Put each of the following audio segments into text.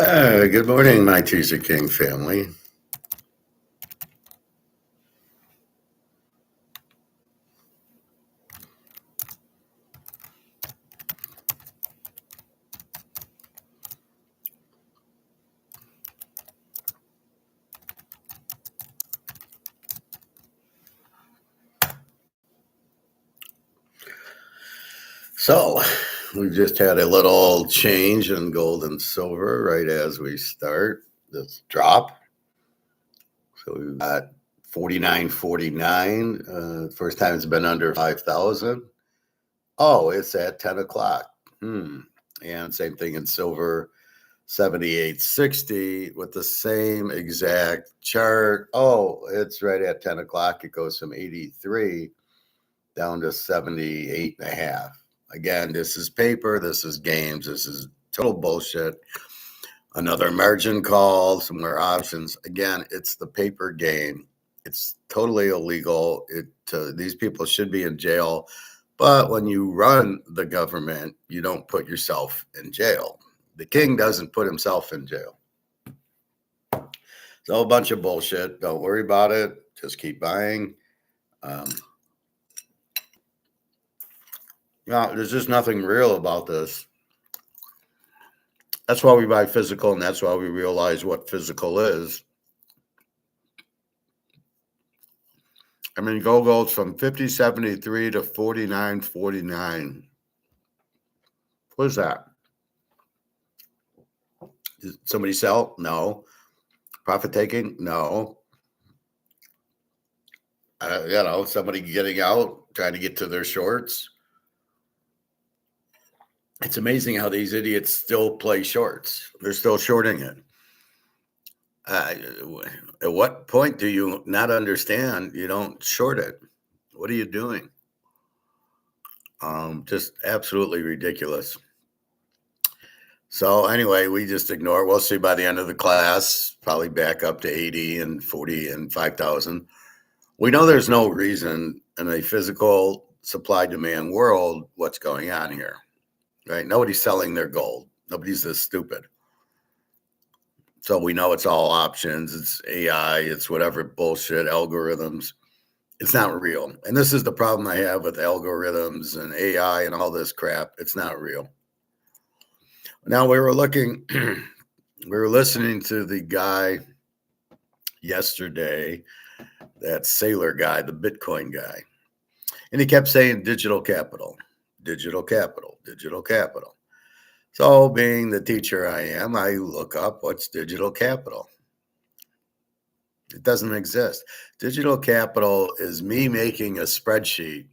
Good morning, my Teaser King family. So, we just had a little change in gold and silver right as we start this drop. So we've got 49.49. First time it's been under 5,000. Oh, it's at 10 o'clock. And same thing in silver, 78.60 with the same exact chart. Oh, it's right at 10 o'clock. It goes from 83 down to 78 and a half. Again, this is paper. This is games. This is total bullshit. Another margin call, some more options. Again, it's the paper game. It's totally illegal. These people should be in jail. But when you run the government, you don't put yourself in jail. The king doesn't put himself in jail. It's all a bunch of bullshit. Don't worry about it. Just keep buying. No, there's just nothing real about this. That's why we buy physical, and that's why we realize what physical is. I mean, gold goes from 50.73 to 49.49. What is that? Did somebody sell? No. Profit taking? No. Somebody getting out, trying to get to their shorts. It's amazing how these idiots still play shorts. They're still shorting it. At what point do you not understand you don't short it? What are you doing? Just absolutely ridiculous. So anyway, we just ignore. We'll see by the end of the class, probably back up to 80 and 40 and 5,000. We know there's no reason in a physical supply-demand world what's going on here, right? Nobody's selling their gold. Nobody's this stupid. So we know it's all options. It's AI. It's whatever bullshit, algorithms. It's not real. And this is the problem I have with algorithms and AI and all this crap. It's not real. Now we were listening to the guy yesterday, that Sailor guy, the Bitcoin guy. And he kept saying digital capital, digital capital, digital capital. So being the teacher I am, I look up what's digital capital. It doesn't exist. Digital capital is me making a spreadsheet.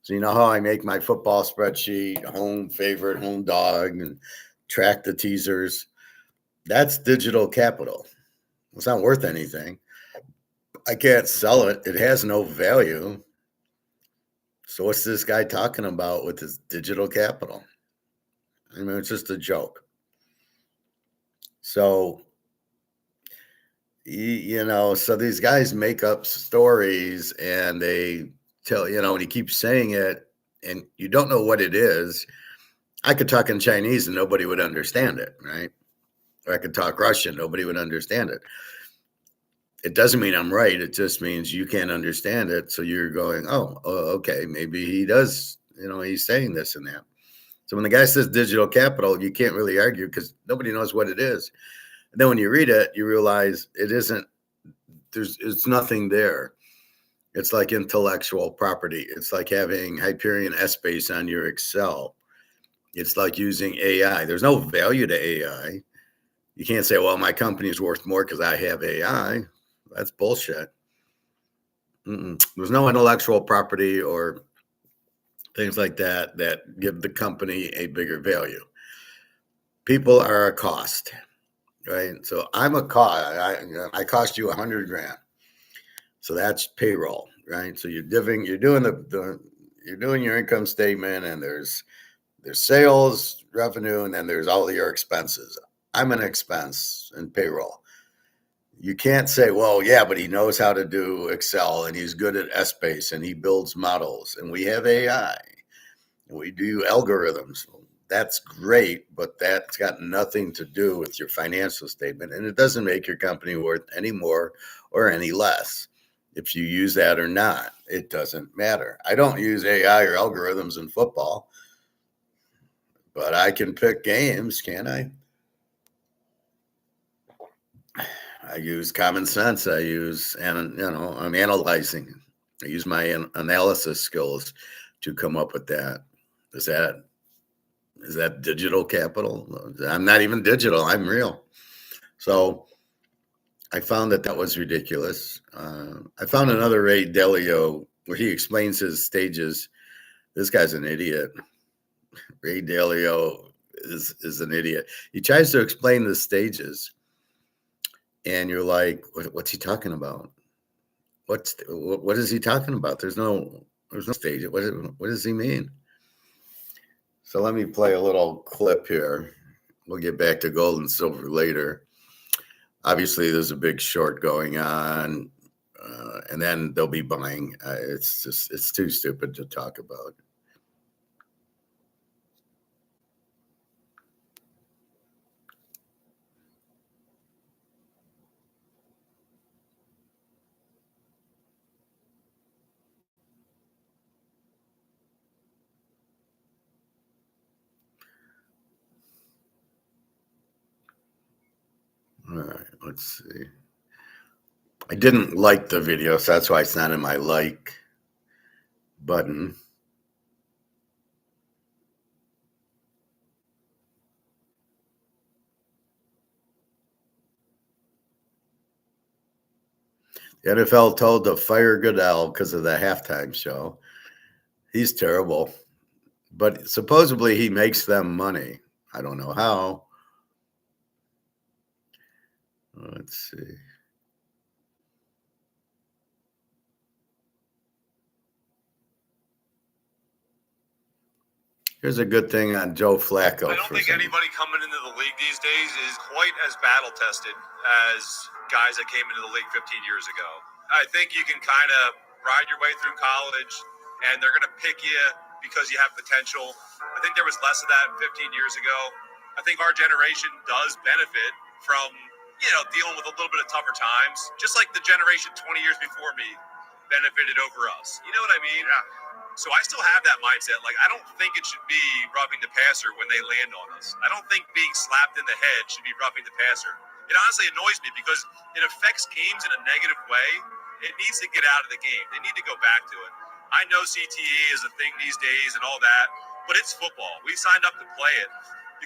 So you know how I make my football spreadsheet, home favorite, home dog, and track the teasers? That's digital capital. It's not worth anything. I can't sell it. It has no value. So what's this guy talking about with his digital capital? I mean, it's just a joke. So, so these guys make up stories and they tell, and he keeps saying it and you don't know what it is. I could talk in Chinese and nobody would understand it, right? Or I could talk Russian, nobody would understand it. It doesn't mean I'm right. It just means you can't understand it. So you're going, oh, okay, maybe he does, he's saying this and that. So when the guy says digital capital, you can't really argue because nobody knows what it is. And then when you read it, you realize it isn't, it's nothing there. It's like intellectual property. It's like having Hyperion S-Base on your Excel. It's like using AI. There's no value to AI. You can't say, well, my company is worth more because I have AI. That's bullshit. There's no intellectual property or things like that that give the company a bigger value. People are a cost, right? So I'm a cost. I cost you $100,000. So that's payroll, right? So you're doing your income statement, and there's sales, revenue, and then there's all your expenses. I'm an expense in payroll. You can't say, well, yeah, but he knows how to do Excel and he's good at S-Base and he builds models and we have AI and we do algorithms. that's great, but that's got nothing to do with your financial statement, and it doesn't make your company worth any more or any less. If you use that or not, it doesn't matter. I don't use AI or algorithms in football, but I can pick games, can I? I use common sense. And I'm analyzing. I use my analysis skills to come up with that. Is that is that digital capital? I'm not even digital. I'm real. So I found that was ridiculous. I found another Ray Dalio where he explains his stages. This guy's an idiot. Ray Dalio is an idiot. He tries to explain the stages, and you're like, what's he talking about? What is he talking about? There's no stage. What does he mean? So let me play a little clip here. We'll get back to gold and silver later. Obviously, there's a big short going on, and then they'll be buying. It's too stupid to talk about. All right, let's see. I didn't like the video, so that's why it's not in my like button. The NFL told to fire Goodell because of the halftime show. He's terrible, but supposedly he makes them money. I don't know how. Let's see. Here's a good thing on Joe Flacco. I don't think anybody coming into the league these days is quite as battle tested as guys that came into the league 15 years ago. I think you can kind of ride your way through college, and they're going to pick you because you have potential. I think there was less of that 15 years ago. I think our generation does benefit from, dealing with a little bit of tougher times, just like the generation 20 years before me benefited over us. You know what I mean? Yeah. So I still have that mindset. Like, I don't think it should be roughing the passer when they land on us. I don't think being slapped in the head should be roughing the passer. It honestly annoys me because it affects games in a negative way. It needs to get out of the game. They need to go back to it. I know CTE is a thing these days and all that, but it's football. We signed up to play it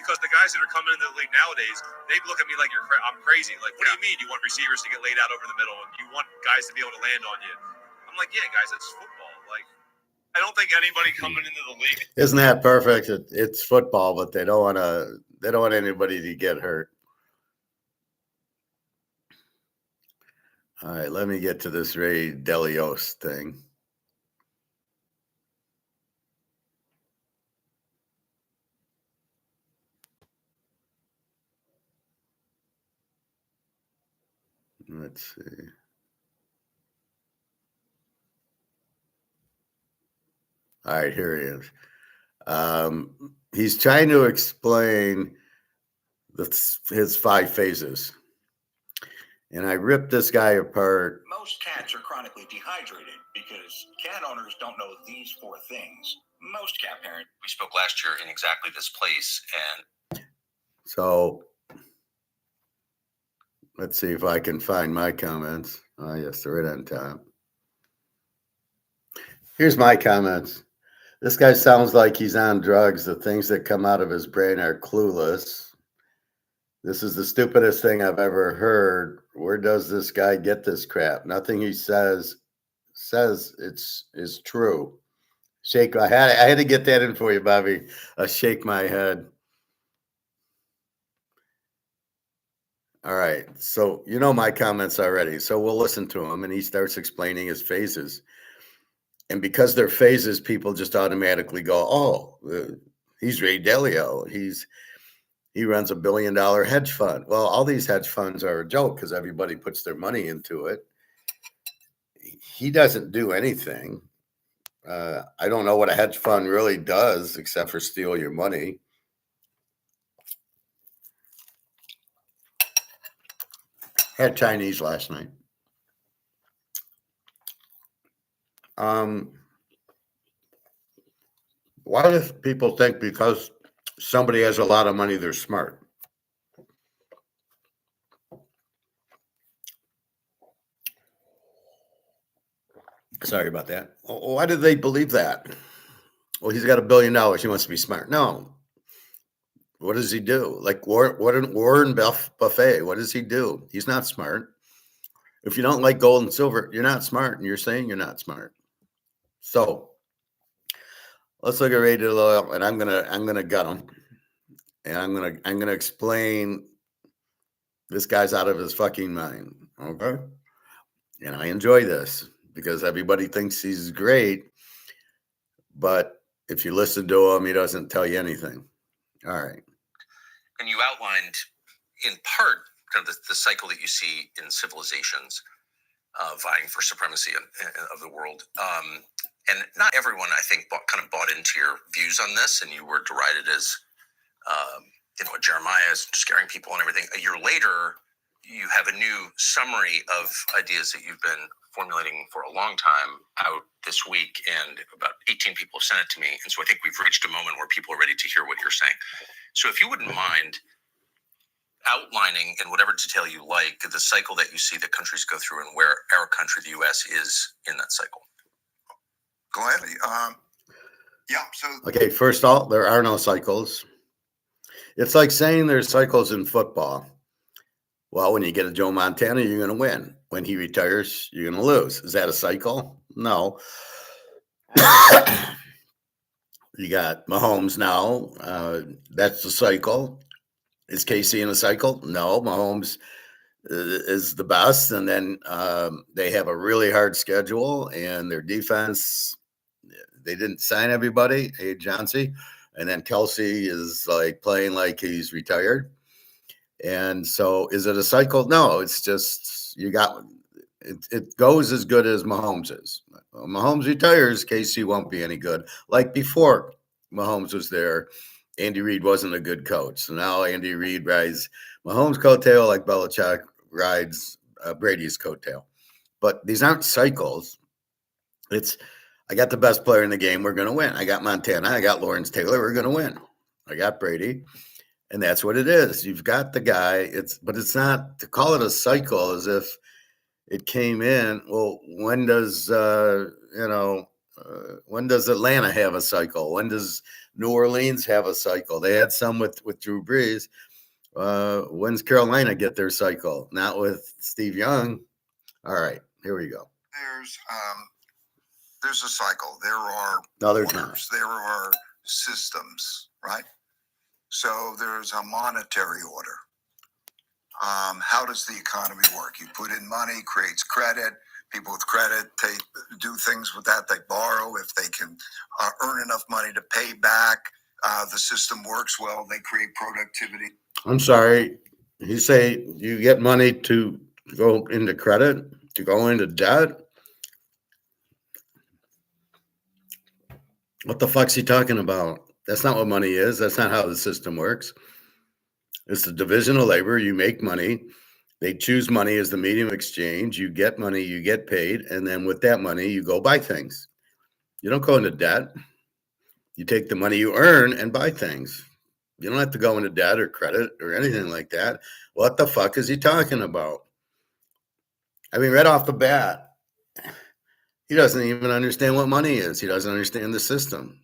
because the guys that are coming into the league nowadays, they look at me like I'm crazy. Like, what do you mean you want receivers to get laid out over the middle and you want guys to be able to land on you? I'm like, yeah, guys, that's football. Like, I don't think anybody coming into the league. Isn't that perfect? It's football, but they don't want anybody to get hurt. All right, let me get to this Ray Delios thing. Let's see. All right, here he is. He's trying to explain his 5 phases. And I ripped this guy apart. Most cats are chronically dehydrated because cat owners don't know these 4 things. Most cat parents. We spoke last year in exactly this place. And so let's see if I can find my comments. Oh, yes, they're right on top. Here's my comments. This guy sounds like he's on drugs. The things that come out of his brain are clueless. This is the stupidest thing I've ever heard. Where does this guy get this crap? Nothing he says is true. Shake. I had to get that in for you, Bobby. Shake my head. All right. So you know my comments already. So we'll listen to him, and he starts explaining his phases. And because they're phases, people just automatically go, "Oh, he's Ray Dalio. He runs $1 billion hedge fund." Well, all these hedge funds are a joke because everybody puts their money into it. He doesn't do anything. I don't know what a hedge fund really does except for steal your money. Had Chinese last night. Why do people think because somebody has a lot of money, they're smart? Sorry about that. Why do they believe that? Well, he's got $1 billion. He wants to be smart. No. What does he do? Like Warren Buffett, what does he do? He's not smart. If you don't like gold and silver, you're not smart, and you're saying you're not smart. So let's look at Ray Dalio, and I'm gonna gut him, and I'm gonna explain this guy's out of his fucking mind. Okay, and I enjoy this because everybody thinks he's great, but if you listen to him, he doesn't tell you anything. All right. And you outlined, in part, kind of the cycle that you see in civilizations vying for supremacy of the world. And not everyone, I think, bought into your views on this, and you were derided as, Jeremiah is scaring people and everything. A year later, you have a new summary of ideas that you've been formulating for a long time out this week, and about 18 people have sent it to me. And so I think we've reached a moment where people are ready to hear what you're saying. So if you wouldn't mind outlining in whatever detail you like the cycle that you see that countries go through and where our country, the U.S., is in that cycle. Gladly. Yeah. So okay, first of all, there are no cycles. It's like saying there's cycles in football. Well, when you get a Joe Montana, you're going to win. When he retires, you're going to lose. Is that a cycle? No. You got Mahomes now. That's the cycle. Is KC in a cycle? No. Mahomes is the best. And then they have a really hard schedule, and their defense, they didn't sign everybody. Hey, Johnsy. And then Kelsey is like playing like he's retired. And so is it a cycle? No, it's just it goes as good as Mahomes is. When Mahomes retires, KC won't be any good. Like before Mahomes was there, Andy Reid wasn't a good coach. So now Andy Reid rides Mahomes' coattail like Belichick rides Brady's coattail. But these aren't cycles. It's I got the best player in the game. We're going to win. I got Montana. I got Lawrence Taylor. We're going to win. I got Brady. And that's what it is. You've got the guy. But it's not to call it a cycle as if it came in. Well, when does when does Atlanta have a cycle? When does New Orleans have a cycle? They had some with Drew Brees. When's Carolina get their cycle? Not with Steve Young. All right, here we go. There's a cycle. There are orders. There are systems, right? So there's a monetary order. How does the economy work? You put in money, creates credit. People with credit, they do things with that. They borrow. If they can earn enough money to pay back, the system works well. They create productivity. I'm sorry. You say you get money to go into credit, to go into debt? What the fuck's he talking about? That's not what money is. That's not how the system works. It's the division of labor. You make money. They choose money as the medium of exchange. You get money, you get paid. And then with that money, you go buy things. You don't go into debt. You take the money you earn and buy things. You don't have to go into debt or credit or anything like that. What the fuck is he talking about? I mean, right off the bat, he doesn't even understand what money is. He doesn't understand the system.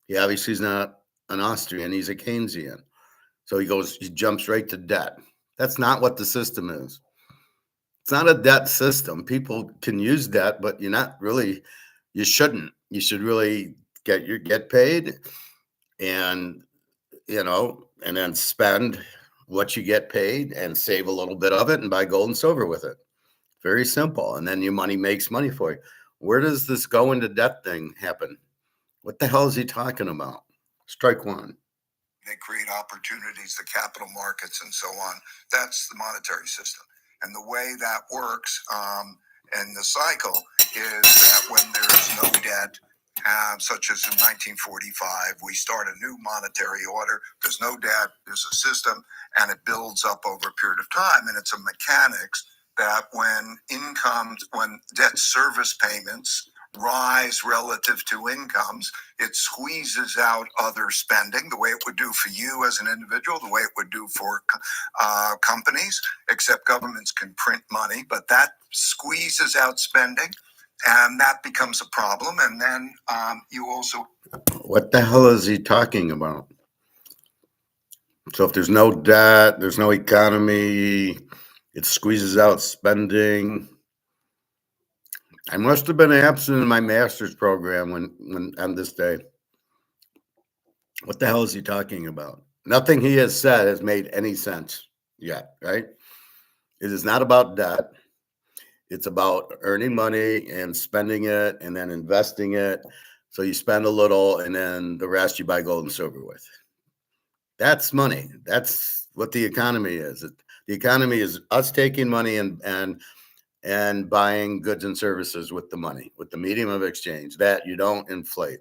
He obviously is not an Austrian. He's a Keynesian. So he jumps right to debt. That's not what the system is. It's not a debt system. People can use debt, but you shouldn't. You should really get paid and then spend what you get paid and save a little bit of it and buy gold and silver with it. Very simple. And then your money makes money for you. Where does this go into debt thing happen? What the hell is he talking about? Strike one. They create opportunities, the capital markets, and so on. That's the monetary system. And the way that works in the cycle is that when there's no debt, such as in 1945, we start a new monetary order. There's no debt, there's a system, and it builds up over a period of time. And it's a mechanics that when debt service payments rise relative to incomes, it squeezes out other spending the way it would do for you as an individual, the way it would do for companies, except governments can print money, but that squeezes out spending, and that becomes a problem. And then you also... What the hell is he talking about? So if there's no debt, there's no economy, it squeezes out spending. I must have been absent in my master's program when on this day. What the hell is he talking about? Nothing he has said has made any sense yet, right? It is not about debt. It's about earning money and spending it and then investing it. So you spend a little and then the rest you buy gold and silver with. That's money. That's what the economy is. The economy is us taking money and buying goods and services with the money, with the medium of exchange that you don't inflate.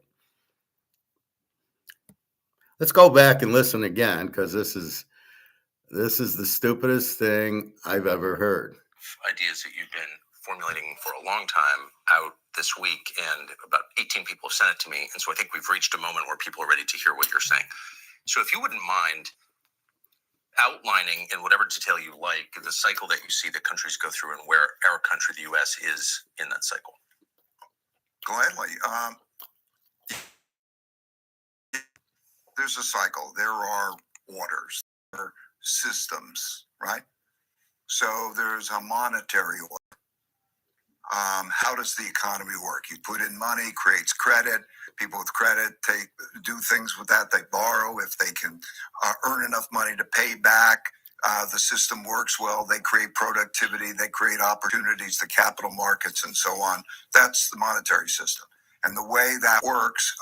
Let's go back and listen again, because this is the stupidest thing I've ever heard. Ideas that you've been formulating for a long time out this week, and about 18 people have sent it to me. And so I think we've reached a moment where people are ready to hear what you're saying. So if you wouldn't mind outlining in whatever detail you like the cycle that you see that countries go through and where our country, the U.S., is in that cycle. Gladly. There's a cycle. There are orders, there are systems, right? So there's a monetary order. How does the economy work? You put in money, creates credit. People with credit do things with that. They borrow if they can earn enough money to pay back. The system works well. They create productivity. They create opportunities, the capital markets, and so on. That's the monetary system. And the way that works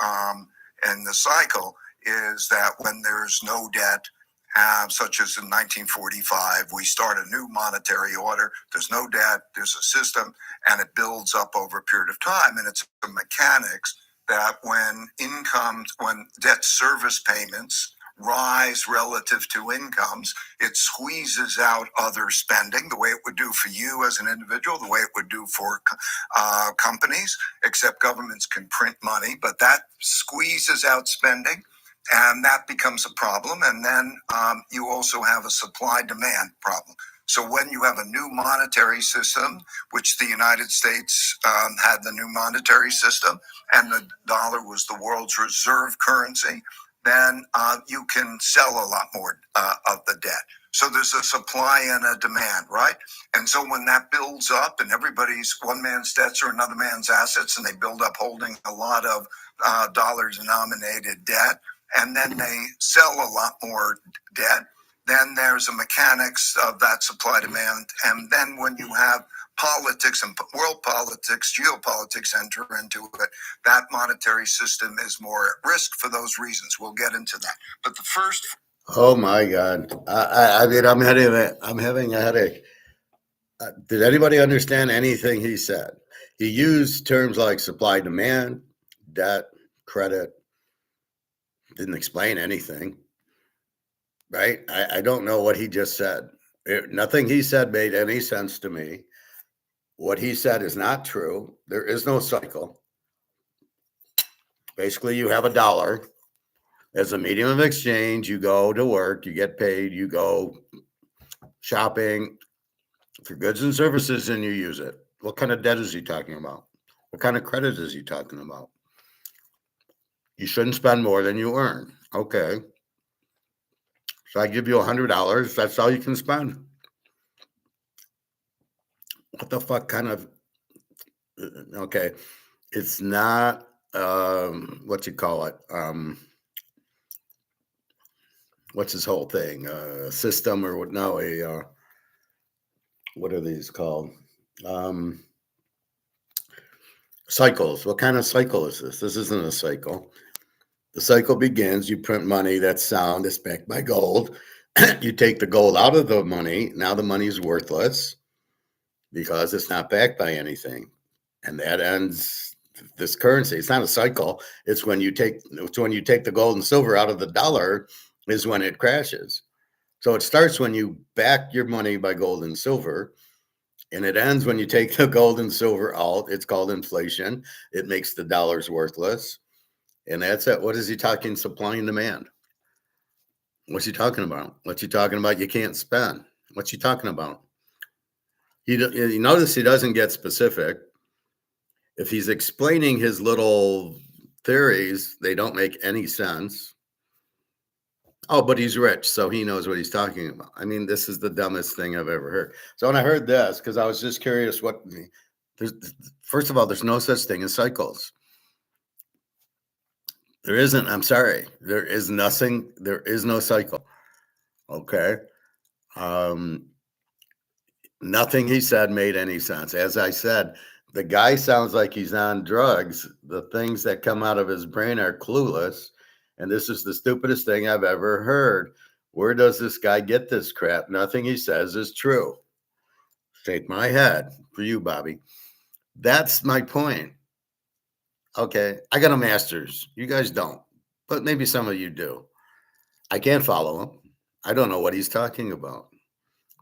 in the cycle is that when there's no debt, such as in 1945, we start a new monetary order. There's no debt, there's a system, and it builds up over a period of time. And it's the mechanics that when debt service payments rise relative to incomes, it squeezes out other spending the way it would do for you as an individual, the way it would do for companies, except governments can print money, but that squeezes out spending. And that becomes a problem. And then you also have a supply-demand problem. So when you have a new monetary system, which the United States had the new monetary system, and the dollar was the world's reserve currency, then you can sell a lot more of the debt. So there's a supply and a demand, right? And so when that builds up and one man's debts are another man's assets, and they build up holding a lot of dollar-denominated debt, and then they sell a lot more debt, then there's a mechanics of that supply demand. And then when you have politics and world politics, geopolitics enter into it, that monetary system is more at risk for those reasons. We'll get into that. But the first... Oh my God. I mean, I'm having a headache. Did anybody understand anything he said? He used terms like supply demand, debt, credit. Didn't explain anything, right? I don't know what he just said. Nothing he said made any sense to me. What he said is not true. There is no cycle. Basically, you have a dollar as a medium of exchange. You go to work, you get paid, you go shopping for goods and services, and you use it. What kind of debt is he talking about? What kind of credit is he talking about? You shouldn't spend more than you earn. Okay. So I give you $100. That's all you can spend. What the fuck kind of... Okay. It's not, what you call it? What's his whole thing? System or what? No, what are these called? Cycles. What kind of cycle is this? This isn't a cycle. The cycle begins, you print money that's sound, it's backed by gold. You take the gold out of the money. Now the money is worthless because it's not backed by anything. And that ends this currency. It's not a cycle. It's when you take the gold and silver out of the dollar is when it crashes. So it starts when you back your money by gold and silver. And it ends when you take the gold and silver out. It's called inflation. It makes the dollars worthless. And that's it. What is he talking? Supply and demand. What's he talking about? What's he talking about? You can't spend. What's he talking about? You notice he doesn't get specific. If he's explaining his little theories, they don't make any sense. Oh, but he's rich, so he knows what he's talking about. I mean, this is the dumbest thing I've ever heard. So when I heard this, because I was just curious first of all, there's no such thing as cycles. There isn't. I'm sorry. There is nothing. There is no cycle. Okay. Nothing he said made any sense. As I said, the guy sounds like he's on drugs. The things that come out of his brain are clueless. And this is the stupidest thing I've ever heard. Where does this guy get this crap? Nothing he says is true. Shake my head for you, Bobby. That's my point. Okay. I got a master's. You guys don't, but maybe some of you do. I can't follow him. I don't know what he's talking about.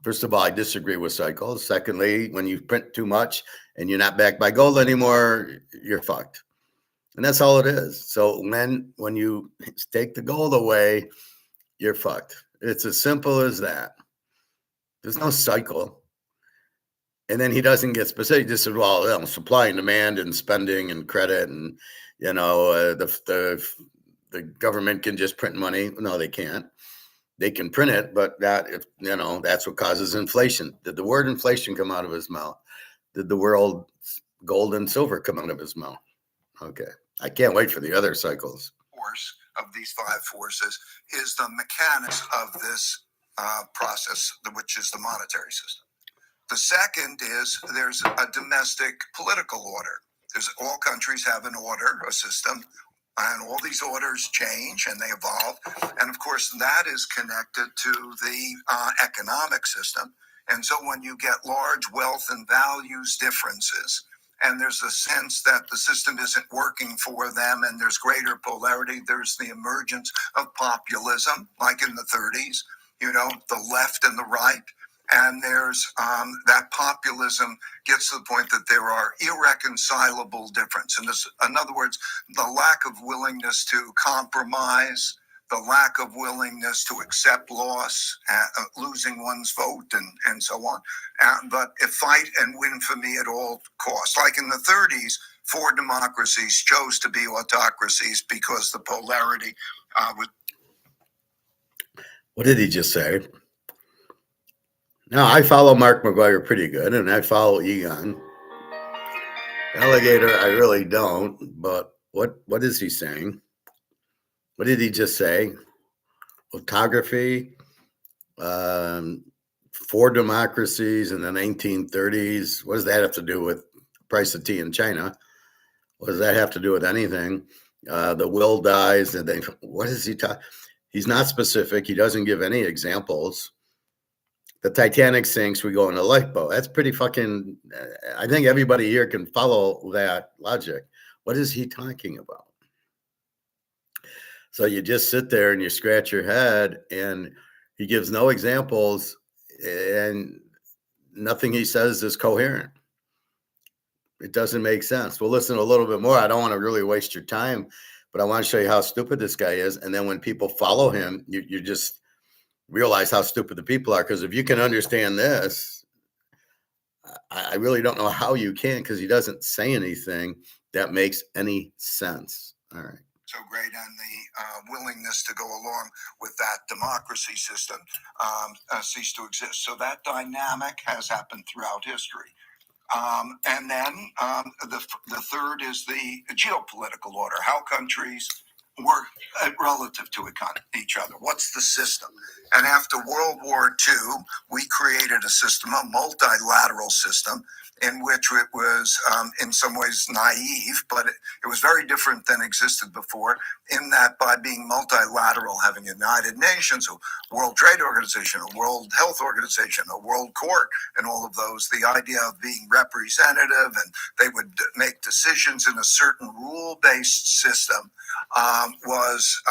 First of all, I disagree with cycles. Secondly, when you print too much and you're not backed by gold anymore, you're fucked. And that's all it is. So when you take the gold away, you're fucked. It's as simple as that. There's no cycle. And then he doesn't get specific. He just said, well, supply and demand and spending and credit and, the government can just print money. No, they can't. They can print it, but that's what causes inflation. Did the word inflation come out of his mouth? Did the word gold and silver come out of his mouth? Okay. I can't wait for the other cycles. Force of these five forces is the mechanics of this process, which is the monetary system. The second is there's a domestic political order. All countries have an order, a system, and all these orders change and they evolve. And of course, that is connected to the economic system. And so when you get large wealth and values differences, and there's a sense that the system isn't working for them and there's greater polarity, there's the emergence of populism, like in the 30s, the left and the right. And there's that populism gets to the point that there are irreconcilable differences. And in other words, the lack of willingness to compromise, the lack of willingness to accept loss, losing one's vote, and so on. But fight and win for me at all costs. Like in the 30s, 4 democracies chose to be autocracies because the polarity was. What did he just say? Now, I follow Mark McGuire pretty good, and I follow Egon. Alligator, I really don't, but what is he saying? What did he just say? Autocracy, 4 democracies in the 1930s. What does that have to do with the price of tea in China? What does that have to do with anything? The will dies, and what is he talking? He's not specific. He doesn't give any examples. The Titanic sinks, we go in a lifeboat. That's pretty fucking, I think everybody here can follow that logic. What is he talking about? So you just sit there and you scratch your head, and he gives no examples, and nothing he says is coherent. It doesn't make sense. We'll listen a little bit more. I don't want to really waste your time, but I want to show you how stupid this guy is. And then when people follow him, you just realize how stupid the people are. Because if you can understand this, I really don't know how you can, because he doesn't say anything that makes any sense. All right. So great, and the willingness to go along with that democracy system cease to exist. So that dynamic has happened throughout history. And then the third is the geopolitical order, how countries work relative to each other. What's the system? And after World War II, we created a system, a multilateral system, in which it was in some ways naive, but it was very different than existed before, in that by being multilateral, having United Nations, a World Trade Organization, a World Health Organization, a World Court, and all of those, the idea of being representative, and they would make decisions in a certain rule-based system was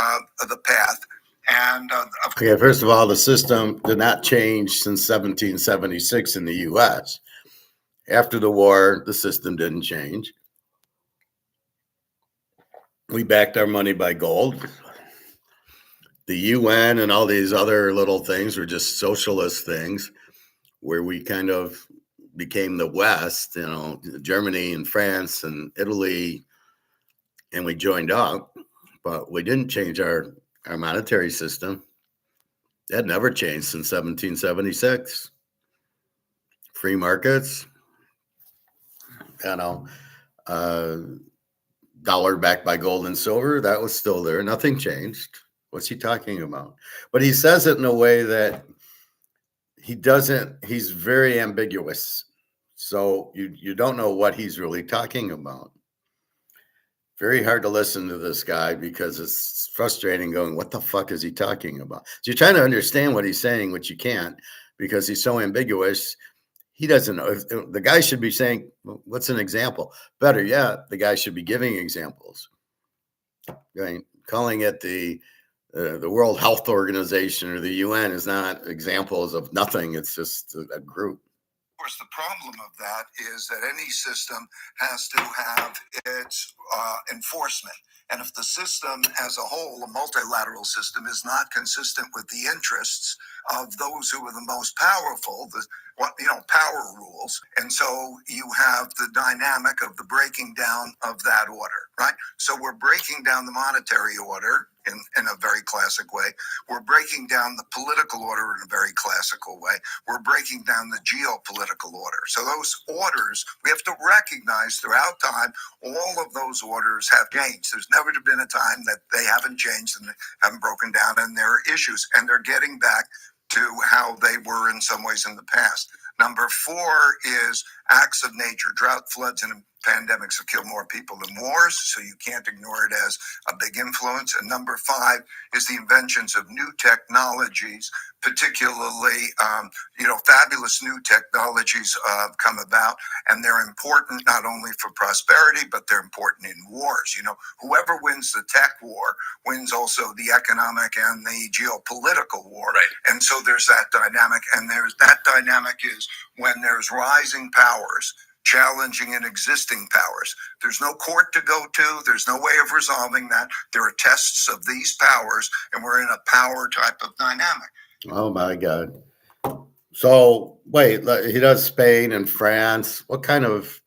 the path. And okay, first of all, the system did not change since 1776 in the U.S. After the war, the system didn't change. We backed our money by gold. The UN and all these other little things were just socialist things where we kind of became the West, Germany and France and Italy, and we joined up, but we didn't change our monetary system. That never changed since 1776. Free markets, uh, dollar backed by gold and silver, that was still there. Nothing changed. What's he talking about? But he says it in a way that he's very ambiguous. So you don't know what he's really talking about. Very hard to listen to this guy because it's frustrating going, what the fuck is he talking about? So you're trying to understand what he's saying, which you can't because he's so ambiguous. He doesn't know. The guy should be saying, what's an example? Better yet, the guy should be giving examples. Calling it the World Health Organization or the UN is not examples of nothing. It's just a group. Of course, the problem of that is that any system has to have its enforcement. And if the system as a whole, a multilateral system, is not consistent with the interests of those who are the most powerful, power rules. And so you have the dynamic of the breaking down of that order, right? So we're breaking down the monetary order in a very classic way. We're breaking down the political order in a very classical way. We're breaking down the geopolitical order. So those orders, we have to recognize throughout time, all of those orders have changed. There's never been a time that they haven't changed and haven't broken down, and there are issues, and they're getting back to how they were in some ways in the past. Number 4 is acts of nature. Drought, floods, and pandemics have killed more people than wars, so you can't ignore it as a big influence. And number 5 is the inventions of new technologies, particularly, fabulous new technologies come about, and they're important not only for prosperity, but they're important in wars. Whoever wins the tech war wins also the economic and the geopolitical war. Right. And so there's that dynamic, and that dynamic is when there's rising powers challenging an existing powers. There's no court to go to. There's no way of resolving that. There are tests of these powers, and we're in a power type of dynamic. Oh my God. So wait, he does Spain and France. What kind of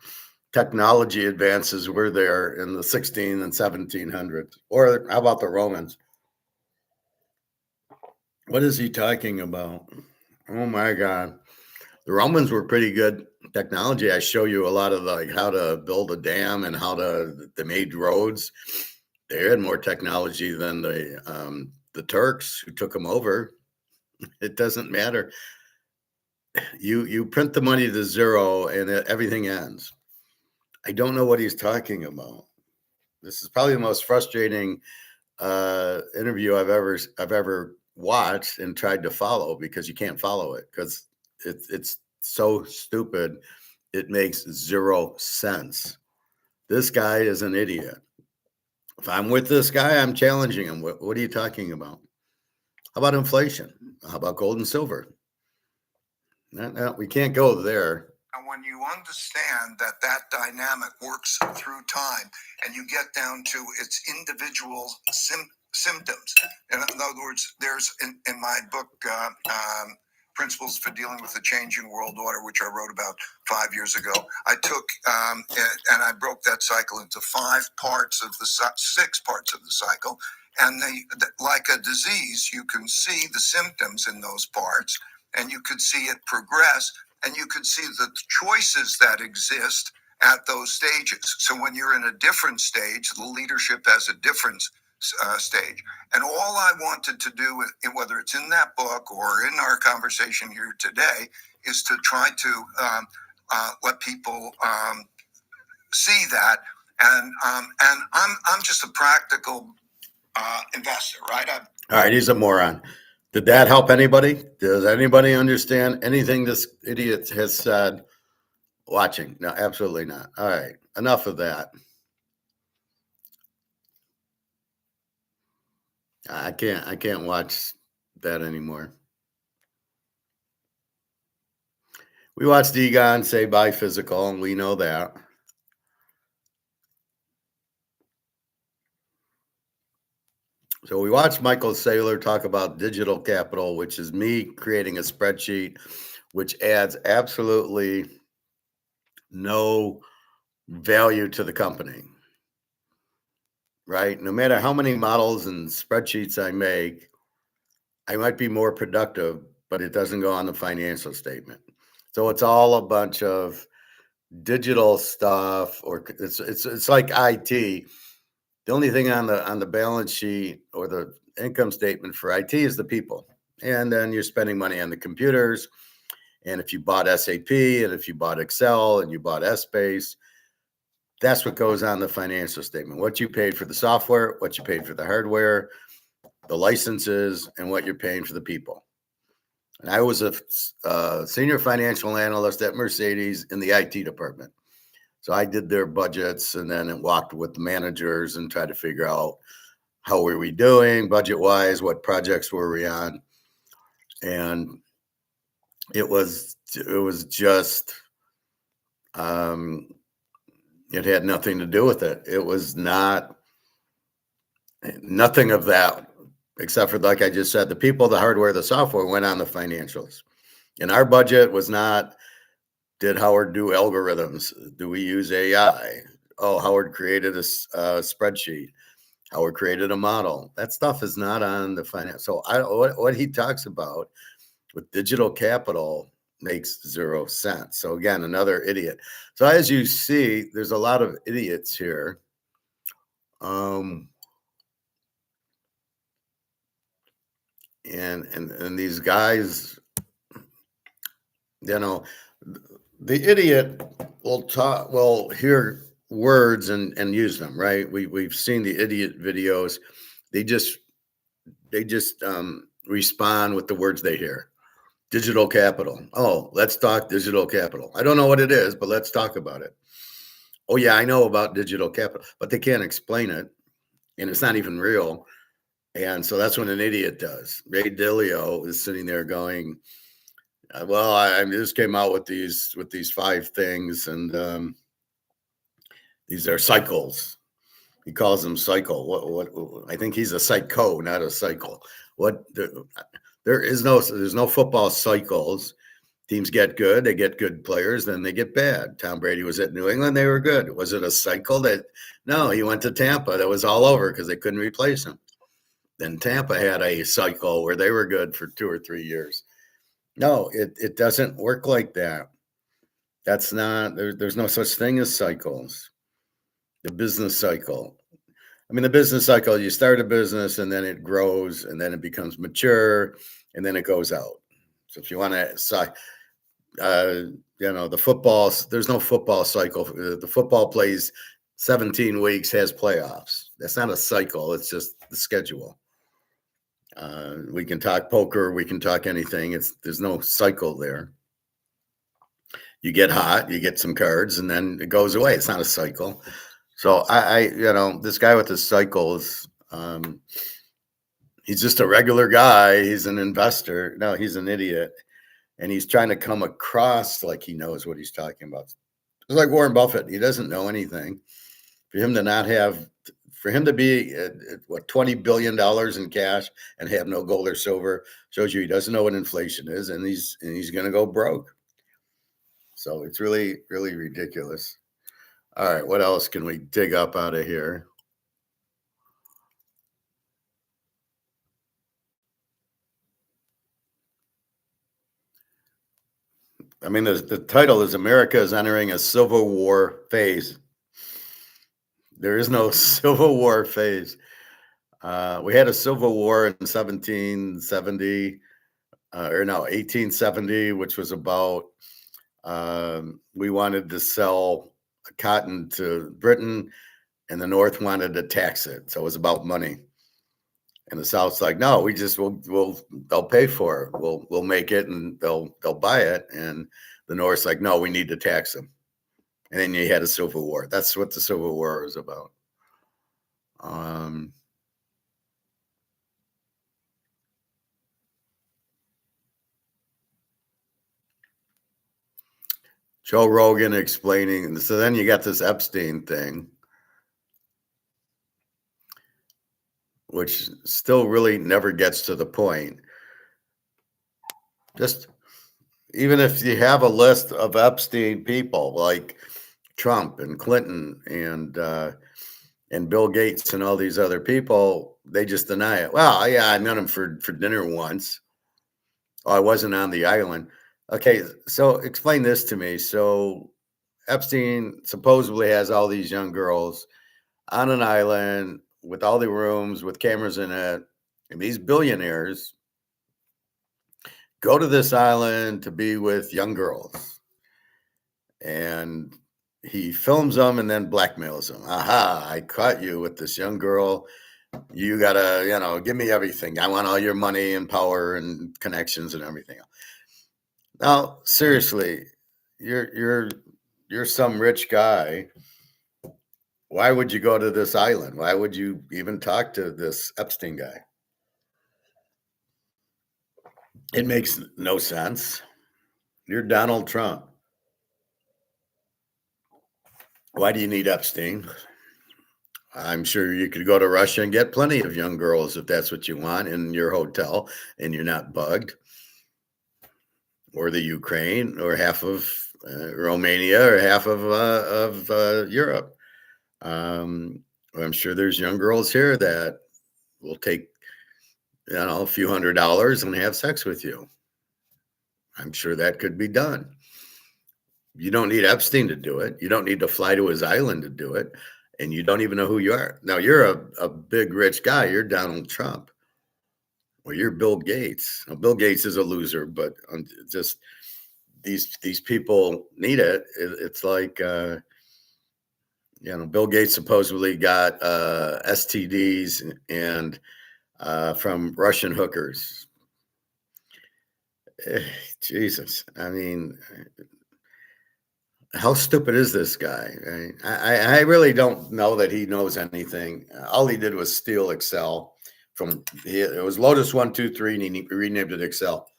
technology advances were there in the 16 and 1700s? Or how about the Romans? What is he talking about? Oh my God. The Romans were pretty good technology. I show you a lot of how to build a dam and they made roads. They had more technology than the Turks who took them over. It doesn't matter. You print the money to zero and everything ends. I don't know what he's talking about. This is probably the most frustrating interview I've ever watched and tried to follow, because you can't follow it because it's so stupid. It makes zero sense. This guy is an idiot. If I'm with this guy, I'm challenging him. What are you talking about? How about inflation? How about gold and silver? No, we can't go there. And when you understand that dynamic works through time, and you get down to its individual symptoms. In other words, there's in my book, Principles for Dealing with the Changing World Order, which I wrote about 5 years ago, I took and I broke that cycle into 6 parts of the cycle. And like a disease, you can see the symptoms in those parts, and you could see it progress, and you could see the choices that exist at those stages. So when you're in a different stage, the leadership has a different stage. And all I wanted to do, whether it's in that book or in our conversation here today, is to try to let people see that. And I'm just a practical investor, right? All right, he's a moron. Did that help anybody? Does anybody understand anything this idiot has said? Watching? No, absolutely not. All right, enough of that. I can't watch that anymore. We watched Egon say buy physical, and we know that. So we watched Michael Saylor talk about digital capital, which is me creating a spreadsheet, which adds absolutely no value to the company, right? No matter how many models and spreadsheets I make, I might be more productive, but it doesn't go on the financial statement. So it's all a bunch of digital stuff, or it's like IT. The only thing on the balance sheet or the income statement for IT is the people. And then you're spending money on the computers. And if you bought SAP and if you bought Excel and you bought Essbase, that's what goes on the financial statement. What you paid for the software, what you paid for the hardware, the licenses, and what you're paying for the people. And I was a senior financial analyst at Mercedes in the IT department. So I did their budgets and then walked with the managers and tried to figure out how were we doing budget wise, what projects were we on. And it was just it had nothing to do with it. It was nothing of that, except for, like I just said, the people, the hardware, the software went on the financials. And our budget was not, did Howard do algorithms? Do we use AI? Oh, Howard created a spreadsheet. Howard created a model. That stuff is not on the finance. So what he talks about with digital capital makes zero sense. So again, another idiot. So as you see, there's a lot of idiots here. And these guys, the idiot will hear words and use them, right? We've seen the idiot videos. They just respond with the words they hear. Digital capital. Oh, let's talk digital capital. I don't know what it is, but let's talk about it. Oh yeah, I know about digital capital, but they can't explain it, and it's not even real. And so that's what an idiot does. Ray Dalio is sitting there going, "Well, I just came out with these 5 things, and these are cycles." He calls them cycle. What? I think he's a psycho, not a cycle. What? There's no football cycles. Teams get good, they get good players, then they get bad. Tom Brady was at New England, they were good. Was it a cycle that? No, he went to Tampa. That was all over because they couldn't replace him. Then Tampa had a cycle where they were good for 2 or 3 years. No, it doesn't work like that. That's not, there's no such thing as cycles. The business cycle. I mean, the business cycle, you start a business and then it grows and then it becomes mature and then it goes out. So if you want to, the football, there's no football cycle. The football plays 17 weeks, has playoffs. That's not a cycle. It's just the schedule. We can talk poker. We can talk anything. There's no cycle there. You get hot, you get some cards, and then it goes away. It's not a cycle. So this guy with the cycles, he's just a regular guy. He's an investor. No, he's an idiot. And he's trying to come across like he knows what he's talking about. It's like Warren Buffett. He doesn't know anything. For him to be at what, $20 billion in cash and have no gold or silver shows you he doesn't know what inflation is, and he's going to go broke. So it's really, really ridiculous. All right, what else can we dig up out of here? I mean, the title is America is entering a civil war phase. There is no civil war phase. We had a civil war in 1770, 1870, which was about we wanted to sell cotton to Britain, and the North wanted to tax it. So it was about money. And the South's like, no, they'll pay for it. We'll make it, and they'll buy it. And the North's like, no, we need to tax them. And then you had a civil war. That's what the Civil War is about. Joe Rogan explaining. So then you got this Epstein thing, which still really never gets to the point. Just even if you have a list of Epstein people like Trump and Clinton and Bill Gates and all these other people, they just deny it. Well, yeah, I met him for dinner once. Oh, I wasn't on the island. Okay, so explain this to me. So Epstein supposedly has all these young girls on an island with all the rooms with cameras in it, and these billionaires go to this island to be with young girls, and he films them and then blackmails them. Aha, I caught you with this young girl. You gotta, give me everything. I want all your money and power and connections and everything. Now, seriously, you're some rich guy. Why would you go to this island? Why would you even talk to this Epstein guy? It makes no sense. You're Donald Trump. Why do you need Epstein? I'm sure you could go to Russia and get plenty of young girls if that's what you want in your hotel and you're not bugged. Or the Ukraine, or half of Romania, or half of Europe. I'm sure there's young girls here that will take, a few $100s and have sex with you. I'm sure that could be done. You don't need Epstein to do it. You don't need to fly to his island to do it. And you don't even know who you are. Now, you're a big, rich guy. You're Donald Trump. Or you're Bill Gates. Now, Bill Gates is a loser, but just these people need it. It's like, Bill Gates supposedly got STDs and from Russian hookers. Jesus. I mean, how stupid is this guy? I really don't know that he knows anything. All he did was steal Excel it was Lotus 123, and he renamed it Excel.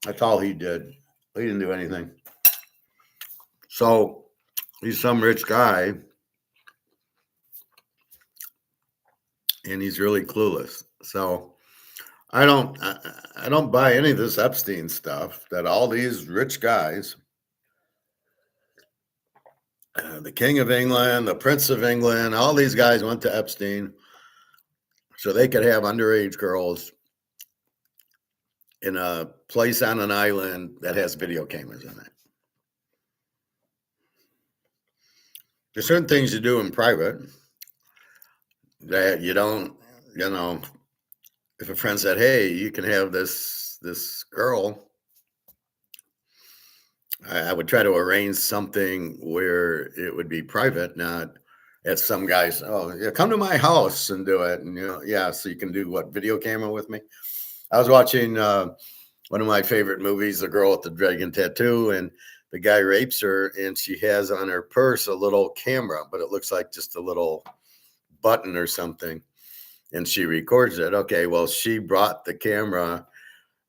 That's all he did. He didn't do anything. So he's some rich guy, and he's really clueless. So I don't buy any of this Epstein stuff that all these rich guys, the King of England, the Prince of England, all these guys went to Epstein so they could have underage girls in a place on an island that has video cameras in it. There's certain things you do in private that you don't, if a friend said, hey, you can have this girl, I would try to arrange something where it would be private, not at some guys, oh, yeah, come to my house and do it. And, so you can do what, video camera with me? I was watching one of my favorite movies, The Girl with the Dragon Tattoo, and the guy rapes her, and she has on her purse a little camera, but it looks like just a little button or something, and she records it. Okay, well, she brought the camera,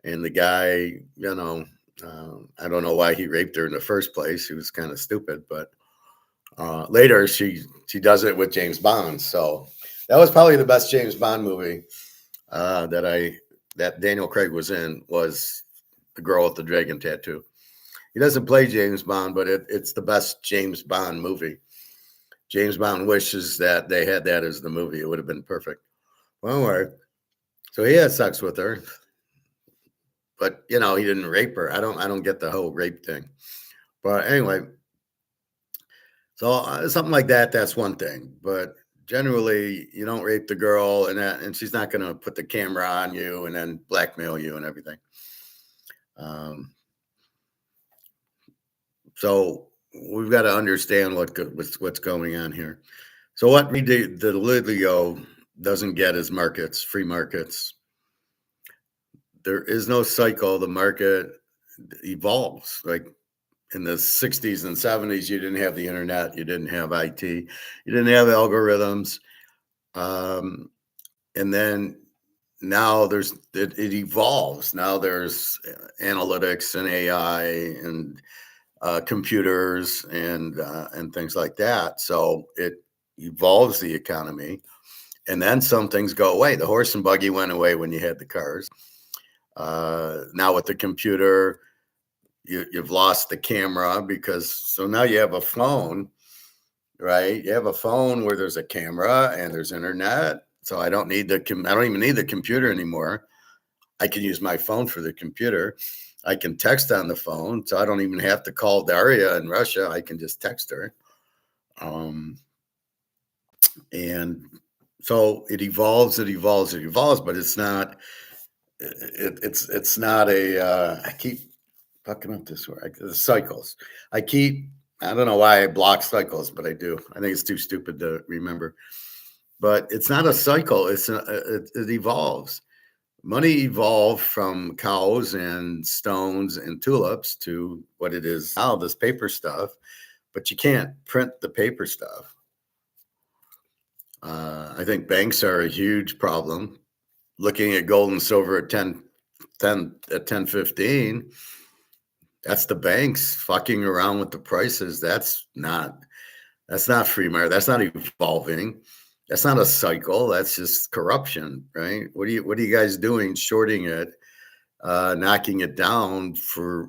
and the guy, I don't know why he raped her in the first place. He was kind of stupid, but later she does it with James Bond. So that was probably the best James Bond movie that Daniel Craig was in, was The Girl with the Dragon Tattoo. He doesn't play James Bond, but it's the best James Bond movie. James Bond wishes that they had that as the movie. It would have been perfect. Well, all right. So he had sex with her, but he didn't rape her. I don't get the whole rape thing. But anyway, so something like that, that's one thing. But generally, you don't rape the girl, and she's not going to put the camera on you and then blackmail you and everything. So we've got to understand what's going on here. So what the Lidlio doesn't get is markets, free markets. There is no cycle. The market evolves. Like in the 60s and 70s, you didn't have the internet, you didn't have IT, you didn't have algorithms. And then now it evolves. Now there's analytics and AI and computers and things like that. So it evolves the economy, and then some things go away. The horse and buggy went away when you had the cars. Now with the computer, you've lost the camera so now you have a phone, right? You have a phone where there's a camera and there's internet. So I don't even need the computer anymore. I can use my phone for the computer. I can text on the phone, so I don't even have to call Daria in Russia. I can just text her. And so it evolves, but it's not. It's not a. I keep fucking up this word. The cycles. I don't know why I block cycles, but I do. I think it's too stupid to remember. But it's not a cycle. It evolves. Money evolved from cows and stones and tulips to what it is now, this paper stuff, but you can't print the paper stuff. I think banks are a huge problem. Looking at gold and silver at 10.15, that's the banks fucking around with the prices. That's not free market. That's not evolving. That's not a cycle. That's just corruption, right? What are you guys doing? Shorting it, knocking it down for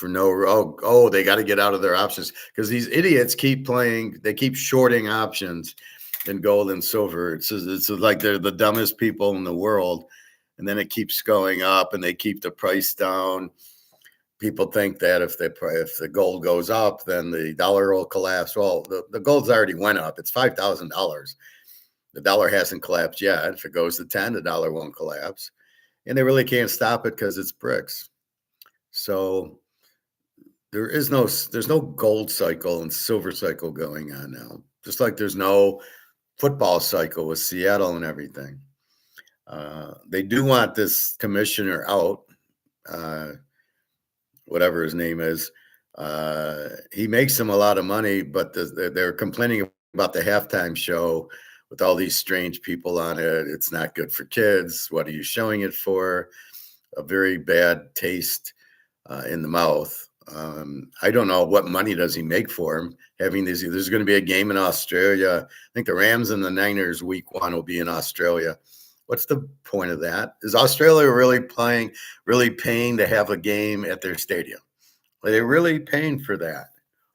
no. They got to get out of their options because these idiots keep playing. They keep shorting options in gold and silver. It's like they're the dumbest people in the world, and then it keeps going up, and they keep the price down. People think that if the gold goes up, then the dollar will collapse. Well, the gold's already went up. It's $5,000. The dollar hasn't collapsed yet. If it goes to 10, the dollar won't collapse. And they really can't stop it because it's bricks. So there's no gold cycle and silver cycle going on now. Just like there's no football cycle with Seattle and everything. They do want this commissioner out, whatever his name is. He makes them a lot of money, but they're complaining about the halftime show with all these strange people on it. It's not good for kids. What are you showing it for? A very bad taste in the mouth. I don't know what money does he make for him having these. There's going to be a game in Australia. I think the Rams and the Niners week 1 will be in Australia. What's the point of that? Is Australia really paying to have a game at their stadium? Are they really paying for that?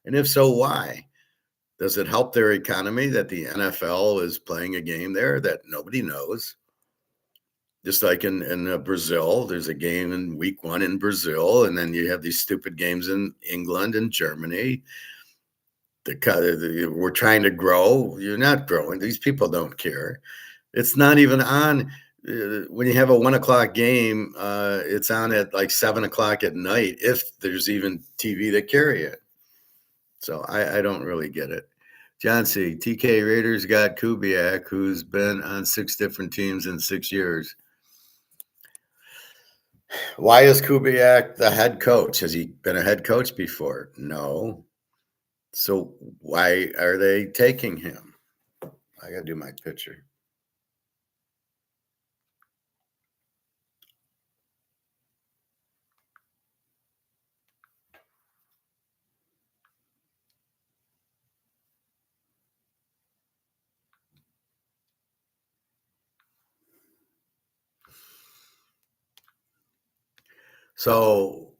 And if so, why? Does it help their economy that the NFL is playing a game there that nobody knows? Just like in Brazil, there's a game in week 1 in Brazil, and then you have these stupid games in England and Germany. We're trying to grow. You're not growing. These people don't care. It's not even on. When you have a 1:00 game, it's on at like 7:00 at night, if there's even TV that carry it. So I don't really get it. John C. TK Raiders got Kubiak, who's been on 6 different teams in 6 years. Why is Kubiak the head coach? Has he been a head coach before? No. So why are they taking him? I got to do my picture. So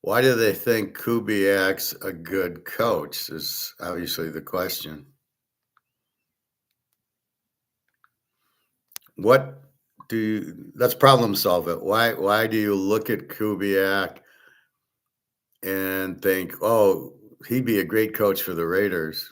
why do they think Kubiak's a good coach is obviously the question. Let's problem solve it. Why do you look at Kubiak and think, oh, he'd be a great coach for the Raiders?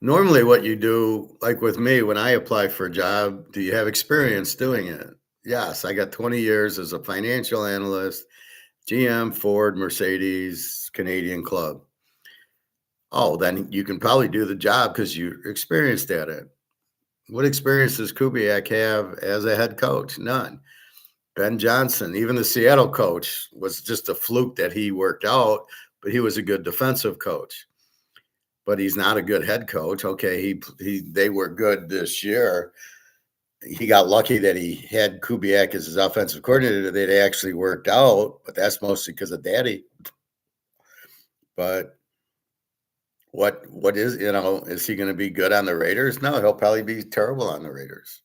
Normally what you do, like with me, when I apply for a job, do you have experience doing it? Yes, I got 20 years as a financial analyst, GM, Ford, Mercedes, Canadian Club. Oh, then you can probably do the job because you're experienced at it. What experience does Kubiak have as a head coach? None. Ben Johnson, even the Seattle coach, was just a fluke that he worked out, but he was a good defensive coach. But he's not a good head coach. Okay, they were good this year. He got lucky that he had Kubiak as his offensive coordinator. They actually worked out, but that's mostly because of Daddy. But what is, is he going to be good on the Raiders? No, he'll probably be terrible on the Raiders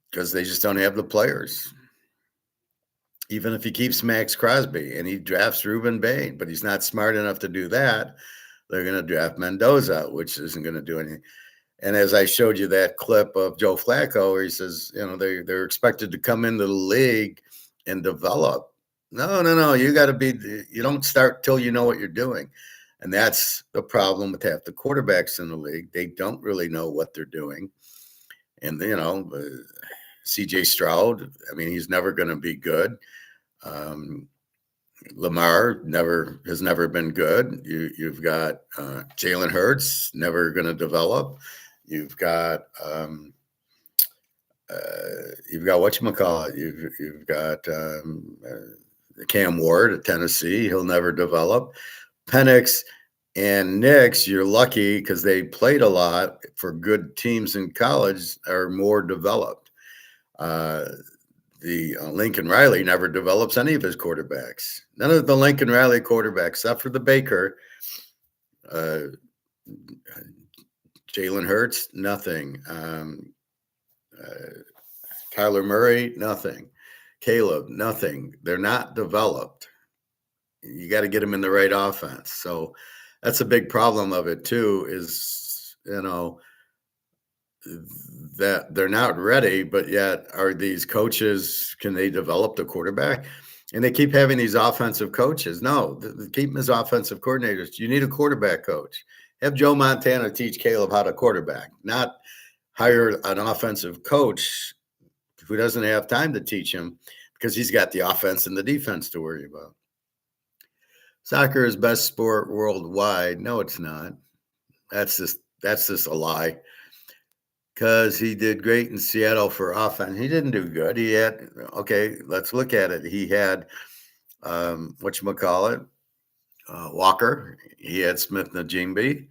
because they just don't have the players. Even if he keeps Max Crosby and he drafts Ruben Bain, but he's not smart enough to do that, they're going to draft Mendoza, which isn't going to do anything. And as I showed you that clip of Joe Flacco, where he says, they're expected to come into the league and develop. No. You don't start till you know what you're doing. And that's the problem with half the quarterbacks in the league. They don't really know what they're doing. And, CJ Stroud, he's never going to be good. Lamar has never been good. You've got Jalen Hurts, never going to develop. You've got whatchamacallit. You've got Cam Ward at Tennessee. He'll never develop. Penix and Nix, you're lucky because they played a lot for good teams in college, are more developed. The Lincoln Riley never develops any of his quarterbacks. None of the Lincoln Riley quarterbacks, except for the Baker, Jalen Hurts, nothing. Kyler Murray, nothing. Caleb, nothing. They're not developed. You got to get them in the right offense. So that's a big problem of it too, is, that they're not ready, but yet are these coaches, can they develop the quarterback? And they keep having these offensive coaches. No, keep them as offensive coordinators. You need a quarterback coach. Have Joe Montana teach Caleb how to quarterback, not hire an offensive coach who doesn't have time to teach him because he's got the offense and the defense to worry about. Soccer is best sport worldwide. No, it's not. That's just a lie. Because he did great in Seattle for offense. He didn't do good. Let's look at it. He had, Walker. He had Smith Najimbi.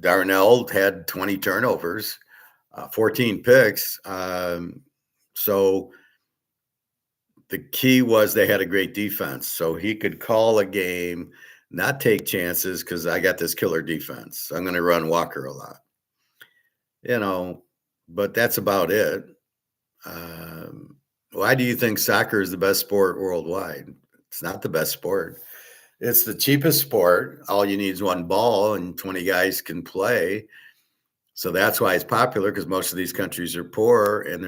Darnell had 20 turnovers, 14 picks. So the key was they had a great defense. So he could call a game, not take chances because I got this killer defense. So I'm going to run Walker a lot. But that's about it. Why do you think soccer is the best sport worldwide? It's not the best sport. It's the cheapest sport. All you need is one ball and 20 guys can play. So that's why it's popular, because most of these countries are poor and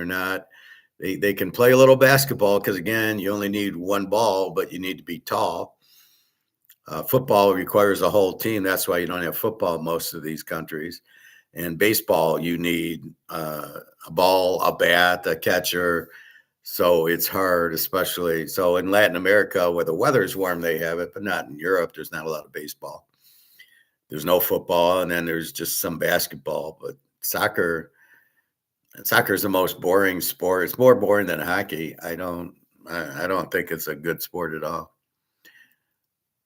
they can play a little basketball because, again, you only need one ball, but you need to be tall. Football requires a whole team. That's why you don't have football in most of these countries. And baseball, you need a ball, a bat, a catcher. So it's hard, especially. So in Latin America, where the weather's warm, they have it, but not in Europe. There's not a lot of baseball. There's no football, and then there's just some basketball. But soccer is the most boring sport. It's more boring than hockey. I don't think it's a good sport at all.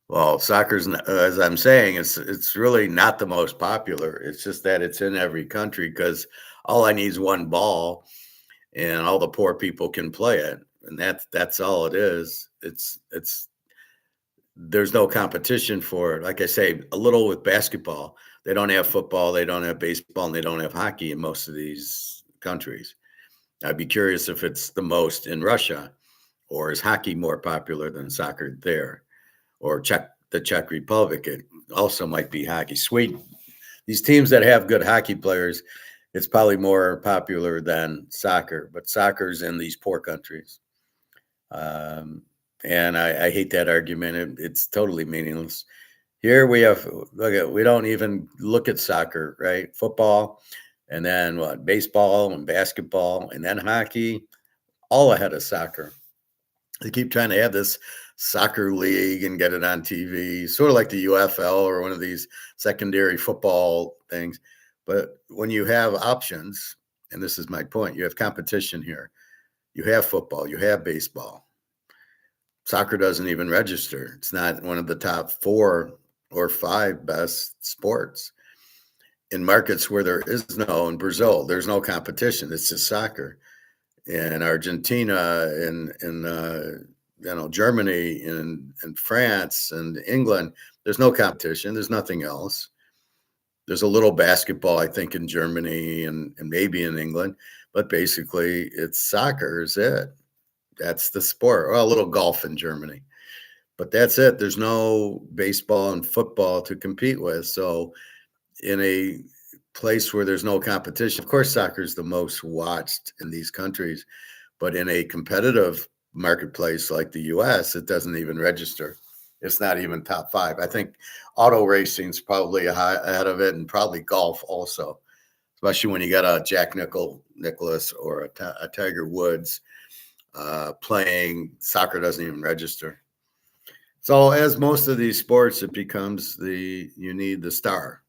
Well, soccer's, as I'm saying, it's really not the most popular. It's just that it's in every country because all I need is one ball, and all the poor people can play it, and that's all it is. There's no competition for it. Like I say, a little with basketball. They don't have football, they don't have baseball, and they don't have hockey in most of these countries. I'd be curious if it's the most in Russia, or is hockey more popular than soccer there? Or the Czech Republic, it also might be hockey. Sweden, these teams that have good hockey players, it's probably more popular than soccer, but soccer's in these poor countries. And I hate that argument. It's totally meaningless. Here we don't even look at soccer, right? Football, And then what? Baseball and basketball, and then hockey, all ahead of soccer. They keep trying to have this soccer league and get it on TV, sort of like the UFL or one of these secondary football things. But when you have options, and this is my point, you have competition here. You have football, you have baseball. Soccer doesn't even register. It's not one of the top 4 or 5 best sports. In markets where there is no, in Brazil, there's no competition. It's just soccer. In Argentina, in Germany, in France, and England, there's no competition. There's nothing else. There's a little basketball, I think, in Germany and maybe in England, but basically it's soccer is it. That's the sport. Well, a little golf in Germany, but that's it. There's no baseball and football to compete with. So in a place where there's no competition, of course, soccer is the most watched in these countries, but in a competitive marketplace like the US, it doesn't even register. It's not even top 5. I think auto racing is probably ahead of it, and probably golf also, especially when you got a Jack Nicklaus or a Tiger Woods playing. Soccer doesn't even register. So as most of these sports, it becomes you need the star.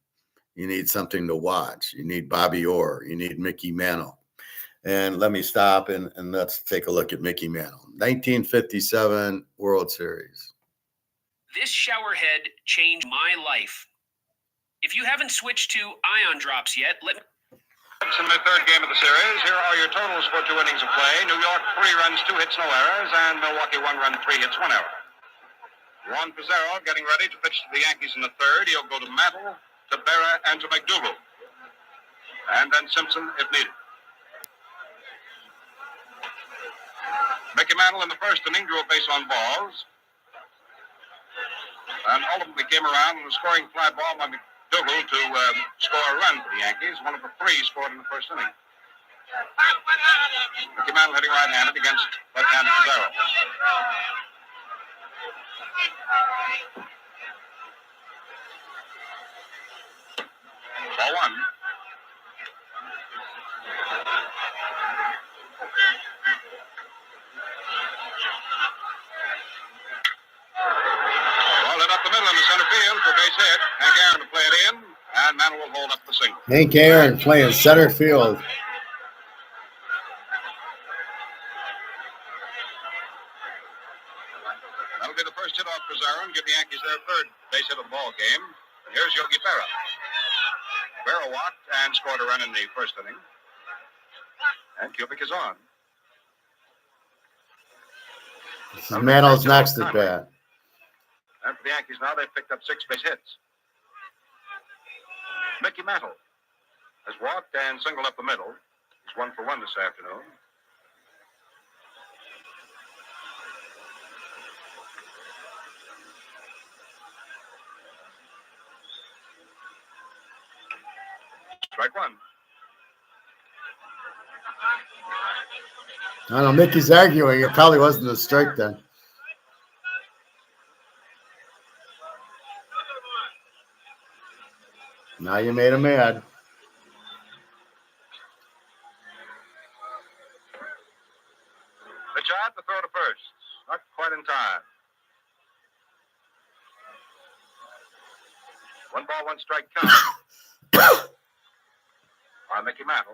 You need something to watch. You need Bobby Orr. You need Mickey Mantle. And let me stop and let's take a look at Mickey Mantle. 1957 World Series. This shower head changed my life. If you haven't switched to ion drops yet, let me... In the third game of the series, here are your totals for 2 innings of play. New York, 3 runs, 2 hits, no errors, and Milwaukee, 1 run, 3 hits, 1 error. Juan Pizarro getting ready to pitch to the Yankees in the third. He'll go to Mantle, to Berra, and to McDougal. And then Simpson if needed. Mickey Mantle in the first inning drew a base on balls, and ultimately came around and was scoring fly ball by McDougal to score a run for the Yankees, one of the 3 scored in the first inning. Mickey Mantle hitting right-handed against left-handed Pizarro. Ball 1. Ball hit up the middle in the center field for base hit. Hank Aaron to play it in, and Mantle will hold up the single. Hank Aaron playing center field. That'll be the first hit off Pizarro and give the Yankees their 3rd base hit of the ball game. Here's Yogi Berra. Berra walked and scored a run in the first inning. And Kubik is on. Mantle's next at bat. And for the Yankees now, they've picked up 6 base hits. Mickey Mantle has walked and singled up the middle. He's 1 for 1 this afternoon. Strike 1. I don't know, Mickey's arguing. It probably wasn't a strike then. Now you made him mad. The shot, the throw to first. Not quite in time. 1 ball, 1 strike count. On Mickey Mantle.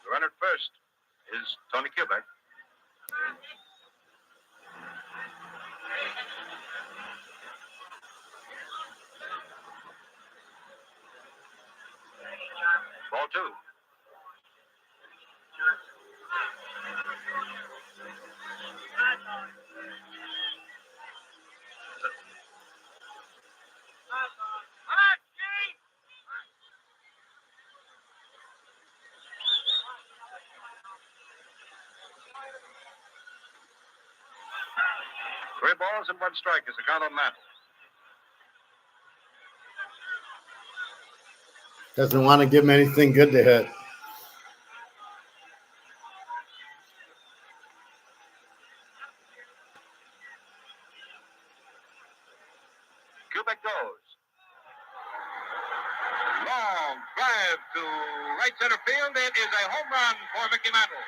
The runner at first is Tony Kubik. Ball 2. Three balls and 1 strike is the count on Mantle. Doesn't want to give him anything good to hit. it goes. Long drive to right center field. It is a home run for Mickey Mantle.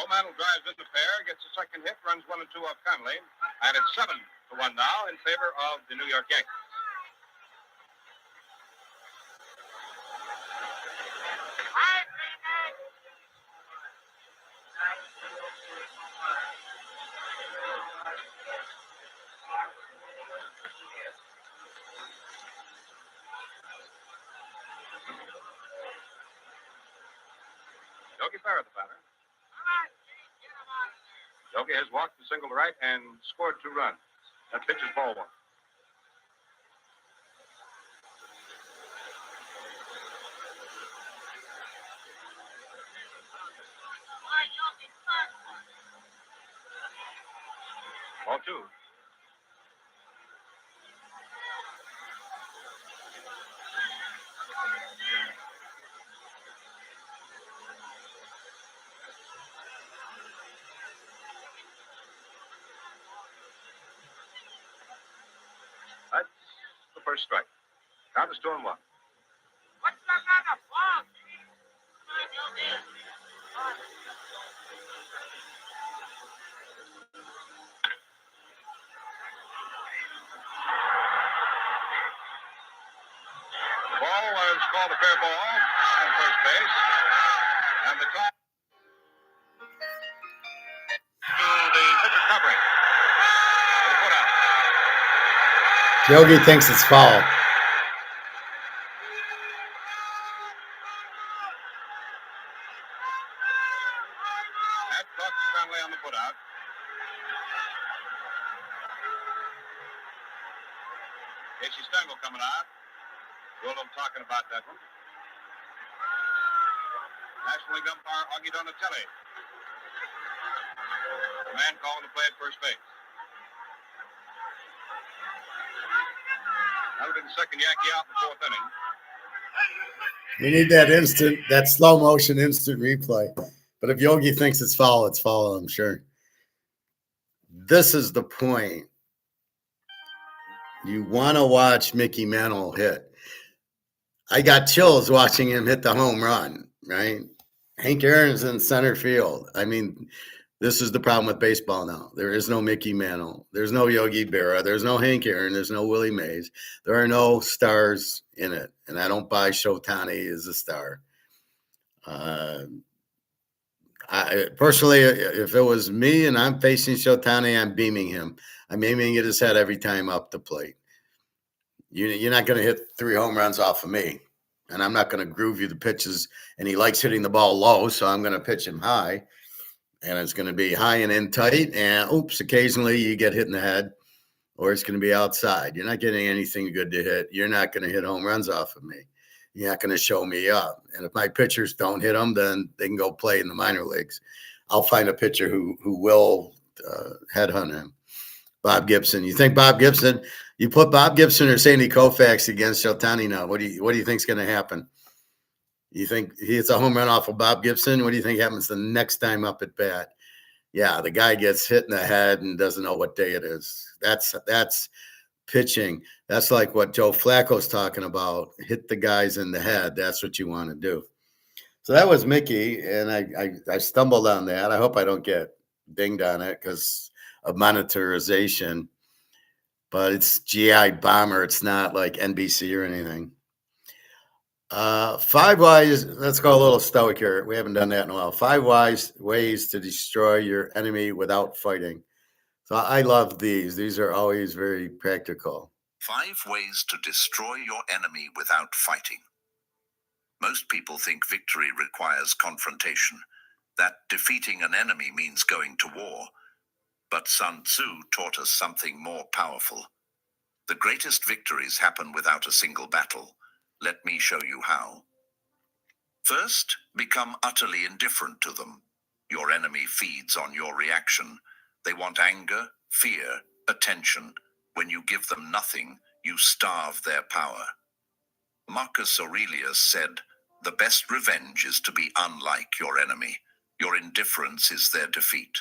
Mantle drives in the pair, gets a second hit, runs 1 and 2 off Conley, and it's 7-1 now in favor of the New York Yankees. Yogi Berra, the batter. Yogi has walked the single to right and scored 2 runs. That pitch is ball 1. Ball 2. That's the first strike. Count is 2-1. The ball was called a fair ball on first base. And the top to the pitcher covering. Put out. Yogi thinks it's foul. That caught Conley on the put out. Casey Stengel coming out. We'll be talking about that one. National League umpire Augie Donatelli. The man calling to play at first base. That'll be the second Yankee out in the 4th inning. We need that slow motion instant replay. But if Yogi thinks it's foul, I'm sure. This is the point. You want to watch Mickey Mantle hit. I got chills watching him hit the home run, right? Hank Aaron's in center field. I mean, this is the problem with baseball now. There is no Mickey Mantle. There's no Yogi Berra. There's no Hank Aaron. There's no Willie Mays. There are no stars in it. And I don't buy Shohei as a star. I personally, if it was me and I'm facing Shohei, I'm beaming him. I'm aiming at his head every time up the plate. You're not going to hit 3 home runs off of me. And I'm not going to groove you the pitches. And he likes hitting the ball low, so I'm going to pitch him high. And it's going to be high and in tight. And, occasionally you get hit in the head. Or it's going to be outside. You're not getting anything good to hit. You're not going to hit home runs off of me. You're not going to show me up. And if my pitchers don't hit them, then they can go play in the minor leagues. I'll find a pitcher who will headhunt him. Bob Gibson. You think Bob Gibson? You put Bob Gibson or Sandy Koufax against Shohei now. What do you think's going to happen? You think he hits a home run off of Bob Gibson? What do you think happens the next time up at bat? Yeah, the guy gets hit in the head and doesn't know what day it is. That's pitching. That's like what Joe Flacco's talking about. Hit the guys in the head. That's what you want to do. So that was Mickey, and I stumbled on that. I hope I don't get dinged on it because of monetization. But it's GI Bomber. It's not like NBC or anything. 5 ways. Let's go a little stoic here. We haven't done that in a while. 5 ways to destroy your enemy without fighting. So I love these. These are always very practical. 5 ways to destroy your enemy without fighting. Most people think victory requires confrontation, that defeating an enemy means going to war. But Sun Tzu taught us something more powerful. The greatest victories happen without a single battle. Let me show you how. First, become utterly indifferent to them. Your enemy feeds on your reaction. They want anger, fear, attention. When you give them nothing, you starve their power. Marcus Aurelius said, The best revenge is to be unlike your enemy. Your indifference is their defeat.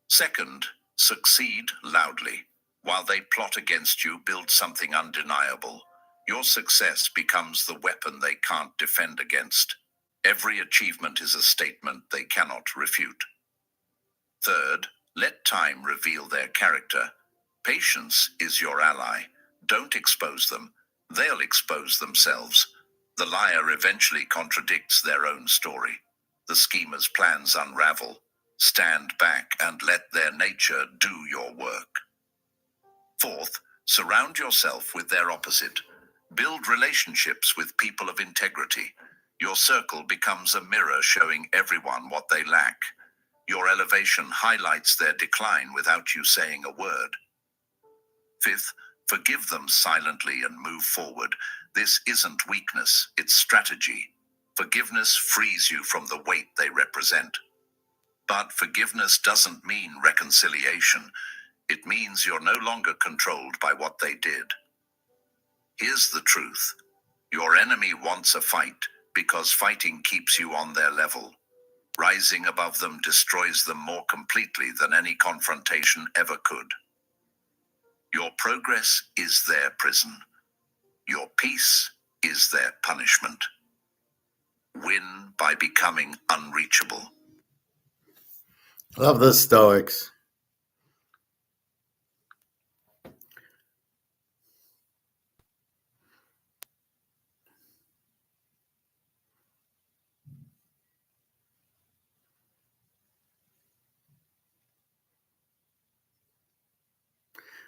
Second, succeed loudly. While they plot against you, build something undeniable. Your success becomes the weapon they can't defend against. Every achievement is a statement they cannot refute. Third, let time reveal their character. Patience is your ally. Don't expose them. They'll expose themselves. The liar eventually contradicts their own story. The schemer's plans unravel. Stand back and let their nature do your work. Fourth, surround yourself with their opposite. Build relationships with people of integrity. Your circle becomes a mirror showing everyone what they lack. Your elevation highlights their decline without you saying a word. Fifth, forgive them silently and move forward. This isn't weakness, it's strategy. Forgiveness frees you from the weight they represent. But forgiveness doesn't mean reconciliation. It means you're no longer controlled by what they did. Here's the truth. Your enemy wants a fight because fighting keeps you on their level. Rising above them destroys them more completely than any confrontation ever could. Your progress is their prison. Your peace is their punishment. Win by becoming unreachable. Love the Stoics.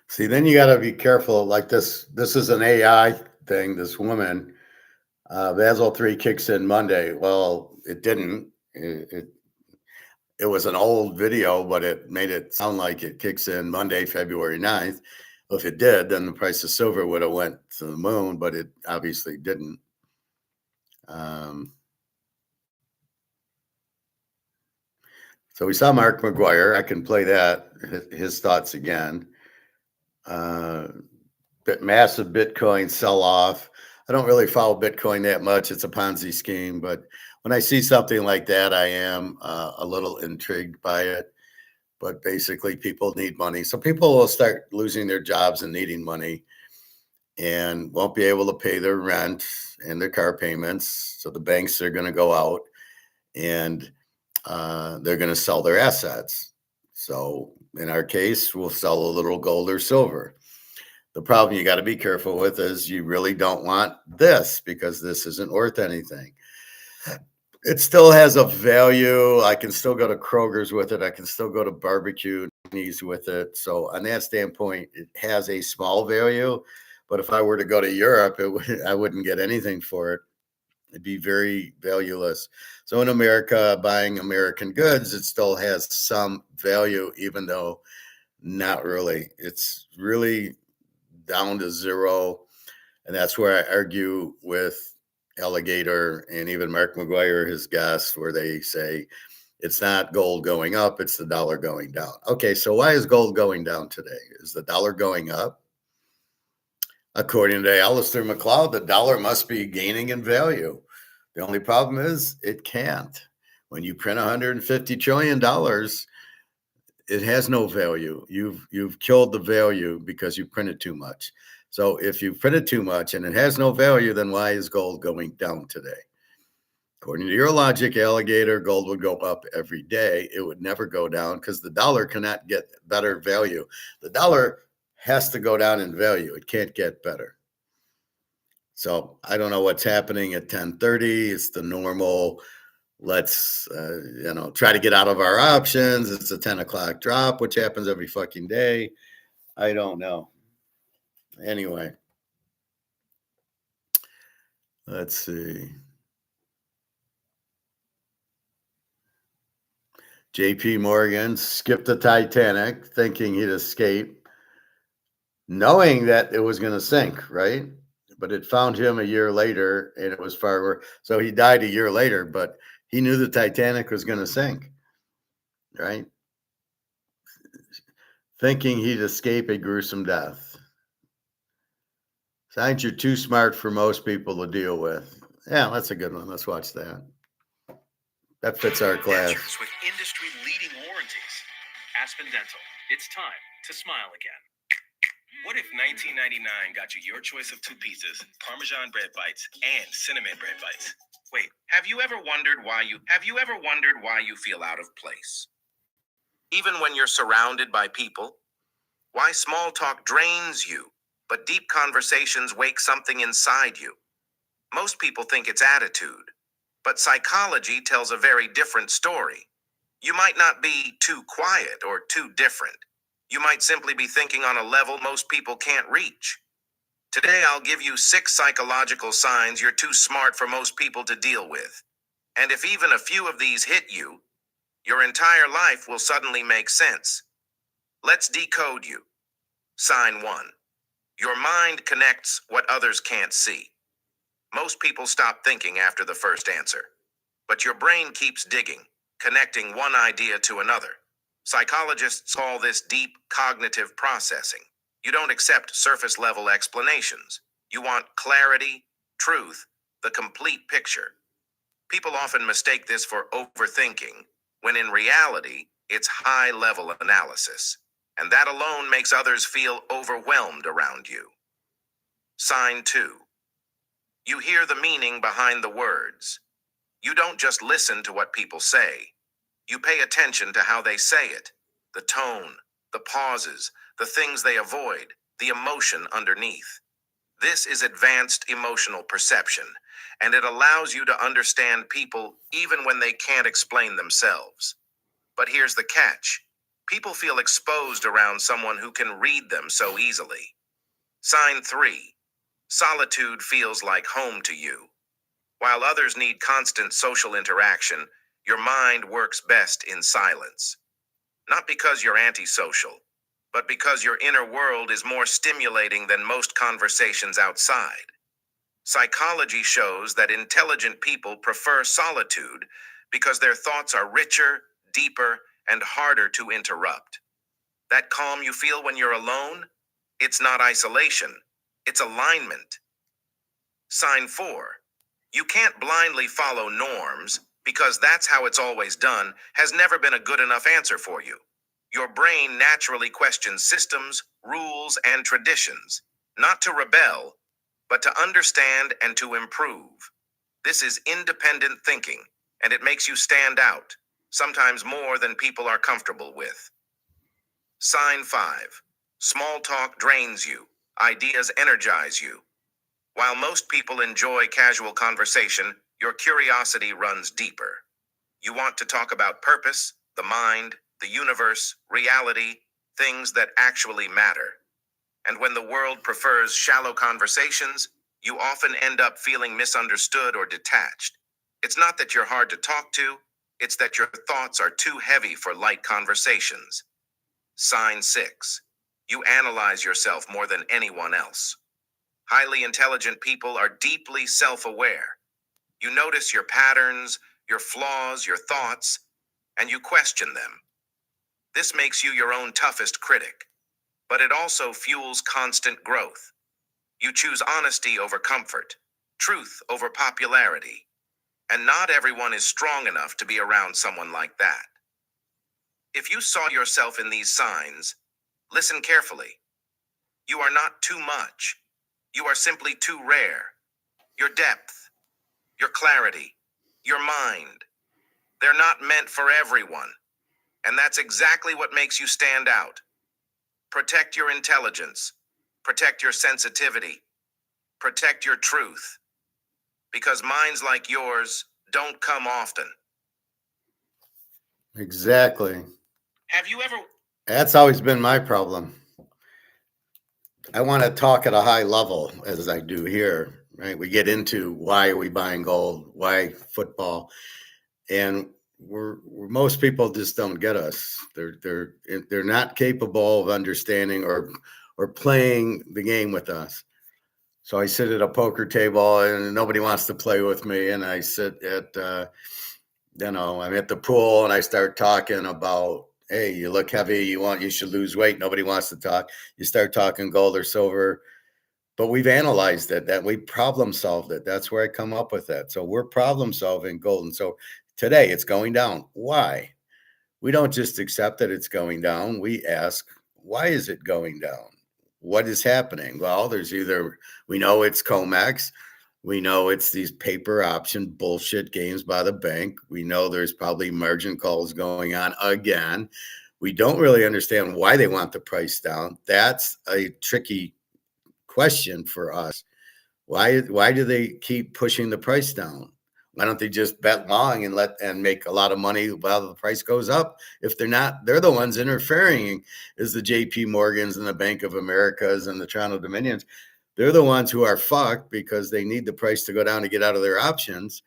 See, then you got to be careful. Like this is an AI thing. This woman, Basel 3 kicks in Monday. Well, it didn't. It was an old video, but it made it sound like it kicks in Monday, February 9th. Well, if it did, then the price of silver would have went to the moon, but it obviously didn't. So we saw Mark McGuire. I can play that, his thoughts again. Massive Bitcoin sell-off. I don't really follow Bitcoin that much. It's a Ponzi scheme, but when I see something like that, I am a little intrigued by it. But basically, people need money. So people will start losing their jobs and needing money and won't be able to pay their rent and their car payments. So the banks are going to go out and they're going to sell their assets. So in our case, we'll sell a little gold or silver. The problem you got to be careful with is you really don't want this because this isn't worth anything. It still has a value. I can still go to Kroger's with it. I can still go to barbecue with it. So on that standpoint, it has a small value. But if I were to go to Europe, I wouldn't get anything for it. It'd be very valueless. So in America, buying American goods, it still has some value, even though not really. It's really down to zero. And that's where I argue with Alligator and even Mark McGuire, his guests, where they say it's not gold going up, it's the dollar going down. Okay, so why is gold going down today? Is the dollar going up? According to Alistair McLeod, the dollar must be gaining in value. The only problem is it can't. When you print $150 trillion, it has no value. You've killed the value because you printed too much. So if you printed too much and it has no value, then why is gold going down today? According to your logic, Alligator, gold would go up every day. It would never go down because the dollar cannot get better value. The dollar has to go down in value. It can't get better. So I don't know what's happening at 10:30. It's the normal, let's, try to get out of our options. It's a 10 o'clock drop, which happens every fucking day. I don't know. Anyway, let's see. JP Morgan skipped the Titanic thinking he'd escape, knowing that it was going to sink, right? But it found him a year later and it was far worse. So he died a year later, but he knew the Titanic was going to sink, right? Thinking he'd escape a gruesome death. Signs you're too smart for most people to deal with. Yeah, that's a good one. Let's watch that. That fits our class. Dentures with industry-leading warranties. Aspen Dental. It's time to smile again. What if 1999 got you your choice of 2 pizzas, Parmesan bread bites, and cinnamon bread bites? Wait, have you ever wondered why you feel out of place? Even when you're surrounded by people? Why small talk drains you, but deep conversations wake something inside you? Most people think it's attitude, but psychology tells a very different story. You might not be too quiet or too different. You might simply be thinking on a level most people can't reach. Today, I'll give you 6 psychological signs you're too smart for most people to deal with. And if even a few of these hit you, your entire life will suddenly make sense. Let's decode you. Sign 1. Your mind connects what others can't see. Most people stop thinking after the first answer, but your brain keeps digging, connecting one idea to another. Psychologists call this deep cognitive processing. You don't accept surface-level explanations. You want clarity, truth, the complete picture. People often mistake this for overthinking, when in reality, it's high-level analysis. And that alone makes others feel overwhelmed around you. Sign 2. You hear the meaning behind the words. You don't just listen to what people say. You pay attention to how they say it, the tone, the pauses, the things they avoid, the emotion underneath. This is advanced emotional perception, and it allows you to understand people even when they can't explain themselves. But here's the catch. People feel exposed around someone who can read them so easily. Sign 3. Solitude feels like home to you. While others need constant social interaction, your mind works best in silence. Not because you're antisocial, but because your inner world is more stimulating than most conversations outside. Psychology shows that intelligent people prefer solitude because their thoughts are richer, deeper, and harder to interrupt. That calm you feel when you're alone? It's not isolation, it's alignment. Sign 4. You can't blindly follow norms because that's how it's always done has never been a good enough answer for you. Your brain naturally questions systems, rules, and traditions, not to rebel, but to understand and to improve. This is independent thinking, and it makes you stand out, sometimes more than people are comfortable with. Sign 5. Small talk drains you. Ideas energize you. While most people enjoy casual conversation, your curiosity runs deeper. You want to talk about purpose, the mind, the universe, reality, things that actually matter. And when the world prefers shallow conversations, you often end up feeling misunderstood or detached. It's not that you're hard to talk to, it's that your thoughts are too heavy for light conversations. Sign 6. You analyze yourself more than anyone else. Highly intelligent people are deeply self-aware. You notice your patterns, your flaws, your thoughts, and you question them. This makes you your own toughest critic, but it also fuels constant growth. You choose honesty over comfort, truth over popularity, and not everyone is strong enough to be around someone like that. If you saw yourself in these signs, listen carefully. You are not too much. You are simply too rare. Your depth, your clarity, your mind, they're not meant for everyone. And that's exactly what makes you stand out. Protect your intelligence. Protect your sensitivity. Protect your truth. Because minds like yours don't come often. Exactly. Have you ever... That's always been my problem. I want to talk at a high level, as I do here, right? We get into why are we buying gold, why football, and most people just don't get us. They're not capable of understanding or playing the game with us. So I sit at a poker table and nobody wants to play with me, and I sit at I'm at the pool and I start talking about, hey, you look heavy, you should lose weight. Nobody wants to talk. You start talking gold or silver. But we've analyzed it, that we problem solved it. That's where I come up with that. So we're problem solving gold. And so today it's going down. Why? We don't just accept that it's going down. We ask, why is it going down? What is happening? Well, there's either, we know it's COMEX. We know it's these paper option bullshit games by the bank. We know there's probably margin calls going on again. We don't really understand why they want the price down. That's a tricky question for us. Why do they keep pushing the price down? Why don't they just bet long and make a lot of money while the price goes up? If they're the ones interfering, is the JP Morgans and the Bank of Americas and the Toronto Dominions. They're the ones who are fucked because they need the price to go down to get out of their options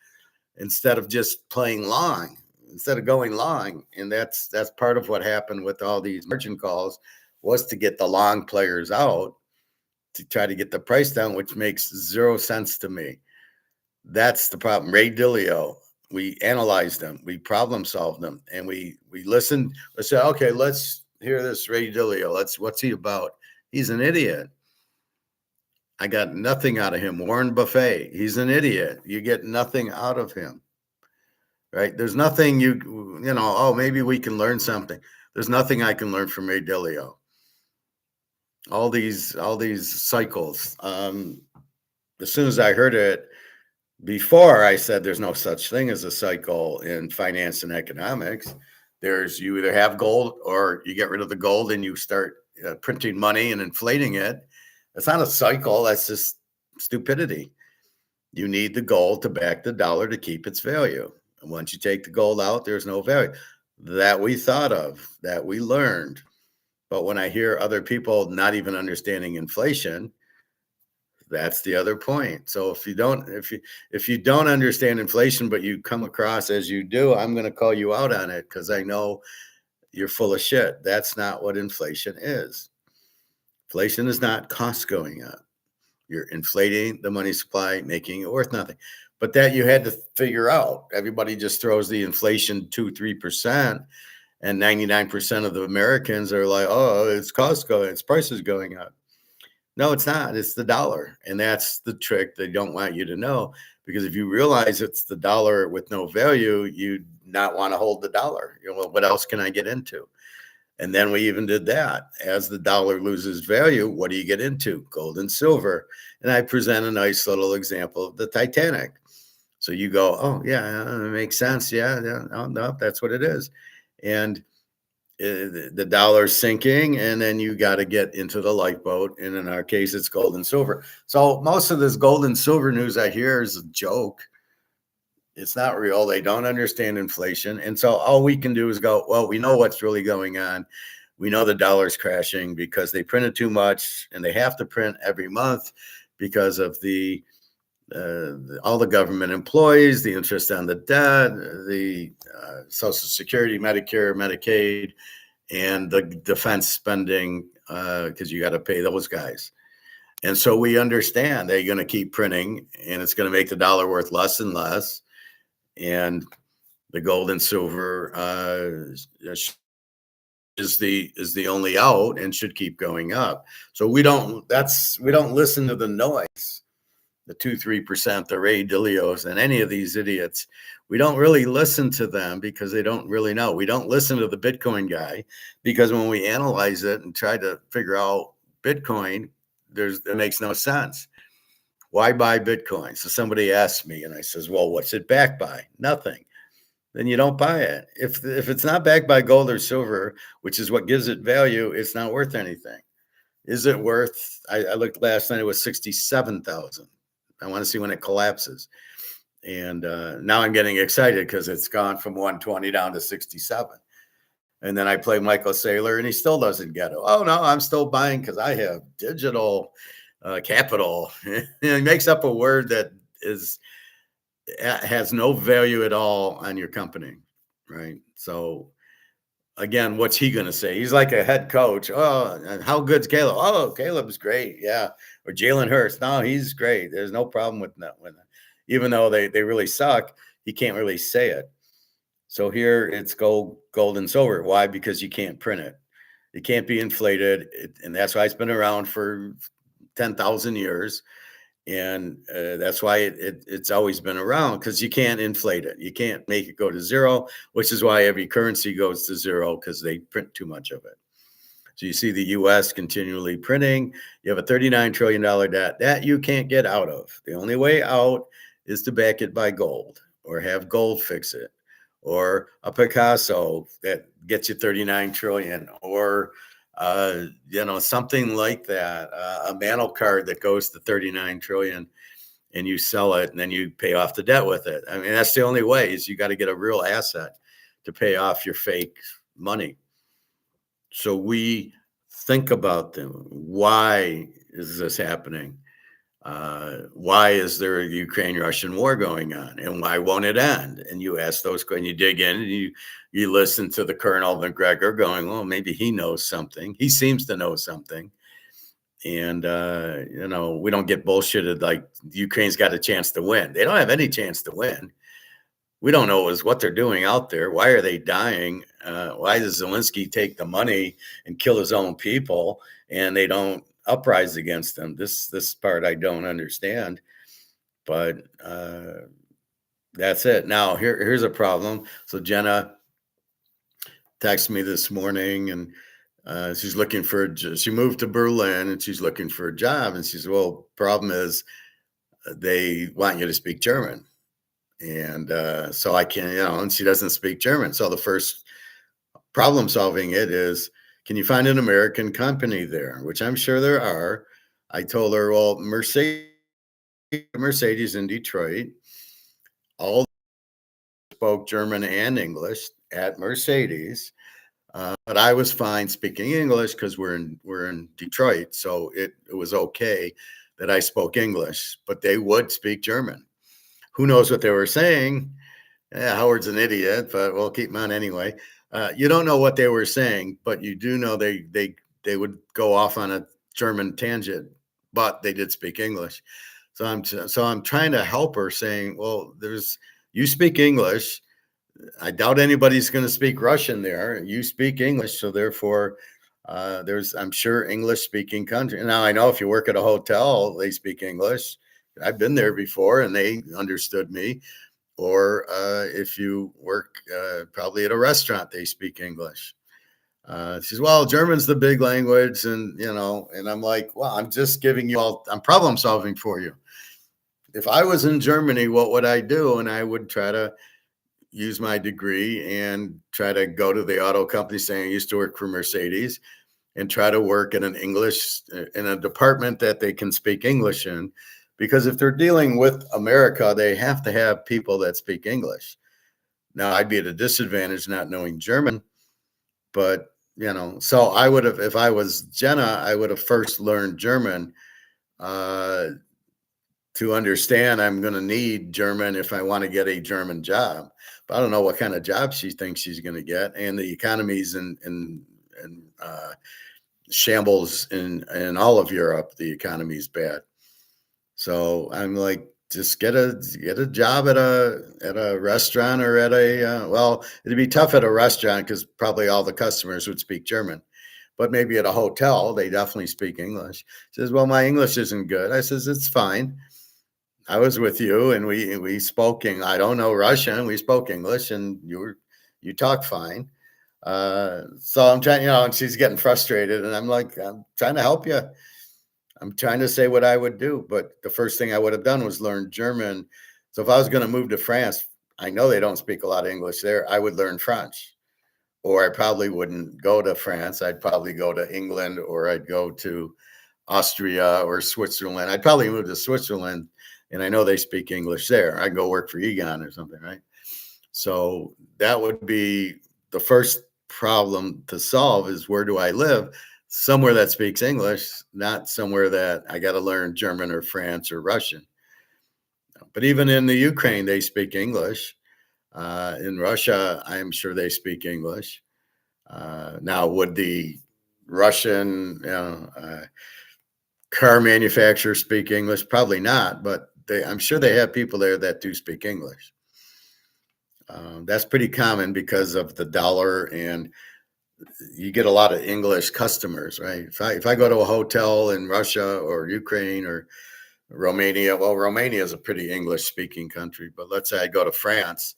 instead of just playing long, instead of going long. And that's part of what happened with all these margin calls, was to get the long players out to try to get the price down, which makes zero sense to me. That's the problem. Ray Dalio, we analyzed them, we problem solved them, and we listened. We said, okay, let's hear this Ray Dalio. What's he about? He's an idiot. I got nothing out of him. Warren Buffett, he's an idiot. You get nothing out of him, right? There's nothing oh, maybe we can learn something. There's nothing I can learn from Ray Dalio. All these cycles. As soon as I heard it, before I said there's no such thing as a cycle in finance and economics. You either have gold or you get rid of the gold and you start printing money and inflating it. It's not a cycle. That's just stupidity. You need the gold to back the dollar to keep its value. And once you take the gold out, there's no value. That we thought of, that we learned. But when I hear other people not even understanding inflation, that's the other point. So if you don't understand inflation, but you come across as you do, I'm going to call you out on it because I know you're full of shit. That's not what inflation is. Inflation is not costs going up. You're inflating the money supply, making it worth nothing. But that you had to figure out. Everybody just throws the inflation 2-3%, and 99% of the Americans are like, oh, it's prices going up. No, it's not. It's the dollar. And that's the trick they don't want you to know, because if you realize it's the dollar with no value, you not want to hold the dollar. Well, what else can I get into? And then we even did that. As the dollar loses value, what do you get into? Gold and silver. And I present a nice little example of the Titanic. So you go, oh, yeah, it makes sense. Yeah, no, that's what it is. And the dollar's sinking, and then you got to get into the lifeboat. And in our case, it's gold and silver. So most of this gold and silver news I hear is a joke. It's not real. They don't understand inflation. And so all we can do is go, well, we know what's really going on. We know the dollar's crashing because they printed too much, and they have to print every month because of all the government employees, the interest on the debt, the Social Security, Medicare, Medicaid, and the defense spending, because you got to pay those guys. And so we understand they're going to keep printing, and it's going to make the dollar worth less and less. And the gold and silver is the only out and should keep going up. So we don't listen to the noise, the 2-3%, the Ray Dalios, and any of these idiots. We don't really listen to them because they don't really know. We don't listen to the Bitcoin guy because when we analyze it and try to figure out Bitcoin, it makes no sense. Why buy Bitcoin? So somebody asked me, and I says, well, what's it backed by? Nothing. Then you don't buy it. If it's not backed by gold or silver, which is what gives it value, it's not worth anything. Is it worth? I looked last night; it was 67,000. I want to see when it collapses. And now I'm getting excited because it's gone from 120 down to 67. And then I play Michael Saylor, and he still doesn't get it. Oh no, I'm still buying because I have digital capital. He makes up a word that has no value at all on your company, right? So again, what's he going to say? He's like a head coach. Oh, how good's Caleb? Oh, Caleb's great. Yeah. Or Jalen Hurts. No, he's great. There's no problem with that. Even though they really suck, he can't really say it. So here it's gold and silver. Why? Because you can't print it. It can't be inflated. And that's why it's been around for 10,000 years. And that's why it's always been around, because you can't inflate it. You can't make it go to zero, which is why every currency goes to zero, because they print too much of it. So you see the U.S. continually printing. You have a $39 trillion debt that you can't get out of. The only way out is to back it by gold, or have gold fix it, or a Picasso that gets you 39 trillion, or something like that, a mantle card that goes to 39 trillion, and you sell it and then you pay off the debt with it. I mean, that's the only way, is you got to get a real asset to pay off your fake money. So we think about them. Why is this happening? Why is there a Ukraine-Russian war going on, and why won't it end? And you ask those questions, you dig in, and you listen to the Colonel McGregor going, well, maybe he knows something. He seems to know something. And, we don't get bullshitted like Ukraine's got a chance to win. They don't have any chance to win. We don't know what they're doing out there. Why are they dying? Why does Zelensky take the money and kill his own people, and they don't uprise against them? This part I don't understand, but that's it. Now here's a problem. So Jenna texted me this morning, and she's looking she moved to Berlin, and she's looking for a job, and she said, well, problem is they want you to speak German. And so I can, and she doesn't speak German. So the first problem solving it is, can you find an American company there? Which I'm sure there are. I told her, well, Mercedes in Detroit, all spoke German and English at Mercedes. But I was fine speaking English because we're in Detroit. So it was okay that I spoke English, but they would speak German. Who knows what they were saying? Yeah, Howard's an idiot, but we'll keep him on anyway. You don't know what they were saying, but you do know they would go off on a German tangent, but they did speak English. So I'm trying to help her, saying, well, you speak English. I doubt anybody's going to speak Russian there. You speak English, so therefore I'm sure English speaking country. Now I know if you work at a hotel, they speak English. I've been there before and they understood me. Or if you work probably at a restaurant, they speak English. She says, well, German's the big language. And I'm like, well, I'm just giving you I'm problem solving for you. If I was in Germany, what would I do? And I would try to use my degree and try to go to the auto company saying I used to work for Mercedes, and try to work in a department that they can speak English in. Because if they're dealing with America, they have to have people that speak English. Now, I'd be at a disadvantage not knowing German, but, so I would have, if I was Jenna, I would have first learned German to understand I'm going to need German if I want to get a German job. But I don't know what kind of job she thinks she's going to get. And the economy's in shambles in all of Europe. The economy's bad. So I'm like, just get a job at a restaurant, or at it'd be tough at a restaurant because probably all the customers would speak German, but maybe at a hotel, they definitely speak English. She says, well, my English isn't good. I says, it's fine. I was with you and we spoke I don't know Russian. We spoke English and you talk fine. So I'm trying, and she's getting frustrated and I'm like, I'm trying to help you. I'm trying to say what I would do, but the first thing I would have done was learn German. So if I was going to move to France, I know they don't speak a lot of English there. I would learn French, or I probably wouldn't go to France. I'd probably go to England, or I'd go to Austria or Switzerland. I'd probably move to Switzerland, and I know they speak English there. I'd go work for Egon or something, right? So that would be the first problem to solve, is where do I live? Somewhere that speaks English, not somewhere that I got to learn German or French or Russian. But even in the Ukraine, they speak English. In Russia, I'm sure they speak English. Now, would the Russian car manufacturer speak English? Probably not, but I'm sure they have people there that do speak English. That's pretty common because of the dollar, and you get a lot of English customers, right? If I go to a hotel in Russia or Ukraine or Romania, well, Romania is a pretty English speaking country, but let's say I go to France,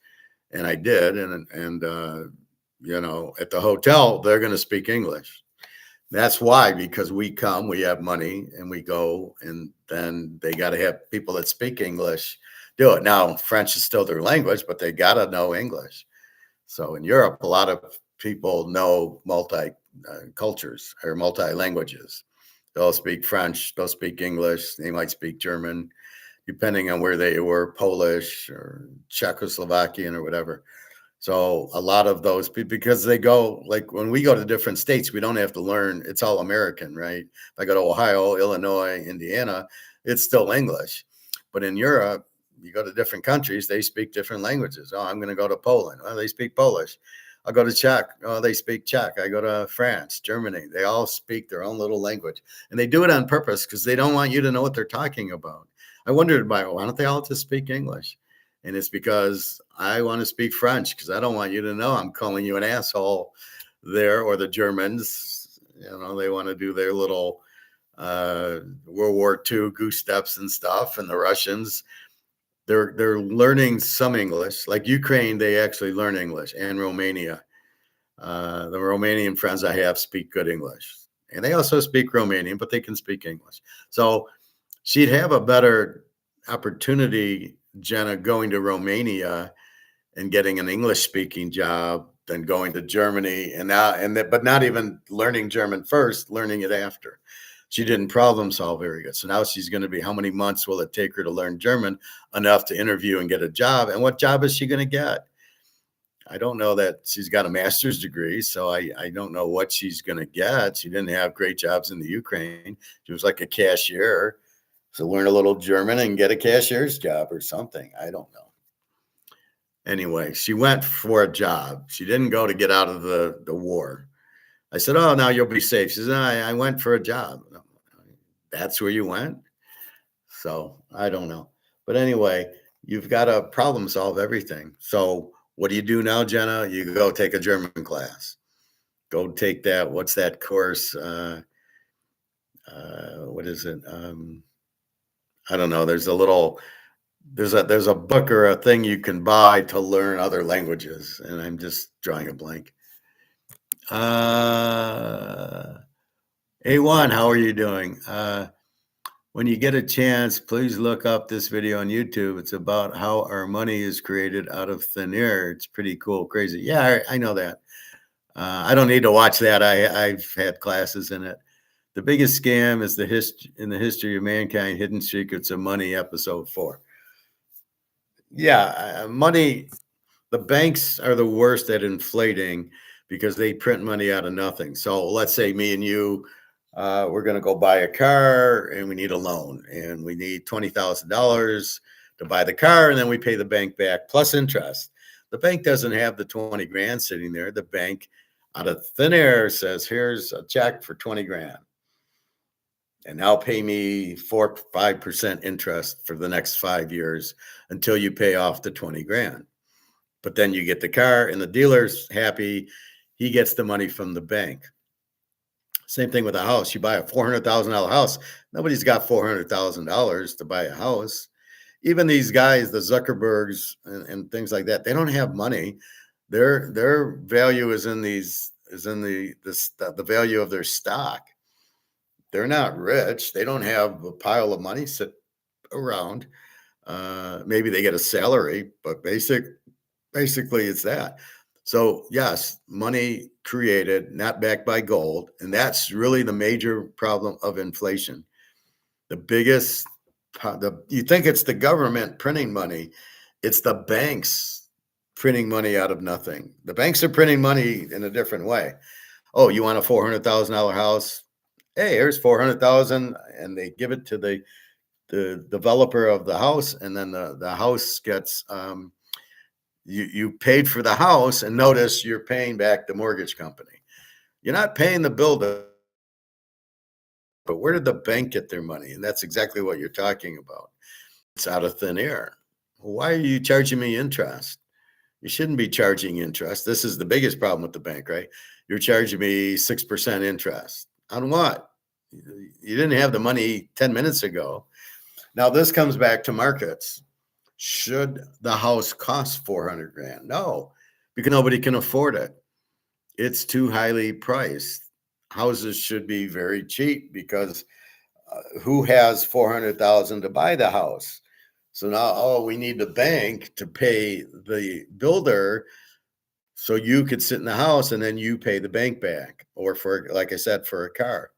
and I did, and at the hotel, they're going to speak English. That's why, because we have money, and we go, and then they got to have people that speak English do it. Now, French is still their language, but they got to know English. So in Europe, a lot of people know multi cultures or multi languages. They'll speak French, they'll speak English, they might speak German, depending on where they were, Polish or Czechoslovakian or whatever. So a lot of those people, because they go, like when we go to different states, we don't have to learn. It's all American, right? If I go to Ohio, Illinois, Indiana, it's still English. But in Europe, you go to different countries, they speak different languages. Oh, I'm going to go to Poland. Well, they speak Polish. I'll go to Czech. Oh, they speak Czech. I go to France, Germany. They all speak their own little language. And they do it on purpose because they don't want you to know what they're talking about. I wondered, why don't they all just speak English? And it's because I want to speak French, because I don't want you to know I'm calling you an asshole there. Or the Germans, they want to do their little World War II goose steps and stuff. And the Russians, they're learning some English. Like Ukraine, they actually learn English, and Romania. The Romanian friends I have speak good English. And they also speak Romanian, but they can speak English. So she'd have a better opportunity, Jenna, going to Romania and getting an English speaking job than going to Germany but not even learning German first, learning it after. She didn't problem solve very good. So now she's going to be, how many months will it take her to learn German enough to interview and get a job? And what job is she going to get? I don't know that she's got a master's degree, so I don't know what she's going to get. She didn't have great jobs in the Ukraine. She was like a cashier. So learn a little German and get a cashier's job or something. I don't know. Anyway, she went for a job. She didn't go to get out of the war. I said, oh, now you'll be safe. She said, I went for a job. That's where you went? So I don't know. But anyway, you've got to problem solve everything. So what do you do now, Jenna? You go take a German class. Go take that. What's that course? What is it? I don't know. There's a book or a thing you can buy to learn other languages, and I'm just drawing a blank. A1, how are you doing? When you get a chance, please look up this video on YouTube. It's about how our money is created out of thin air. It's pretty cool, crazy. Yeah, I know that. I don't need to watch that. I've had classes in it. The biggest scam is in the history of mankind, Hidden Secrets of Money, episode 4. Yeah, money, the banks are the worst at inflating because they print money out of nothing. So let's say me and you, we're going to go buy a car, and we need a loan, and we need $20,000 to buy the car, and then we pay the bank back plus interest. The bank doesn't have the 20 grand sitting there. The bank, out of thin air, says, here's a check for 20 grand. And now pay me 4 or 5% interest for the next 5 years until you pay off the 20 grand. But then you get the car, and the dealer's happy. He gets the money from the bank. Same thing with a house. You buy a $400,000 house. Nobody's got $400,000 to buy a house. Even these guys, the Zuckerbergs and things like that, they don't have money. Their value is in the value of their stock. They're not rich. They don't have a pile of money sit around. Maybe they get a salary, but basically it's that. So yes, money created, not backed by gold. And that's really the major problem of inflation. The biggest, you think it's the government printing money. It's the banks printing money out of nothing. The banks are printing money in a different way. Oh, you want a $400,000 house? Hey, here's 400,000, and they give it to the developer of the house, and then the house gets you paid for the house, and notice you're paying back the mortgage company. You're not paying the builder, but where did the bank get their money? And that's exactly what you're talking about. It's out of thin air. Why are you charging me interest? You shouldn't be charging interest. This is the biggest problem with the bank, right? you're charging me 6% interest. On what? You didn't have the money 10 minutes ago. Now this comes back to markets. Should the house cost 400 grand? No, because nobody can afford it. It's too highly priced. Houses should be very cheap because who has 400,000 to buy the house? So now, oh, we need the bank to pay the builder so you could sit in the house and then you pay the bank back, or for, like I said, for a car.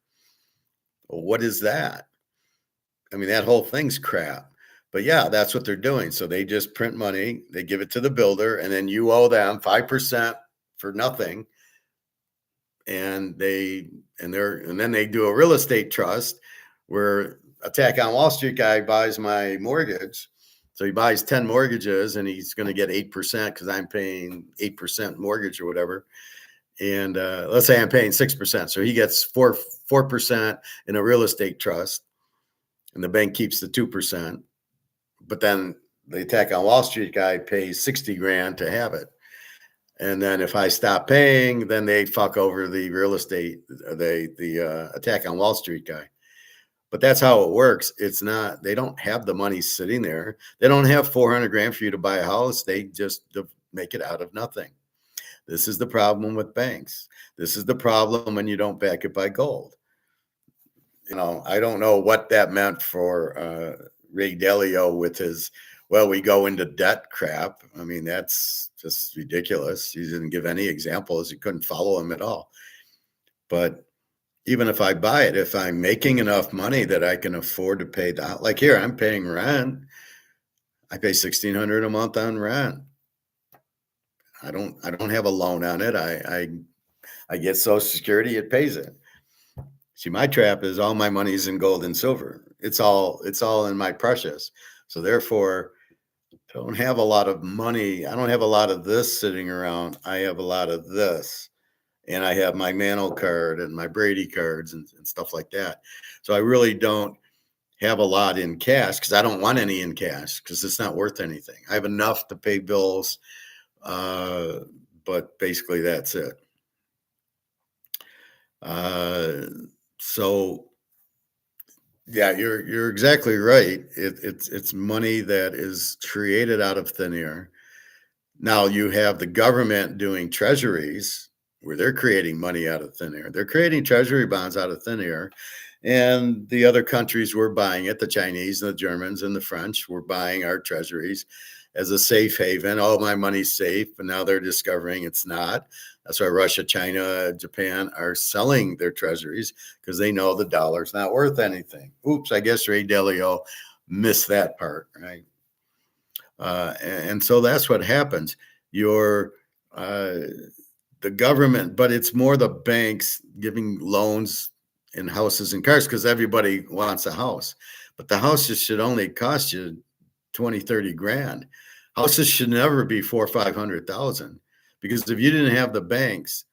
Well, what is that? I mean, that whole thing's crap. But yeah, that's what they're doing. So they just print money, they give it to the builder, and then you owe them 5% for nothing. And then they do a real estate trust where Attack on Wall Street guy buys my mortgage. So he buys 10 mortgages and he's going to get 8% because I'm paying 8% mortgage or whatever. And let's say I'm paying 6%. So he gets 4% in a real estate trust and the bank keeps the 2%. But then the Attack on Wall Street guy pays 60 grand to have it. And then if I stop paying, then they fuck over the real estate, the Attack on Wall Street guy. But that's how it works. It's not, they don't have the money sitting there. They don't have 400 grand for you to buy a house. They just make it out of nothing. This is the problem with banks. This is the problem when you don't back it by gold. You know, I don't know what that meant for Ray Dalio with his, well, we go into debt crap. I mean, that's just ridiculous. He didn't give any examples. You couldn't follow him at all. But even if I buy it, if I'm making enough money that I can afford to pay that, like here, I'm paying rent. I pay $1,600 a month on rent. I don't have a loan on it. I get Social Security, it pays it. See, my trap is all my money's in gold and silver. It's all in my precious. So therefore, I don't have a lot of money. I don't have a lot of this sitting around. I have a lot of this. And I have my Mantle card and my Brady cards and stuff like that. So I really don't have a lot in cash because I don't want any in cash because it's not worth anything. I have enough to pay bills, but basically that's it. So yeah, you're exactly right. It's money that is created out of thin air. Now you have the government doing treasuries where they're creating money out of thin air. They're creating treasury bonds out of thin air. And the other countries were buying it. The Chinese and the Germans and the French were buying our treasuries as a safe haven. Oh, my money's safe. But now they're discovering it's not. That's why Russia, China, Japan are selling their treasuries because they know the dollar's not worth anything. Oops, I guess Ray Dalio missed that part, right? And so that's what happens. The government, but it's more the banks giving loans in houses and cars because everybody wants a house. But the houses should only cost you 20, 30 grand. Houses should never be 400,000 or 500,000 because if you didn't have the banks,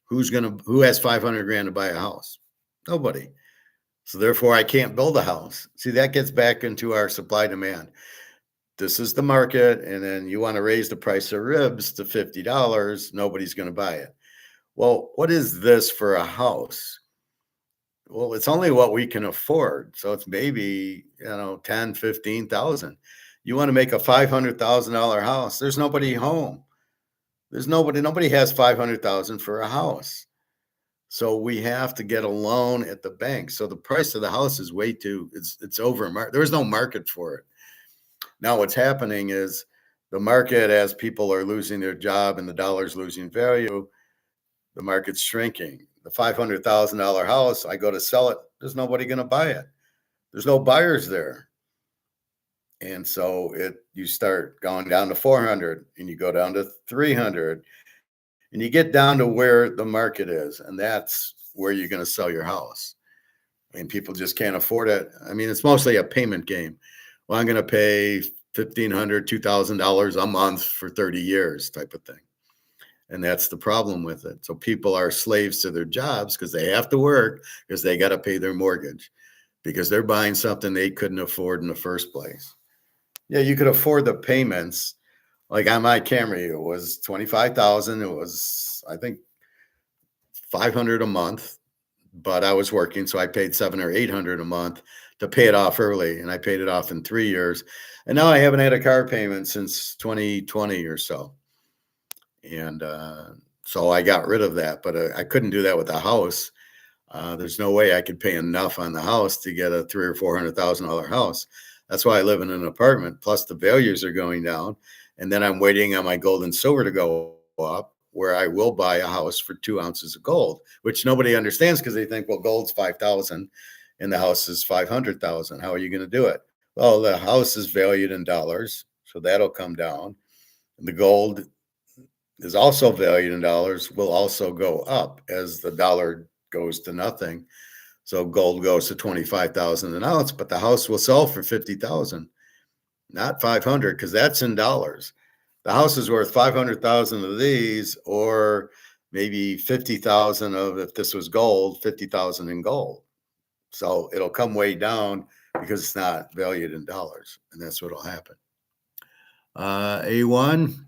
who has 500 grand to buy a house? Nobody. So therefore I can't build a house. See, that gets back into our supply demand. This is the market, and then you want to raise the price of ribs to $50, nobody's going to buy it. Well, what is this for a house? Well, it's only what we can afford. So it's maybe, 10, 15,000. You want to make a $500,000 house. There's nobody home. Nobody has 500,000 for a house. So we have to get a loan at the bank. So the price of the house is way too, it's over. There's no market for it. Now what's happening is the market, as people are losing their job and the dollar's losing value, the market's shrinking. The $500,000 house, I go to sell it, there's nobody going to buy it. There's no buyers there. And so you start going down to 400 and you go down to 300 and you get down to where the market is. And that's where you're going to sell your house. And people just can't afford it. I mean, it's mostly a payment game. Well, I'm going to pay $1,500, $2,000 a month for 30 years type of thing. And that's the problem with it. So people are slaves to their jobs because they have to work because they got to pay their mortgage because they're buying something they couldn't afford in the first place. Yeah, you could afford the payments. Like on my Camry, it was $25,000. It was, I think, $500 a month, but I was working, so I paid $700 or $800 a month to pay it off early, and I paid it off in 3 years. And now I haven't had a car payment since 2020 or so. And so I got rid of that, but I couldn't do that with a house. There's no way I could pay enough on the house to get a $300,000 or $400,000 house. That's why I live in an apartment. Plus, the values are going down, and then I'm waiting on my gold and silver to go up, where I will buy a house for 2 ounces of gold, which nobody understands because they think, well, gold's 5,000 and the house is 500,000. How are you going to do it? Well, the house is valued in dollars, so that'll come down. The gold is also valued in dollars, will also go up as the dollar goes to nothing. So gold goes to 25,000 an ounce, but the house will sell for 50,000, not 500, because that's in dollars. The house is worth 500,000 of these, or maybe 50,000 of, if this was gold, 50,000 in gold. So it'll come way down because it's not valued in dollars, and that's what'll happen. A1.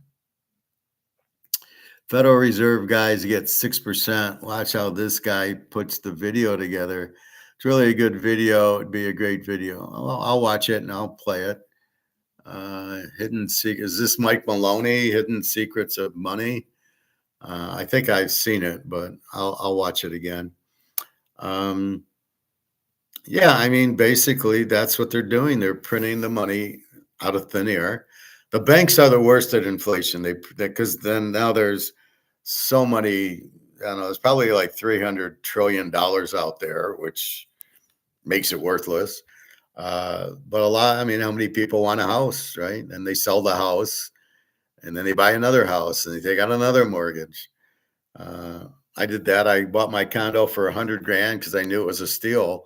Federal Reserve guys get 6%. Watch how this guy puts the video together. It's really a good video. It'd be a great video. I'll watch it and I'll play it. Hidden Secret. Is this Mike Maloney? Hidden Secrets of Money. I think I've seen it, but I'll watch it again. Yeah, I mean, basically that's what they're doing. They're printing the money out of thin air. The banks are the worst at inflation. Because then now there's so many, I don't know, there's probably like $300 trillion out there, which makes it worthless. But a lot, I mean, how many people want a house, right? And they sell the house and then they buy another house and they take out another mortgage. I did that. I bought my condo for $100,000 because I knew it was a steal.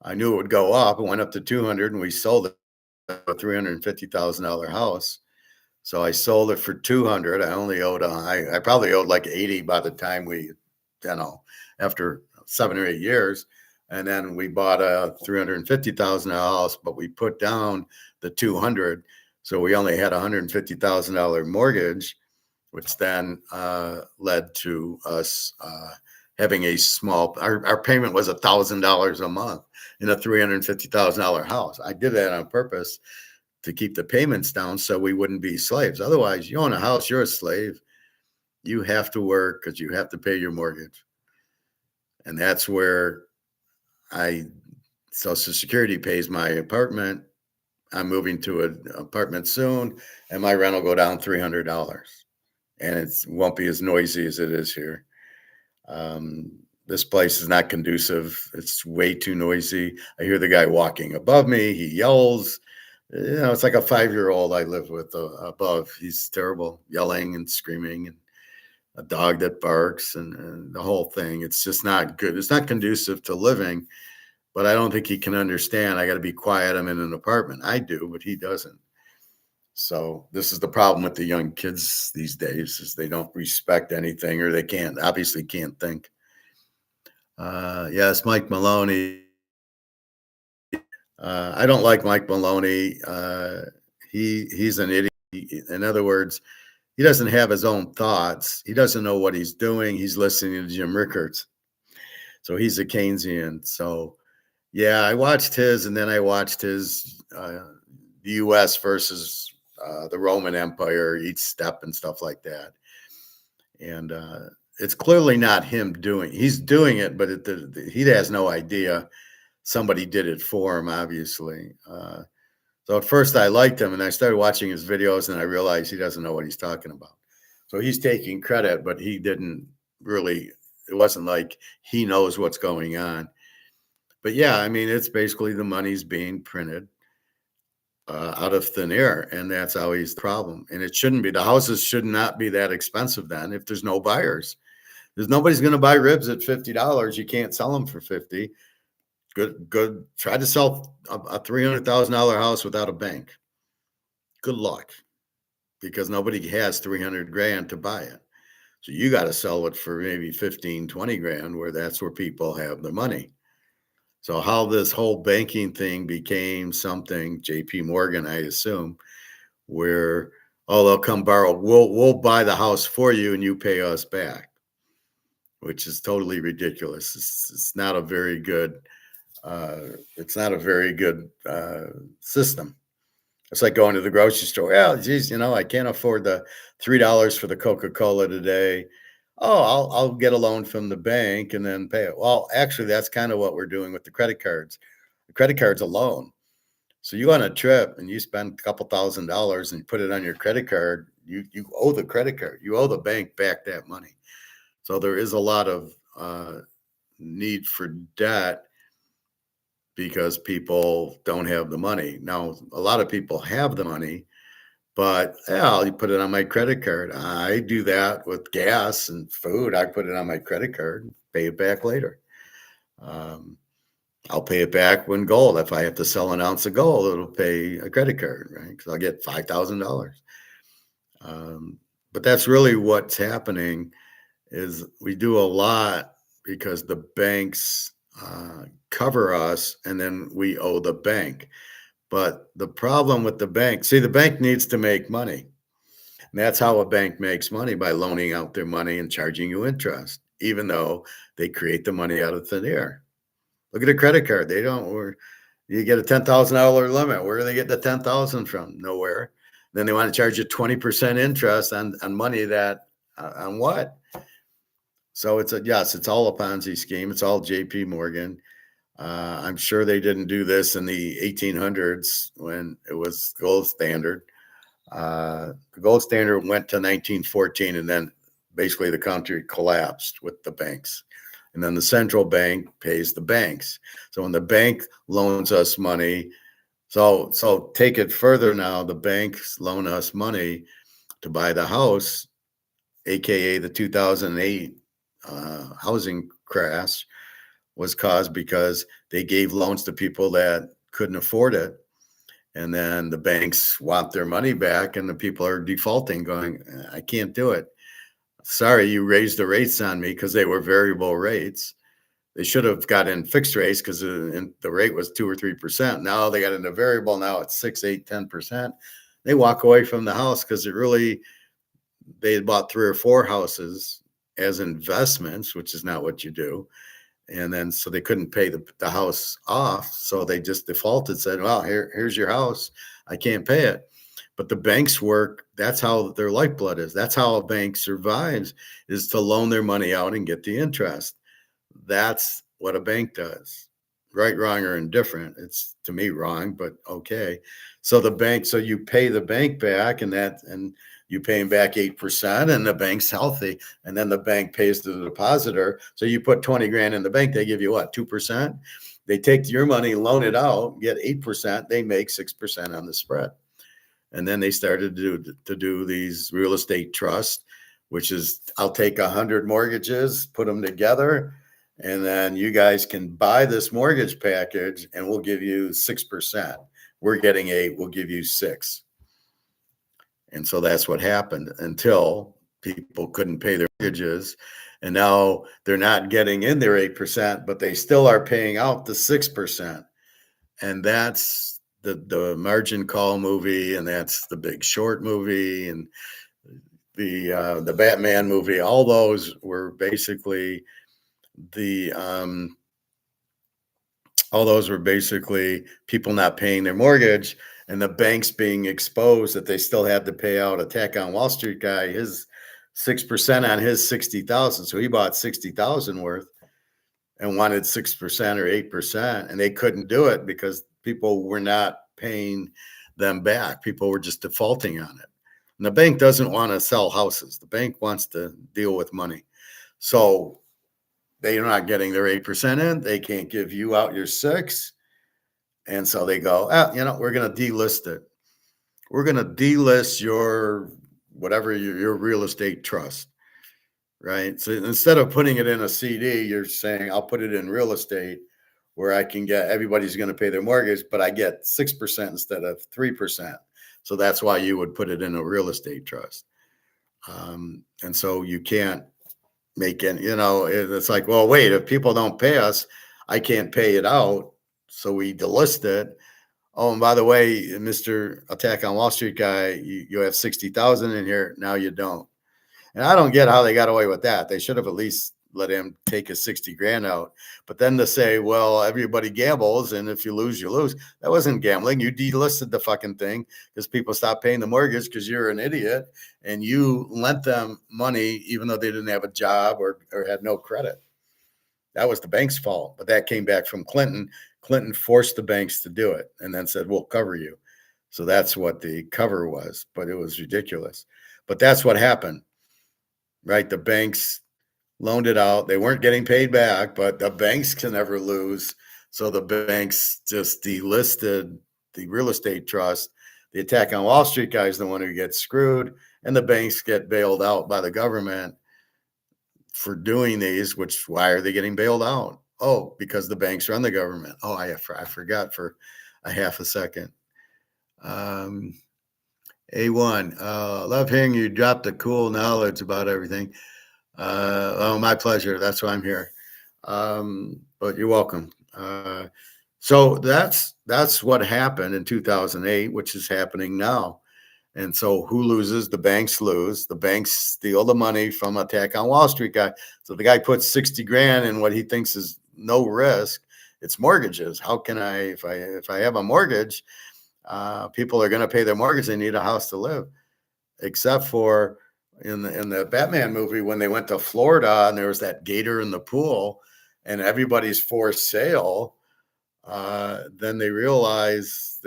I knew it would go up. It went up to 200 and we sold it, a $350,000 house. So I sold it for 200. I only owed, I probably owed like 80 by the time we, after 7 or 8 years. And then we bought a $350,000 house, but we put down the 200. So we only had a $150,000 mortgage, which then led to us having a small, our payment was $1,000 a month in a $350,000 house. I did that on purpose to keep the payments down so we wouldn't be slaves. Otherwise, you own a house, you're a slave. You have to work because you have to pay your mortgage. And that's where Social Security pays my apartment. I'm moving to an apartment soon, and my rent will go down $300. And it won't be as noisy as it is here. This place is not conducive. It's way too noisy. I hear the guy walking above me. He yells. It's like a 5-year-old I live with above. He's terrible, yelling and screaming, and a dog that barks and the whole thing. It's just not good. It's not conducive to living, but I don't think he can understand. I got to be quiet. I'm in an apartment. I do, but he doesn't. So this is the problem with the young kids these days, is they don't respect anything, or they obviously can't think. Yes, Mike Maloney. I don't like Mike Maloney. He's an idiot. In other words, he doesn't have his own thoughts. He doesn't know what he's doing. He's listening to Jim Rickards. So he's a Keynesian. So yeah, I watched his, and then I watched his the U.S. versus the Roman Empire, each step and stuff like that. And it's clearly not him doing. He's doing it, but he has no idea. Somebody did it for him, obviously. So at first I liked him, and I started watching his videos, and I realized he doesn't know what he's talking about. So he's taking credit, but he didn't really. It wasn't like he knows what's going on. But yeah, I mean, it's basically the money's being printed out of thin air, and that's always the problem. And it shouldn't be. The houses should not be that expensive then if there's no buyers. There's nobody's going to buy ribs at $50. You can't sell them for $50. Good. Try to sell a $300,000 house without a bank. Good luck, because nobody has $300,000 to buy it. So you got to sell it for maybe 15, 20 grand, where that's where people have the money. So how this whole banking thing became something, JP Morgan, I assume, where, they'll come borrow. We'll buy the house for you and you pay us back. which is totally ridiculous. It's not a very good. It's not a very good system. It's like going to the grocery store. Well, geez, I can't afford the $3 for the Coca-Cola today. Oh, I'll get a loan from the bank and then pay it. Well, actually, that's kind of what we're doing with the credit cards. The credit card's a loan. So you go on a trip and you spend a couple $1,000s and you put it on your credit card. You owe the credit card. You owe the bank back that money. So there is a lot of need for debt because people don't have the money. Now, a lot of people have the money, but yeah, you put it on my credit card. I do that with gas and food. I put it on my credit card, pay it back later. I'll pay it back when gold. If I have to sell an ounce of gold, it'll pay a credit card, right? Because I'll get $5,000. But that's really what's happening is we do a lot because the banks cover us and then we owe the bank. But the problem with the bank, see, the bank needs to make money. And that's how a bank makes money, by loaning out their money and charging you interest, even though they create the money out of thin air. Look at a credit card. They don't, or you get a $10,000 limit. Where do they get the 10,000 from? Nowhere. Then they want to charge you 20% interest on money that, on what? So it's all a Ponzi scheme. It's all JP Morgan. I'm sure they didn't do this in the 1800s when it was gold standard. The gold standard went to 1914, and then basically the country collapsed with the banks. And then the central bank pays the banks. So when the bank loans us money, so take it further now, the banks loan us money to buy the house, AKA the 2008 housing crash was caused because they gave loans to people that couldn't afford it. And then the banks want their money back and the people are defaulting, going, I can't do it. Sorry, you raised the rates on me because they were variable rates. They should have gotten fixed rates because the rate was 2 or 3%. Now they got into variable. Now it's 6, 8, 10%. They walk away from the house because they had bought 3 or 4 houses as investments, which is not what you do. And then so they couldn't pay the house off. So they just defaulted, said, well, here's your house. I can't pay it. But the banks work. That's how their lifeblood is. That's how a bank survives, is to loan their money out and get the interest. That's what a bank does. Right, wrong, or indifferent. It's, to me, wrong, but okay. So you pay the bank back, and you pay them back 8%, and the bank's healthy. And then the bank pays the depositor. So you put 20 grand in the bank, they give you what, 2%? They take your money, loan it out, get 8%. They make 6% on the spread. And then they started to do these real estate trusts, which is, I'll take 100 mortgages, put them together, and then you guys can buy this mortgage package and we'll give you 6%. We're getting 8, we'll give you 6. And so that's what happened until people couldn't pay their mortgages. And now they're not getting in their 8%, but they still are paying out the 6%. And that's the Margin Call movie, and that's the Big Short movie, and the Batman movie. All those were basically people not paying their mortgage, and the banks being exposed that they still had to pay out Attack on Wall Street guy his 6% on his 60,000. So he bought 60,000 worth and wanted 6% or 8%, and they couldn't do it because people were not paying them back. People were just defaulting on it. And the bank doesn't want to sell houses. The bank wants to deal with money. So they're not getting their 8% in. They can't give you out your 6. And so they go, we're going to delist it. We're going to delist your whatever your real estate trust, right? So instead of putting it in a CD, you're saying, I'll put it in real estate where I can get, everybody's going to pay their mortgage, but I get 6% instead of 3%. So that's why you would put it in a real estate trust. And so you can't make it, it's like, well, wait, if people don't pay us, I can't pay it out. So we delist it. Oh, and by the way, Mr. Attack on Wall Street guy, you have 60,000 in here. Now you don't. And I don't get how they got away with that. They should have at least let him take his 60 grand out. But then to say, well, everybody gambles, and if you lose, you lose. That wasn't gambling. You delisted the fucking thing because people stopped paying the mortgage because you're an idiot and you lent them money even though they didn't have a job or had no credit. That was the bank's fault. But that came back from Clinton. Clinton forced the banks to do it and then said, we'll cover you. So that's what the cover was, but it was ridiculous. But that's what happened, right? The banks loaned it out. They weren't getting paid back, but the banks can never lose. So the banks just delisted the real estate trust. The attack on Wall Street guy is the one who gets screwed, and the banks get bailed out by the government for doing these, which why are they getting bailed out? Oh, because the banks run the government. Oh, I forgot for a half a second. A1, love hearing you drop the cool knowledge about everything. Oh, my pleasure. That's why I'm here. But you're welcome. So that's what happened in 2008, which is happening now. And so who loses? The banks lose. The banks steal the money from attack on Wall Street guy. So the guy puts 60 grand in what he thinks is no risk. It's mortgages. How can I, if I have a mortgage, people are going to pay their mortgage. They need a house to live, except for in the Batman movie when they went to Florida and there was that gator in the pool and everybody's for sale. Then they realize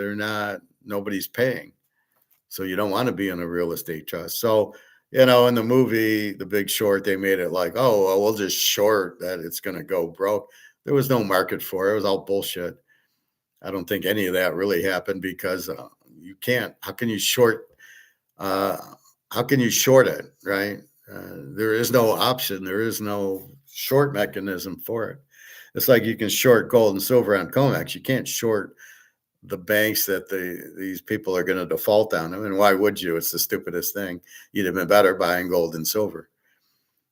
nobody's paying. So you don't want to be in a real estate trust. So, in the movie, The Big Short, they made it like, oh, well, we'll just short that it's going to go broke. There was no market for it. It was all bullshit. I don't think any of that really happened because you can't. How can you short? How can you short it, right? There is no option. There is no short mechanism for it. It's like you can short gold and silver on COMEX. You can't short the banks that these people are going to default on them. And why would you? It's the stupidest thing. You'd have been better buying gold and silver.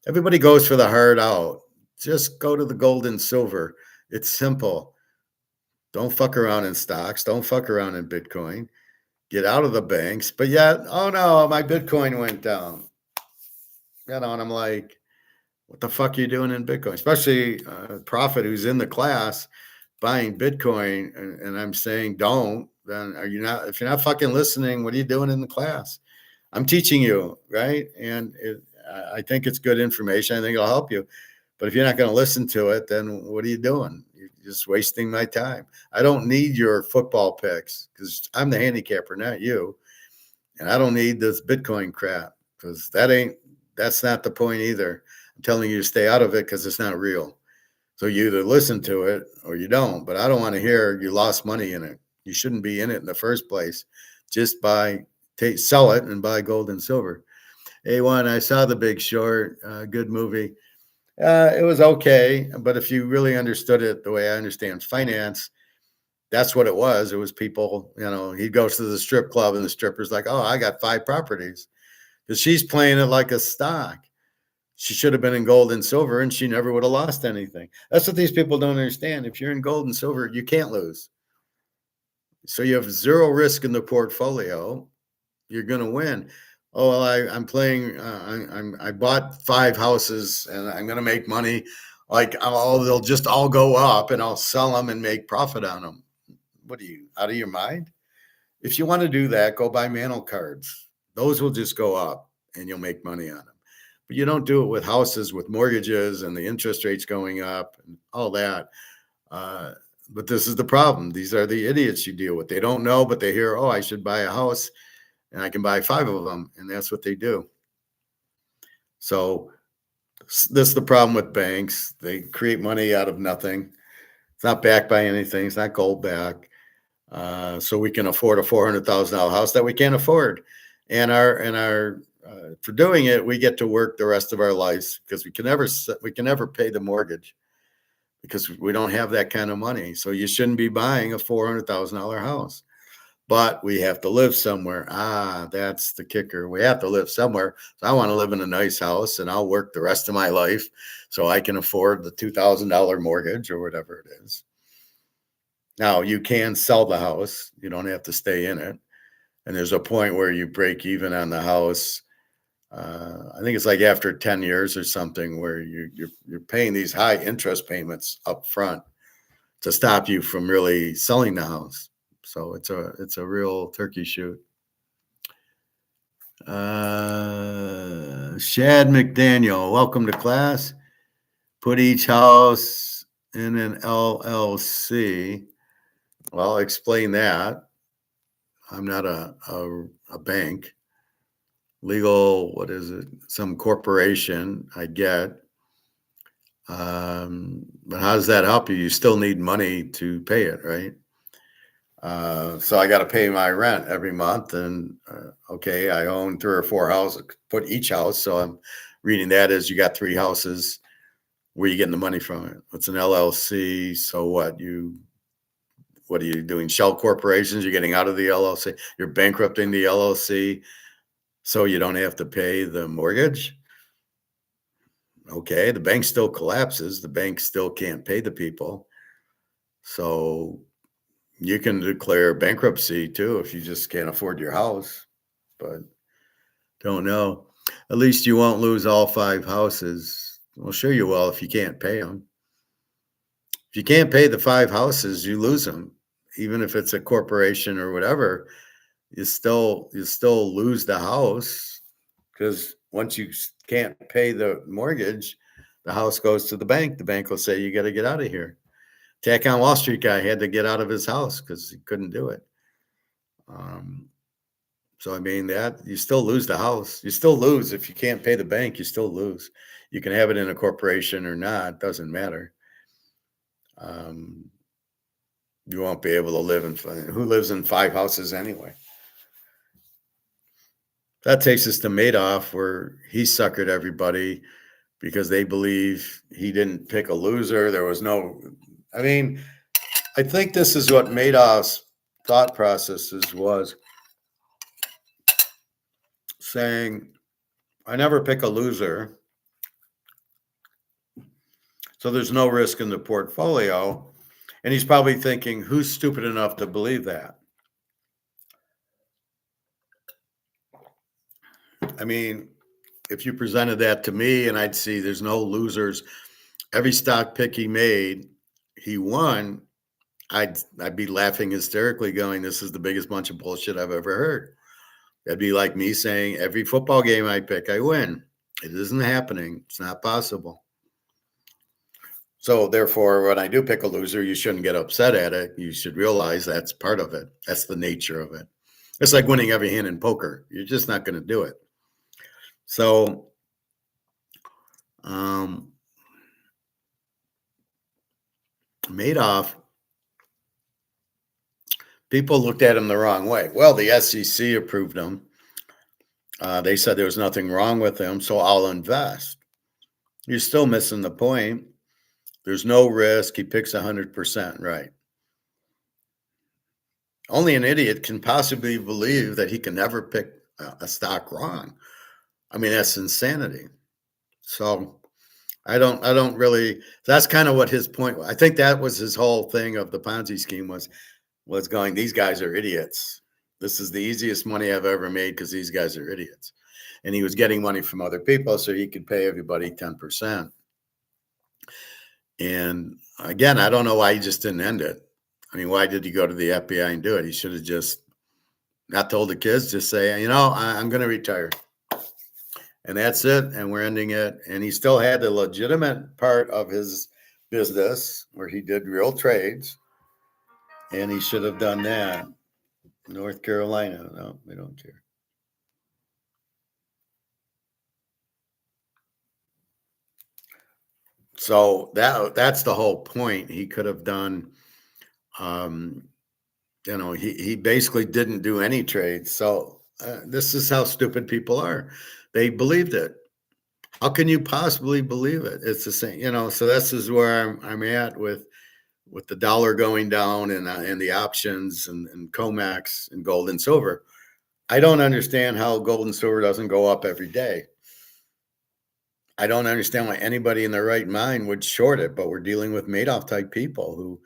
Everybody goes for the hard out. Just go to the gold and silver. It's simple. Don't fuck around in stocks. Don't fuck around in Bitcoin. Get out of the banks. But yet, oh no, my Bitcoin went down. And I'm like, what the fuck are you doing in Bitcoin? Especially a prophet who's in the class buying Bitcoin, and I'm saying don't, then are you not, if you're not fucking listening, what are you doing in the class? I'm teaching you, right? And I think it's good information. I think it'll help you. But if you're not going to listen to it, then what are you doing? You're just wasting my time. I don't need your football picks because I'm the handicapper, not you. And I don't need this Bitcoin crap because that's not the point either. I'm telling you to stay out of it because it's not real. So you either listen to it or you don't, but I don't want to hear you lost money in it. You shouldn't be in it in the first place. Just sell it and buy gold and silver. A1, I saw The Big Short, good movie. It was okay, but if you really understood it the way I understand finance, that's what it was. It was people, he goes to the strip club and the stripper's like, oh, I got 5 properties. Because she's playing it like a stock. She should have been in gold and silver and she never would have lost anything. That's what these people don't understand. If you're in gold and silver, you can't lose. So you have zero risk in the portfolio. You're going to win. Oh, well, I'm playing. I bought 5 houses and I'm going to make money. Like, they'll just all go up and I'll sell them and make profit on them. What are you, out of your mind? If you want to do that, go buy Mantle cards. Those will just go up and you'll make money on them. But you don't do it with houses, with mortgages and the interest rates going up and all that. But this is the problem. These are the idiots you deal with. They don't know, but they hear, oh, I should buy a house and I can buy 5 of them. And that's what they do. So this is the problem with banks. They create money out of nothing. It's not backed by anything. It's not gold backed. So we can afford a $400,000 house that we can't afford. And for doing it, we get to work the rest of our lives because we can never pay the mortgage because we don't have that kind of money. So you shouldn't be buying a $400,000 house, but we have to live somewhere. That's the kicker. We have to live somewhere. So I want to live in a nice house and I'll work the rest of my life so I can afford the $2,000 mortgage or whatever it is. Now you can sell the house. You don't have to stay in it. And there's a point where you break even on the house. I think it's like after 10 years or something where you're paying these high interest payments up front to stop you from really selling the house. So it's a real turkey shoot. Shad McDaniel, welcome to class. Put each house in an LLC. Well, I'll explain that. I'm not a bank. Legal, what is it? Some corporation, I get. But how does that help you? You still need money to pay it, right? So I got to pay my rent every month, and okay, I own 3 or 4 houses. Put each house, so I'm reading that as you got 3 houses. Where are you getting the money from it? It's an LLC. So what are you doing? Shell corporations? You're getting out of the LLC. You're bankrupting the LLC, so you don't have to pay the mortgage. Okay, the bank still collapses. The bank still can't pay the people. So you can declare bankruptcy too if you just can't afford your house, but don't know. At least you won't lose all 5 houses. Well, sure you will if you can't pay them. If you can't pay the 5 houses, you lose them. Even if it's a corporation or whatever, you still lose the house, because once you can't pay the mortgage, the house goes to the bank. The bank will say, you got to get out of here. Tack on Wall Street guy had to get out of his house because he couldn't do it. So, I mean, that you still lose the house. You still lose. If you can't pay the bank, you still lose. You can have it in a corporation or not. Doesn't matter. You won't be able to live in, who lives in 5 houses anyway? That takes us to Madoff, where he suckered everybody because they believe he didn't pick a loser. There was no, I mean, I think this is what Madoff's thought processes was, saying, I never pick a loser, so there's no risk in the portfolio. And he's probably thinking, who's stupid enough to believe that? I mean, if you presented that to me and I'd see there's no losers, every stock pick he made, he won, I'd be laughing hysterically going, this is the biggest bunch of bullshit I've ever heard. That'd be like me saying every football game I pick, I win. It isn't happening. It's not possible. So therefore, when I do pick a loser, you shouldn't get upset at it. You should realize that's part of it. That's the nature of it. It's like winning every hand in poker. You're just not going to do it. So, Madoff, people looked at him the wrong way. Well, the SEC approved him. They said there was nothing wrong with him, so I'll invest. You're still missing the point. There's no risk. He picks 100% right. Only an idiot can possibly believe that he can never pick a stock wrong. I mean, that's insanity. So I don't really, that's kind of what his point was. I think that was his whole thing of the Ponzi scheme was going, these guys are idiots. This is the easiest money I've ever made because these guys are idiots. And he was getting money from other people so he could pay everybody 10%. And again, I don't know why he just didn't end it. I mean, why did he go to the FBI and do it? He should have just not told the kids, just say, I'm going to retire. And that's it. And we're ending it. And he still had the legitimate part of his business where he did real trades. And he should have done that. North Carolina. No, we don't care. So that's the whole point. He could have done, he basically didn't do any trades. So this is how stupid people are. They believed it. How can you possibly believe it? It's the same, so this is where I'm at with the dollar going down and the options and COMEX and gold and silver. I don't understand how gold and silver doesn't go up every day. I don't understand why anybody in their right mind would short it, but we're dealing with Madoff type people who,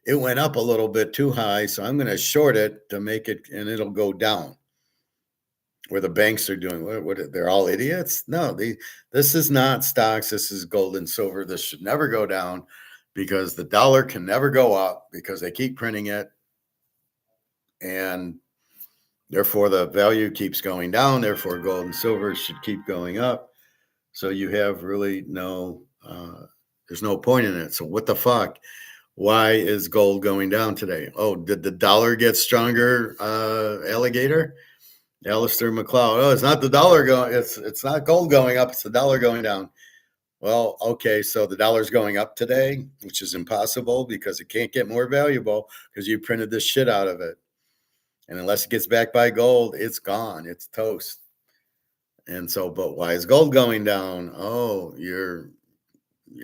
it went up a little bit too high, so I'm going to short it to make it, and it'll go down. where the banks are doing what they're all idiots. No, this is not stocks. This is gold and silver. This should never go down because the dollar can never go up because they keep printing it. And therefore the value keeps going down. Therefore gold and silver should keep going up. So you have really there's no point in it. So what the fuck? Why is gold going down today? Oh, did the dollar get stronger, alligator? Alistair McLeod. Oh, it's not the dollar going. It's not gold going up. It's the dollar going down. Well, okay, so the dollar's going up today, which is impossible because it can't get more valuable because you printed this shit out of it. And unless it gets backed by gold, it's gone. It's toast. And so, but why is gold going down? Oh,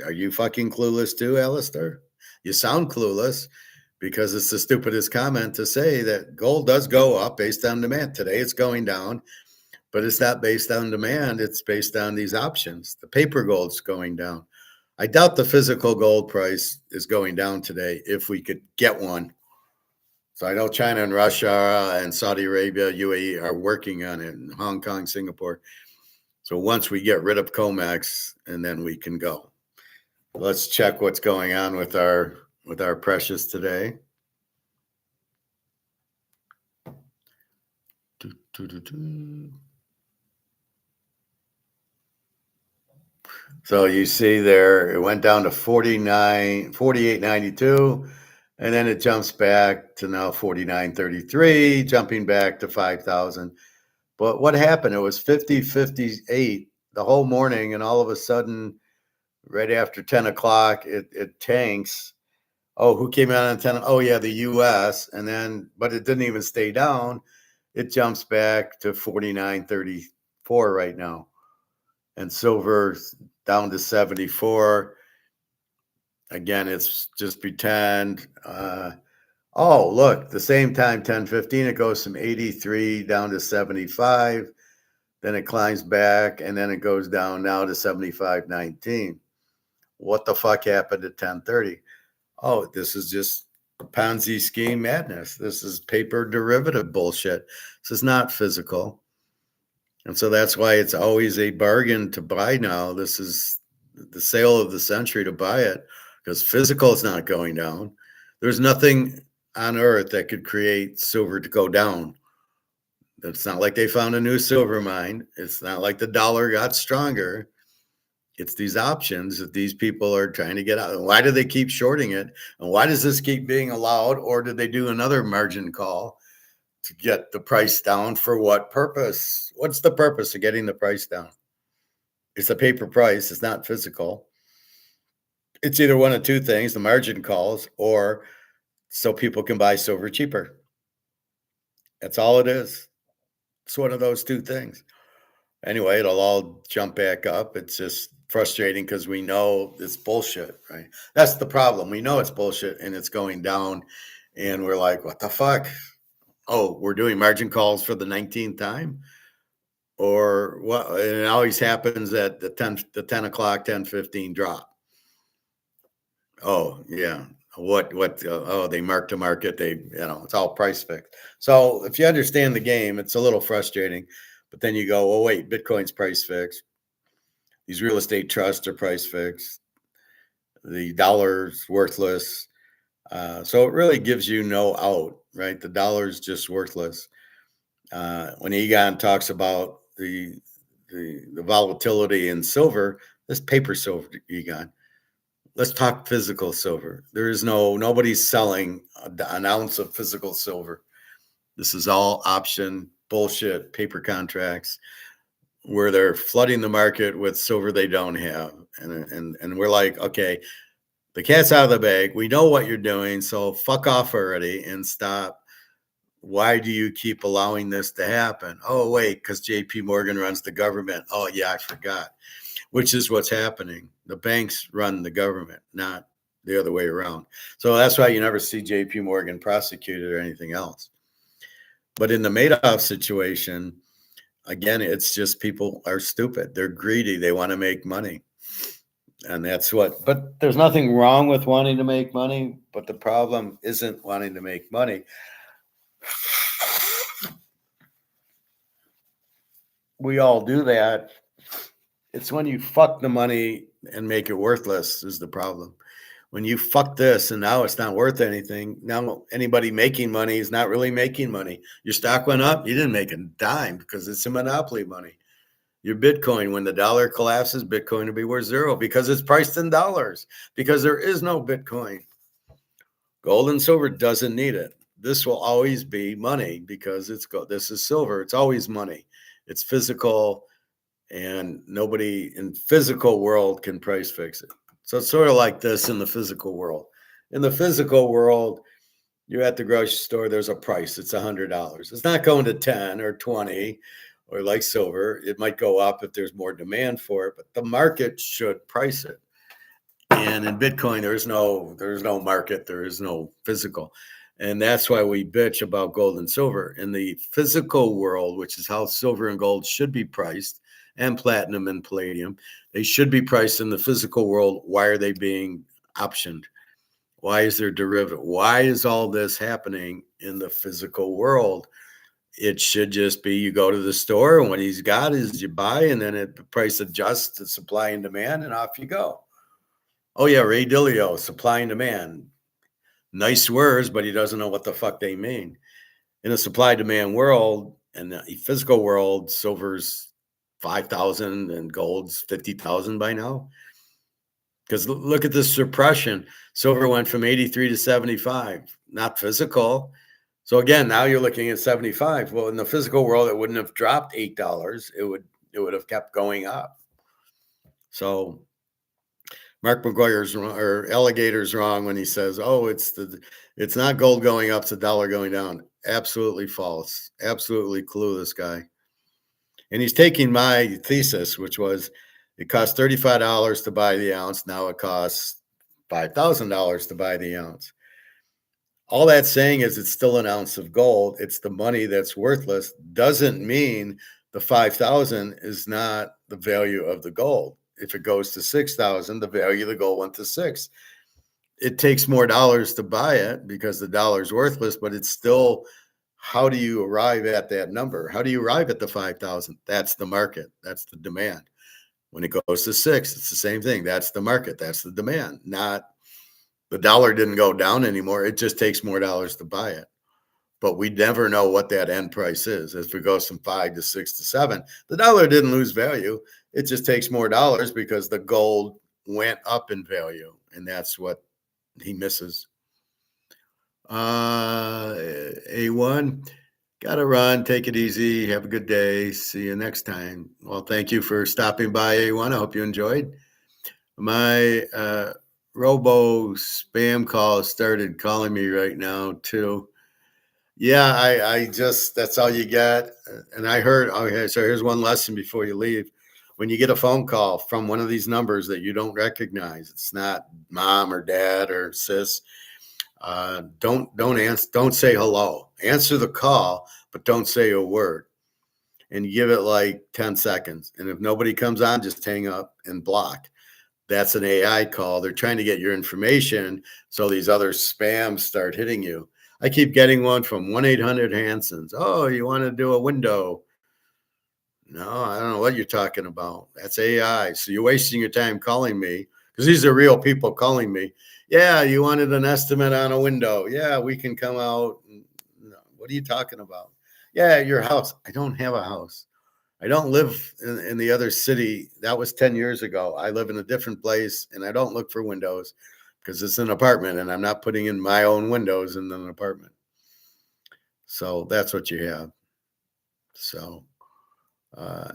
are you fucking clueless too, Alistair? You sound clueless because it's the stupidest comment to say that gold does go up based on demand. Today it's going down, but it's not based on demand. It's based on these options. The paper gold's going down. I doubt the physical gold price is going down today if we could get one. So I know China and Russia and Saudi Arabia, UAE are working on it, and Hong Kong, Singapore. So once we get rid of COMEX, and then we can go. Let's check what's going on with our precious today. So you see there, it went down to 48.92, and then it jumps back to now 49.33, jumping back to 5,000. But what happened? It was 50.58 the whole morning, and all of a sudden, right after 10 o'clock, it tanks. Oh, who came out on 10? Oh, yeah, the U.S. And then, but it didn't even stay down. It jumps back to 49.34 right now. And silver down to 74. Again, it's just pretend. Oh, look, the same time, 10:15, it goes from 83 down to 75. Then it climbs back, and then it goes down now to 75.19. What the fuck happened at 10:30? Oh, this is just Ponzi scheme madness. This is paper derivative bullshit. This is not physical. And so that's why it's always a bargain to buy now. This is the sale of the century to buy it because physical is not going down. There's nothing on earth that could create silver to go down. It's not like they found a new silver mine. It's not like the dollar got stronger. It's these options that these people are trying to get out. Why do they keep shorting it? And why does this keep being allowed? Or did they do another margin call to get the price down? For what purpose? What's the purpose of getting the price down? It's a paper price. It's not physical. It's either one of two things, the margin calls, or so people can buy silver cheaper. That's all it is. It's one of those two things. Anyway, it'll all jump back up. It's just frustrating because we know it's bullshit, right? That's the problem. We know it's bullshit and it's going down, and we're like, what the fuck? Oh, we're doing margin calls for the 19th time? Or what? And it always happens at the 10 o'clock, 10:15 drop. Oh, yeah. Oh, they mark to market. It's all price fixed. So if you understand the game, it's a little frustrating. But then you go, well, wait, Bitcoin's price fixed. These real estate trusts are price fixed. The dollar's worthless. So it really gives you no out, right? The dollar's just worthless. When Egon talks about the volatility in silver, this paper silver, Egon. Let's talk physical silver. There is nobody's selling an ounce of physical silver. This is all option bullshit, paper contracts where they're flooding the market with silver they don't have. And we're like, okay, the cat's out of the bag. We know what you're doing, so fuck off already and stop. Why do you keep allowing this to happen? Oh, wait, because JP Morgan runs the government. Oh, yeah, I forgot. Which is what's happening. The banks run the government, not the other way around. So that's why you never see JP Morgan prosecuted or anything else. But in the Madoff situation, again, it's just people are stupid. They're greedy. They want to make money. And but there's nothing wrong with wanting to make money, but the problem isn't wanting to make money. we all do that. It's when you fuck the money and make it worthless is the problem. When you fuck this and now it's not worth anything, now anybody making money is not really making money. Your stock went up, you didn't make a dime because it's a monopoly money. Your Bitcoin, when the dollar collapses, Bitcoin will be worth zero because it's priced in dollars, because there is no Bitcoin. Gold and silver doesn't need it. This will always be money because it's gold. This is silver. It's always money. It's physical, and nobody in physical world can price fix it. So it's sort of like this in the physical world. In the physical world, you're at the grocery store, there's a price. It's $100. It's not going to 10 or 20 or like silver. It might go up if there's more demand for it, but the market should price it. And in Bitcoin, there's no market, there is no physical. And that's why we bitch about gold and silver. In the physical world, which is how silver and gold should be priced, and platinum and palladium, they should be priced in the physical world. Why are they being optioned? Why is there derivative? Why is all this happening in the physical world? It should just be you go to the store and what he's got is you buy, and then the price adjusts to supply and demand, and off you go. Oh yeah, Ray Dalio, supply and demand. Nice words, but he doesn't know what the fuck they mean. In a supply demand world and the physical world, silver's 5,000 and gold's 50,000 by now. Because look at the suppression. Silver went from 83 to 75, not physical. So again, now you're looking at 75. Well, in the physical world, it wouldn't have dropped $8. It would have kept going up. So Mark McGuire's wrong, or Alligator's wrong when he says, "Oh, it's not gold going up, it's a dollar going down." Absolutely false. Absolutely clueless guy. And he's taking my thesis, which was it costs $35 to buy the ounce. Now it costs $5,000 to buy the ounce. All that's saying is it's still an ounce of gold. It's the money that's worthless. Doesn't mean the 5,000 is not the value of the gold. If it goes to 6,000, the value of the gold went to 6. It takes more dollars to buy it because the dollar's worthless, but it's still, how do you arrive at that number? How do you arrive at the 5,000? That's the market. That's the demand. When it goes to 6, it's the same thing. That's the market. That's the demand. Not the dollar didn't go down anymore. It just takes more dollars to buy it. But we never know what that end price is. As we go from 5 to 6 to 7, the dollar didn't lose value. It just takes more dollars because the gold went up in value. And that's what he misses. A1, gotta run. Take it easy. Have a good day. See you next time. Well, thank you for stopping by, A1. I hope you enjoyed. My robo spam call started calling me right now too. Yeah, I just, that's all you get. And I heard, okay, so here's one lesson before you leave. When you get a phone call from one of these numbers that you don't recognize, it's not mom or dad or sis, don't answer, don't say hello. Answer the call, but don't say a word. And give it like 10 seconds. And if nobody comes on, just hang up and block. That's an AI call. They're trying to get your information, so these other spams start hitting you. I keep getting one from 1-800-Hanson's. Oh, you want to do a window? No, I don't know what you're talking about. That's AI. So you're wasting your time calling me, because these are real people calling me. Yeah, you wanted an estimate on a window. Yeah, we can come out. No, what are you talking about? Yeah, your house. I don't have a house. I don't live in the other city. That was 10 years ago. I live in a different place, and I don't look for windows because it's an apartment, and I'm not putting in my own windows in an apartment. So that's what you have. So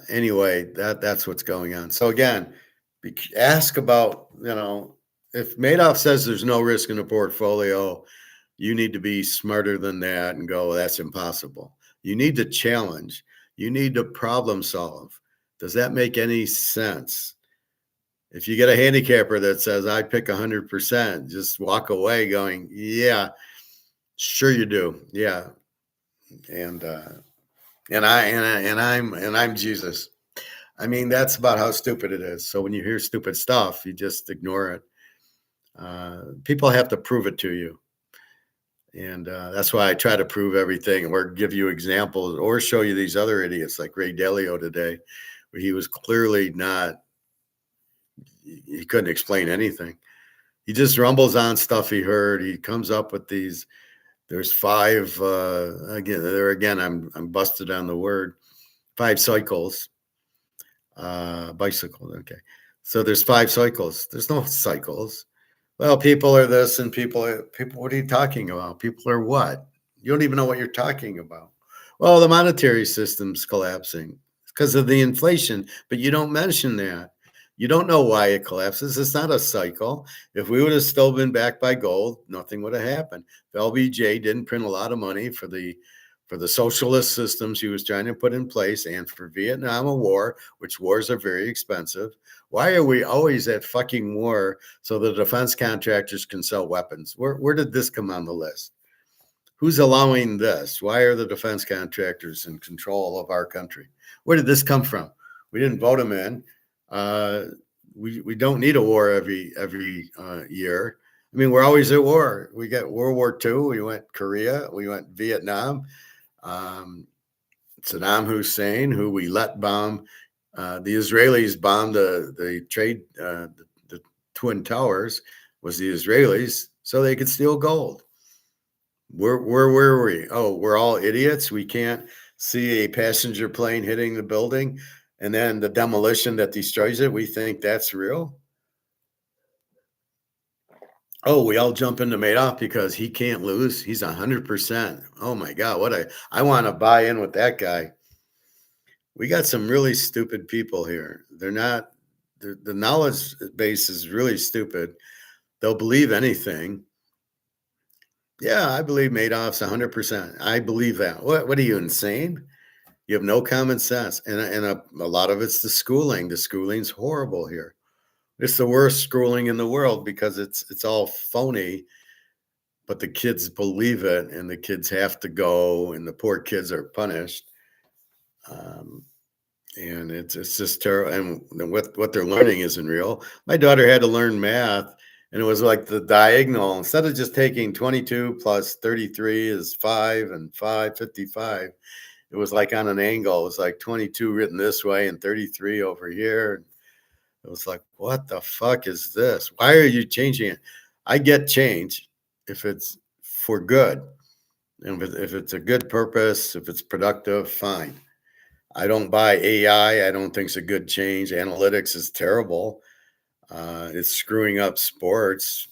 anyway, that's what's going on. So again, ask about, if Madoff says there's no risk in a portfolio, you need to be smarter than that and go, that's impossible. You need to challenge. You need to problem solve. Does that make any sense? If you get a handicapper that says, I pick 100%, just walk away going, yeah, sure you do. Yeah. And I'm Jesus. I mean, that's about how stupid it is. So when you hear stupid stuff, you just ignore it. People have to prove it to you. And that's why I try to prove everything or give you examples or show you these other idiots like Ray Dalio today, where he was clearly not, he couldn't explain anything. He just rumbles on stuff he heard. He comes up with these. There's five, again, I'm busted on the word, 5 cycles, bicycle. Okay. So there's 5 cycles. There's no cycles. Well, people are this and people, what are you talking about? People are what? You don't even know what you're talking about. Well, the monetary system's collapsing because of the inflation, but you don't mention that. You don't know why it collapses. It's not a cycle. If we would have still been backed by gold, nothing would have happened. If LBJ didn't print a lot of money for the socialist systems he was trying to put in place and for Vietnam War, which wars are very expensive. Why are we always at fucking war so the defense contractors can sell weapons? Where did this come on the list? Who's allowing this? Why are the defense contractors in control of our country? Where did this come from? We didn't vote them in. We don't need a war every year. I mean, we're always at war. We got World War II. We went Korea. We went Vietnam. Saddam Hussein, who we let bomb. The Israelis bombed the Twin Towers, was the Israelis, so they could steal gold. Where were we? Oh, we're all idiots. We can't see a passenger plane hitting the building and then the demolition that destroys it. We think that's real. Oh, we all jump into Madoff because he can't lose. He's 100%. Oh my God, I want to buy in with that guy. We got some really stupid people here. They're not, the knowledge base is really stupid. They'll believe anything. Yeah, I believe Madoff's 100%. I believe that. What are you, insane? You have no common sense. And a lot of it's the schooling. The schooling's horrible here. It's the worst schooling in the world because it's all phony, but the kids believe it and the kids have to go and the poor kids are punished. And it's just terrible. And what they're learning isn't real. My daughter had to learn math, and it was like the diagonal. Instead of just taking 22 plus 33 is 5 and 5, 55, it was like on an angle. It was like 22 written this way and 33 over here. It was like, what the fuck is this? Why are you changing it? I get change if it's for good. And if it's a good purpose, if it's productive, fine. I don't buy AI. I don't think it's a good change. Analytics is terrible. It's screwing up sports.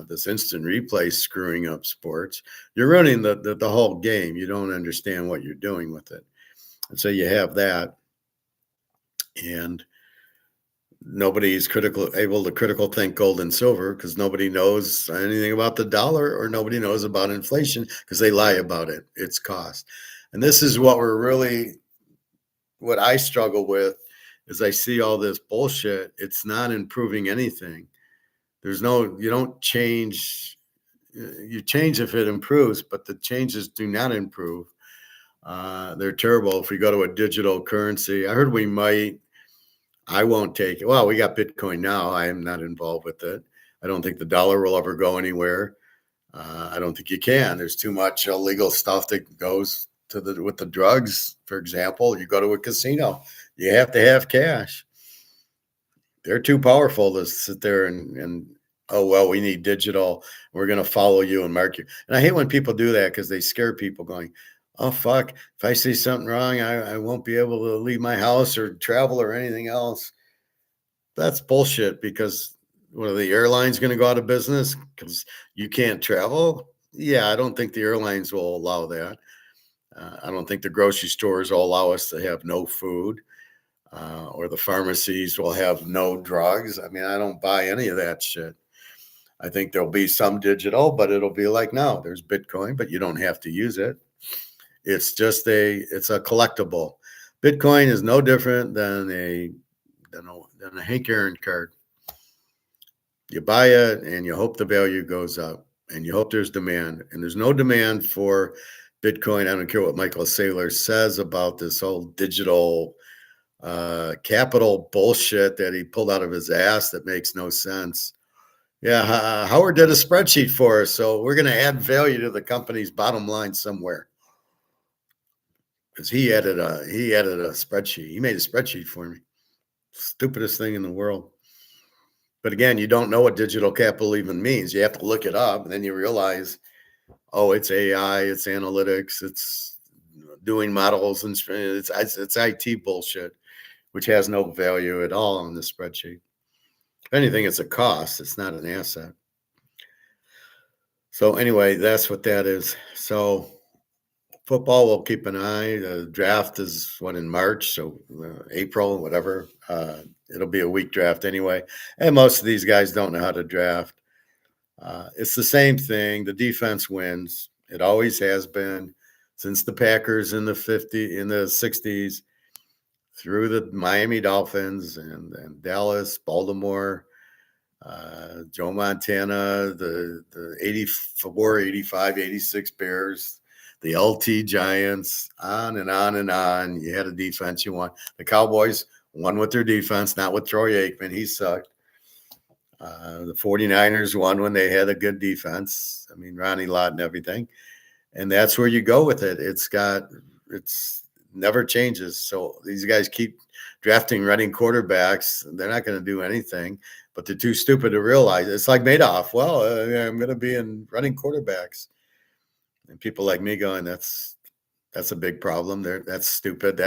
This instant replay is screwing up sports. You're ruining the whole game. You don't understand what you're doing with it. And so you have that. And nobody's able to critical think gold and silver because nobody knows anything about the dollar or nobody knows about inflation because they lie about it. Its cost. And this is what I struggle with is I see all this bullshit. It's not improving anything. You don't change. You change if it improves, but the changes do not improve. They're terrible. If we go to a digital currency, I heard we might. I won't take it. Well, we got Bitcoin now. I am not involved with it. I don't think the dollar will ever go anywhere. I don't think you can. There's too much illegal stuff that goes with the drugs. For example, you go to a casino, you have to have cash. They're too powerful to sit there and oh, well, we need digital. We're going to follow you and mark you. And I hate when people do that because they scare people going, oh, fuck, if I say something wrong, I won't be able to leave my house or travel or anything else. That's bullshit because what are the airlines going to go out of business because you can't travel? Yeah, I don't think the airlines will allow that. I don't think the grocery stores will allow us to have no food or the pharmacies will have no drugs. I mean, I don't buy any of that shit. I think there'll be some digital, but it'll be like, no, there's Bitcoin, but you don't have to use it. It's just it's a collectible. Bitcoin is no different than a Hank Aaron card. You buy it and you hope the value goes up and you hope there's demand, and there's no demand for Bitcoin. I don't care what Michael Saylor says about this whole digital capital bullshit that he pulled out of his ass that makes no sense. Yeah, Howard did a spreadsheet for us, so we're going to add value to the company's bottom line somewhere. Because he added a spreadsheet. He made a spreadsheet for me. Stupidest thing in the world. But again, you don't know what digital capital even means. You have to look it up, and then you realize, oh, it's AI, it's analytics, it's doing models, and it's IT bullshit, which has no value at all on the spreadsheet. If anything, it's a cost. It's not an asset. So anyway, that's what that is. So football, we'll keep an eye. The draft is in March, so April, whatever. It'll be a weak draft anyway. And most of these guys don't know how to draft. It's the same thing. The defense wins. It always has been since the Packers in the 60s, through the Miami Dolphins and Dallas, Baltimore, Joe Montana, the 84, 85, 86 Bears, the LT Giants, on and on and on. You had a defense you won. The Cowboys won with their defense, not with Troy Aikman. He sucked. The 49ers won when they had a good defense. I mean, Ronnie Lott and everything. And that's where you go with it. It's never changes. So these guys keep drafting running quarterbacks. They're not going to do anything, but they're too stupid to realize. It's like Madoff. Well, I'm going to be in running quarterbacks. And people like me going, that's a big problem. That's stupid.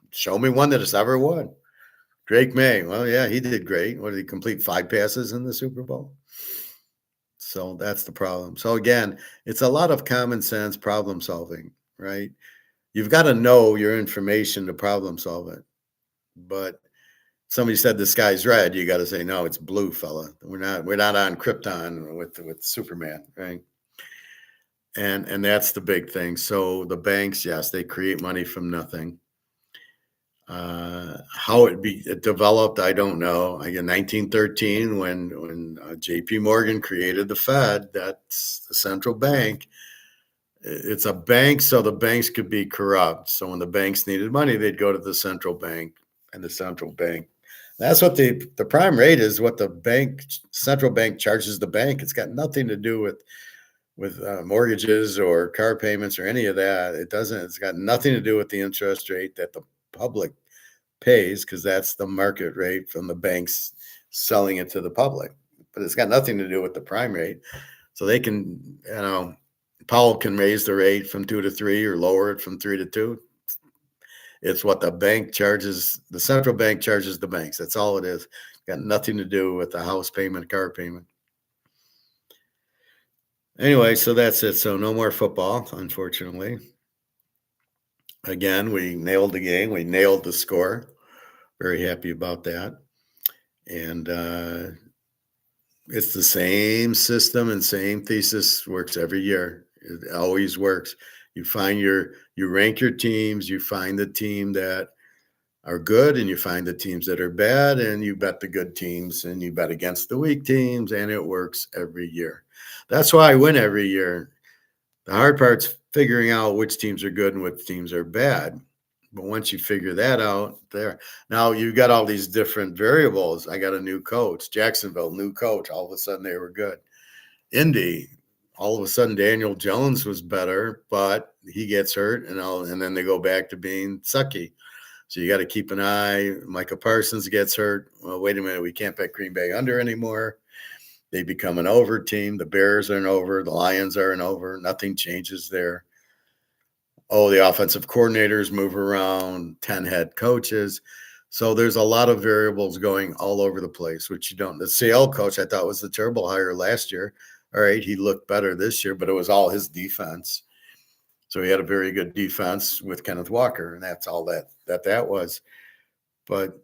Show me one that has ever won. Drake May. Well, yeah, he did great. What did he complete 5 passes in the Super Bowl? So that's the problem. So again, it's a lot of common sense problem solving, right? You've got to know your information to problem solve it. But somebody said the sky's red, you got to say, no, it's blue, fella. We're not on Krypton with Superman, right? And that's the big thing. So the banks, yes, they create money from nothing. How it developed, I don't know. In 1913, when J.P. Morgan created the Fed, that's the central bank. It's a bank, so the banks could be corrupt. So when the banks needed money, they'd go to the central bank, and the central bank. That's what the prime rate is. What the central bank charges the bank. It's got nothing to do with mortgages or car payments or any of that. It doesn't. It's got nothing to do with the interest rate that the public pays, because that's the market rate from the banks selling it to the public. But it's got nothing to do with the prime rate. So they can, Powell can raise the rate from 2 to 3 or lower it from 3 to 2. It's what the bank charges. The central bank charges the banks. That's all it is. Got nothing to do with the house payment, car payment. Anyway, so that's it. So no more football, unfortunately. Again, we nailed the game. We nailed the score. Very happy about that. And it's the same system and same thesis, works every year. It always works. You rank your teams, you find the team that are good, and you find the teams that are bad, and you bet the good teams, and you bet against the weak teams, and it works every year. That's why I win every year. The hard part's figuring out which teams are good and which teams are bad. But once you figure that out, now you've got all these different variables. I got a new coach. Jacksonville, new coach. All of a sudden they were good. Indy, all of a sudden Daniel Jones was better, but he gets hurt, and then they go back to being sucky. So you got to keep an eye. Micah Parsons gets hurt. Well, wait a minute, we can't bet Green Bay under anymore. They become an over team. The Bears are an over. The Lions are an over. Nothing changes there. Oh, the offensive coordinators move around, 10 head coaches. So there's a lot of variables going all over the place, which you don't. The CL coach, I thought, was a terrible hire last year. All right, he looked better this year, but it was all his defense. So he had a very good defense with Kenneth Walker, and that's all that was. But,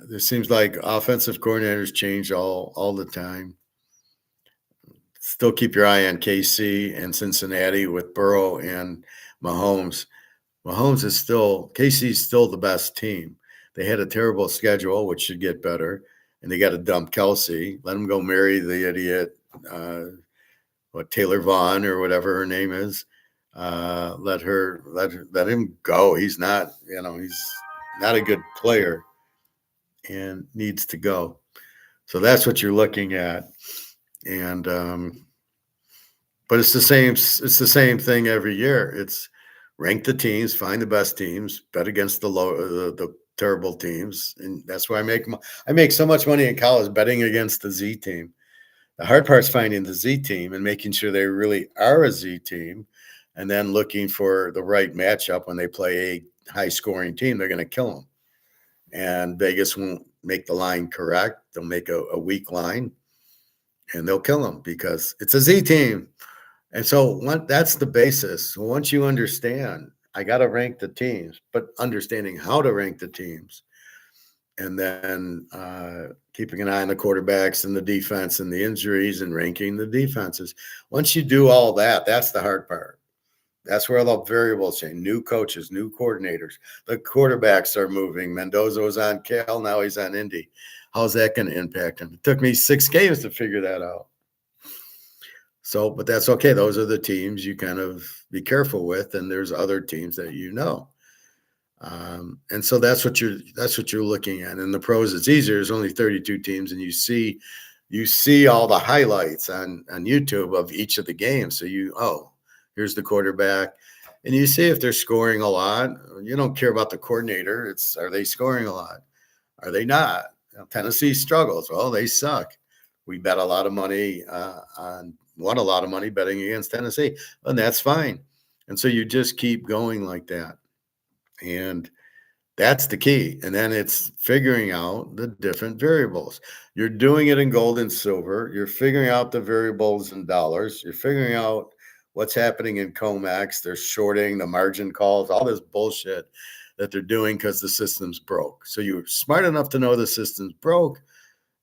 there seems like offensive coordinators change all the time. Still keep your eye on KC and Cincinnati with Burrow and Mahomes. KC's still the best team. They had a terrible schedule, which should get better, and they got to dump Kelsey. Let him go marry the idiot, Taylor Vaughn or whatever her name is. Let him go. He's not, he's not a good player and needs to go. So that's what you're looking at. And but it's the same thing every year. It's rank the teams, find the best teams, bet against the terrible teams, and that's why I make so much money in college betting against the Z team. The hard part's finding the Z team and making sure they really are a Z team, and then looking for the right matchup when they play a high scoring team. They're going to kill them, and Vegas won't make the line correct. They'll make a weak line, and they'll kill them because it's a Z team. And so that's the basis. So once you understand, I got to rank the teams, but understanding how to rank the teams, and then keeping an eye on the quarterbacks and the defense and the injuries and ranking the defenses. Once you do all that, that's the hard part. That's where the variables change. New coaches, new coordinators. The quarterbacks are moving. Mendoza was on Cal, now he's on Indy. How's that going to impact him? It took me 6 games to figure that out. So, but that's okay. Those are the teams you kind of be careful with, and there's other teams that you know. And so that's what you're looking at. In the pros, it's easier. There's only 32 teams, and you see all the highlights on YouTube of each of the games. So here's the quarterback, and you see if they're scoring a lot. You don't care about the coordinator. It's, are they scoring a lot? Are they not? Tennessee struggles. Well, they suck. We bet a lot of money won a lot of money betting against Tennessee, and that's fine. And so you just keep going like that. And that's the key. And then it's figuring out the different variables. You're doing it in gold and silver. You're figuring out the variables in dollars. You're figuring out what's happening in COMEX. They're shorting the margin calls, all this bullshit that they're doing because the system's broke. So you're smart enough to know the system's broke.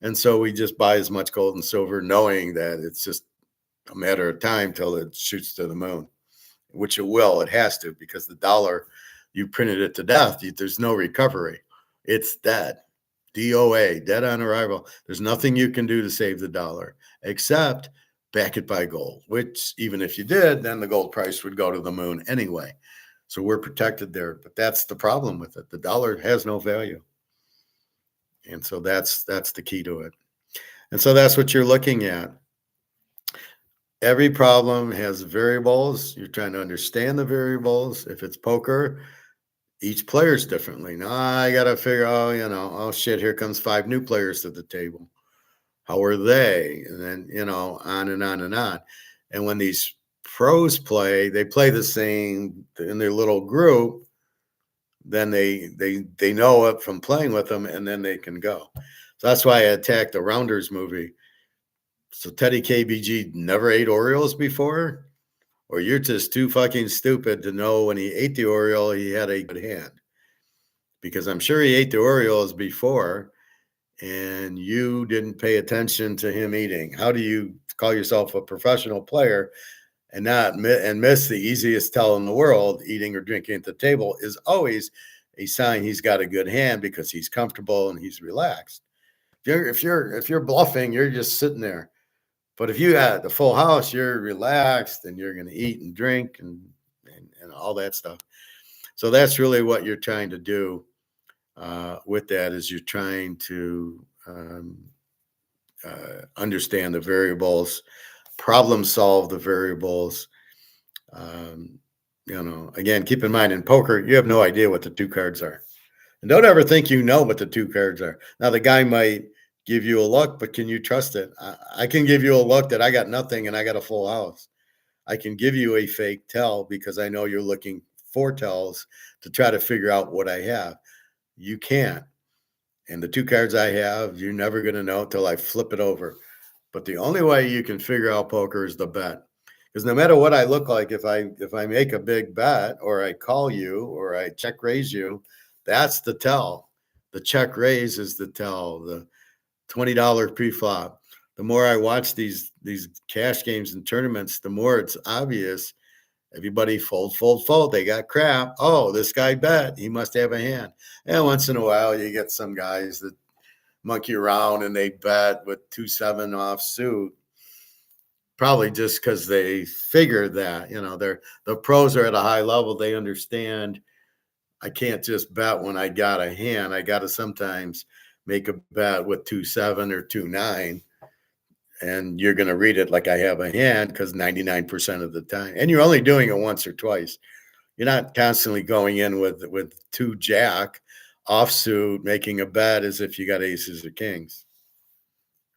And so we just buy as much gold and silver, knowing that it's just a matter of time till it shoots to the moon, which it will. It has to, because the dollar, you printed it to death. There's no recovery. It's dead. DOA, dead on arrival. There's nothing you can do to save the dollar except back it by gold, which even if you did, then the gold price would go to the moon anyway. So we're protected there. But that's the problem with it. The dollar has no value. And so that's the key to it. And so that's what you're looking at. Every problem has variables. You're trying to understand the variables. If it's poker, each player's differently. Now I got to figure, oh shit, here comes 5 new players to the table. How are they? And then, on and on and on. And when these pros play, they play the same in their little group. Then they know it from playing with them, and then they can go. So that's why I attacked the Rounders movie. So Teddy KBG never ate Oreos before, or you're just too fucking stupid to know when he ate the Oreo, he had a good hand. Because I'm sure he ate the Oreos before, and you didn't pay attention to him eating. How do you call yourself a professional player and miss the easiest tell in the world? Eating or drinking at the table is always a sign he's got a good hand, because he's comfortable and he's relaxed. If you're bluffing, you're just sitting there. But if you had the full house, you're relaxed and you're going to eat and drink and all that stuff. So that's really what you're trying to do with that, is you're trying to understand the variables, problem solve the variables. Again, keep in mind, in poker, you have no idea what the 2 cards are. And don't ever think you know what the 2 cards are. Now, the guy might give you a look, but can you trust it? I can give you a look that I got nothing and I got a full house. I can give you a fake tell because I know you're looking for tells to try to figure out what I have. You can't. And the 2 cards I have, you're never going to know until I flip it over. But the only way you can figure out poker is the bet. Because no matter what I look like, if I make a big bet, or I call you, or I check raise you, that's the tell. The check raise is the tell. The $20 pre-flop. The more I watch these cash games and tournaments, the more it's obvious. Everybody fold. They got crap. Oh, this guy bet. He must have a hand. And once in a while, you get some guys that monkey around and they bet with 2-7 off suit. Probably just because they figured that, the pros are at a high level. They understand I can't just bet when I got a hand. I got to sometimes make a bet with 2-7 or 2-9, and you're going to read it like I have a hand, because 99% of the time, and you're only doing it once or twice. You're not constantly going in with 2-jack offsuit, making a bet as if you got aces or kings.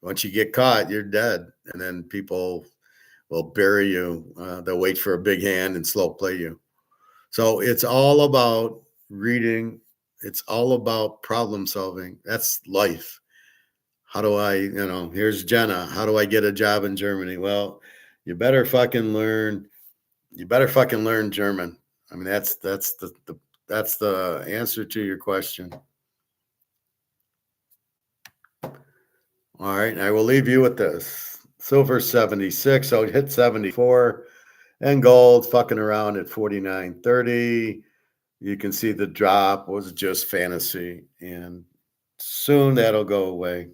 Once you get caught, you're dead, and then people will bury you. They'll wait for a big hand and slow play you. So it's all about reading. It's all about problem solving. That's life. How do I, here's Jenna. How do I get a job in Germany? Well, you better fucking learn. You better fucking learn German. I mean, that's the answer to your question. All right, I will leave you with this. Silver 76, so hit 74, and gold fucking around at 49.30. You can see the drop was just fantasy, and soon that'll go away.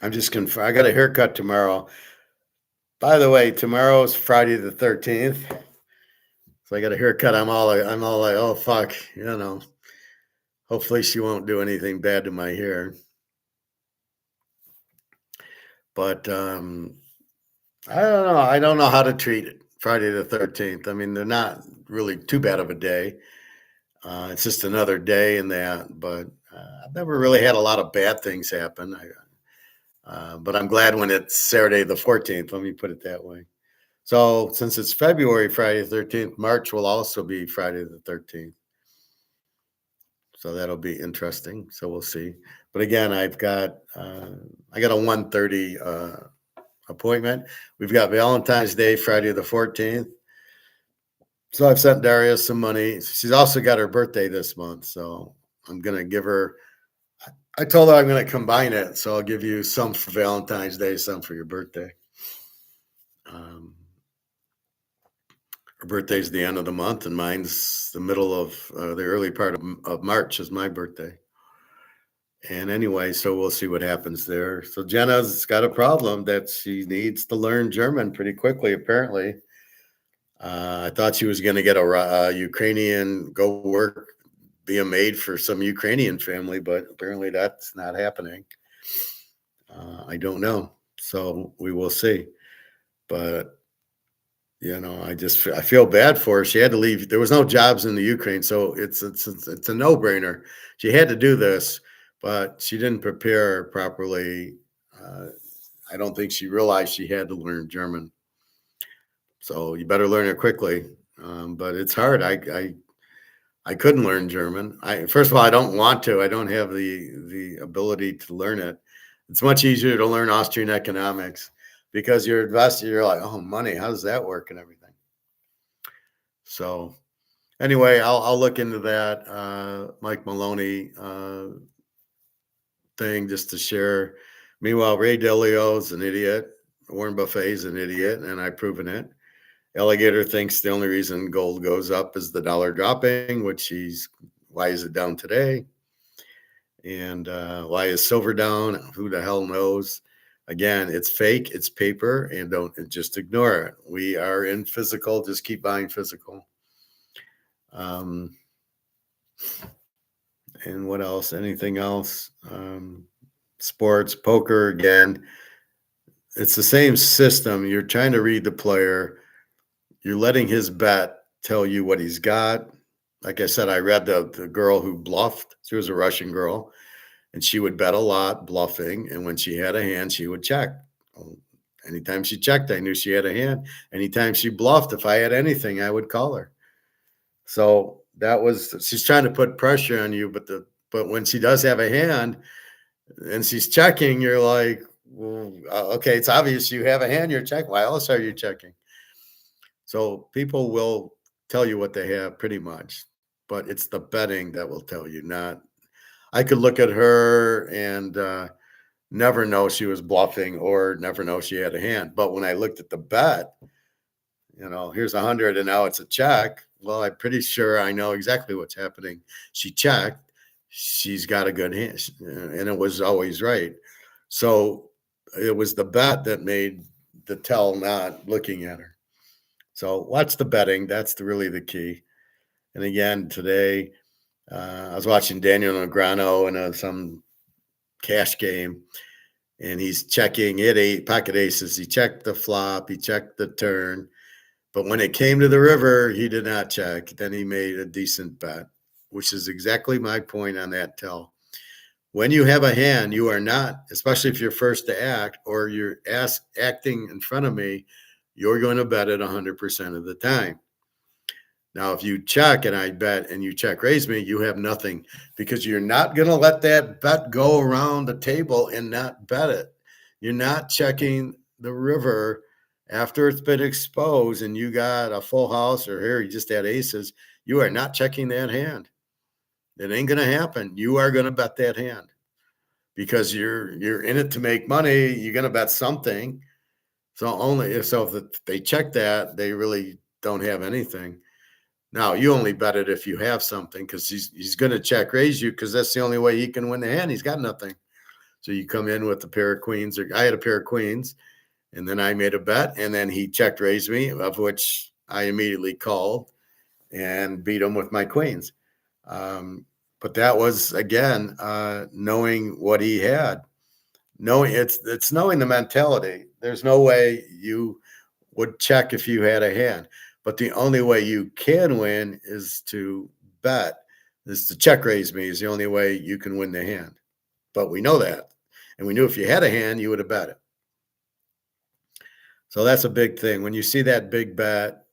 I got a haircut tomorrow. By the way, tomorrow's Friday the 13th. So I got a haircut. I'm all like, oh fuck, hopefully she won't do anything bad to my hair. But I don't know. I don't know how to treat it. Friday the 13th. I mean, they're not really too bad of a day. It's just another day in that. But I've never really had a lot of bad things happen. But I'm glad when it's Saturday the 14th. Let me put it that way. So since it's February, Friday the 13th, March will also be Friday the 13th. So that'll be interesting. So we'll see. But again, I got a 1:30 appointment. We've got Valentine's Day, Friday the 14th. So I've sent Darius some money. She's also got her birthday this month. So I'm going to give her, I told her I'm going to combine it. So I'll give you some for Valentine's Day, some for your birthday. Her birthday's the end of the month, and mine's the middle of the early part of March is my birthday. And anyway, so we'll see what happens there. So Jenna's got a problem that she needs to learn German pretty quickly, apparently. I thought she was going to get a Ukrainian, go work, be a maid for some Ukrainian family, but apparently that's not happening. I don't know. So we will see. But I feel bad for her. She had to leave. There was no jobs in the Ukraine, so it's a no-brainer. She had to do this, but she didn't prepare properly. I don't think she realized she had to learn German. So you better learn it quickly. But it's hard. I couldn't learn German. First of all, I don't want to. I don't have the ability to learn it. It's much easier to learn Austrian economics, because you're invested, you're like, oh, money, how does that work and everything? So anyway, I'll look into that Mike Maloney thing just to share. Meanwhile, Ray Dalio's an idiot. Warren Buffett's an idiot, and I've proven it. Alligator thinks the only reason gold goes up is the dollar dropping, why is it down today? And why is silver down? Who the hell knows? Again, it's fake, it's paper, and just ignore it. We are in physical, just keep buying physical. And what else? Anything else? Sports, poker, again, it's the same system. You're trying to read the player. You're letting his bet tell you what he's got. Like I said, I read the girl who bluffed. She was a Russian girl. And she would bet a lot, bluffing. And when she had a hand, she would check. Anytime she checked, I knew she had a hand. Anytime she bluffed, if I had anything, I would call her. So she's trying to put pressure on you. But when she does have a hand and she's checking, you're like, well, okay, it's obvious you have a hand, you're checking. Why else are you checking? So people will tell you what they have pretty much. But it's the betting that will tell you, not. I could look at her and never know she was bluffing or never know she had a hand. But when I looked at the bet, here's 100 and now it's a check. well, I'm pretty sure I know exactly what's happening. She checked. She's got a good hand, and it was always right. So it was the bet that made the tell not looking at her. So watch the betting. That's really the key. And again, today I was watching Daniel Negreanu in some cash game, and he's checking it pocket aces. He checked the flop. He checked the turn. But when it came to the river, he did not check. Then he made a decent bet, which is exactly my point on that tell. When you have a hand, you are not, especially if you're first to act or you're acting in front of me, you're going to bet it 100% of the time. Now, if you check and I bet and you check raise me, you have nothing because you're not going to let that bet go around the table and not bet it. You're not checking the river after it's been exposed and you got a full house or here you just had aces. You are not checking that hand. It ain't going to happen. You are going to bet that hand because you're in it to make money. You're going to bet something. So if they check that, they really don't have anything. Now, you only bet it if you have something because he's going to check raise you because that's the only way he can win the hand. He's got nothing. So you come in with a pair of queens, or I had a pair of queens, and then I made a bet, and then he checked raised me, of which I immediately called and beat him with my queens. But that was, again, knowing what he had. It's knowing the mentality. There's no way you would check if you had a hand. But the only way you can win is to bet, is to check raise me is the only way you can win the hand. But we know that. And we knew if you had a hand, you would have bet it. So that's a big thing. When you see that big bet,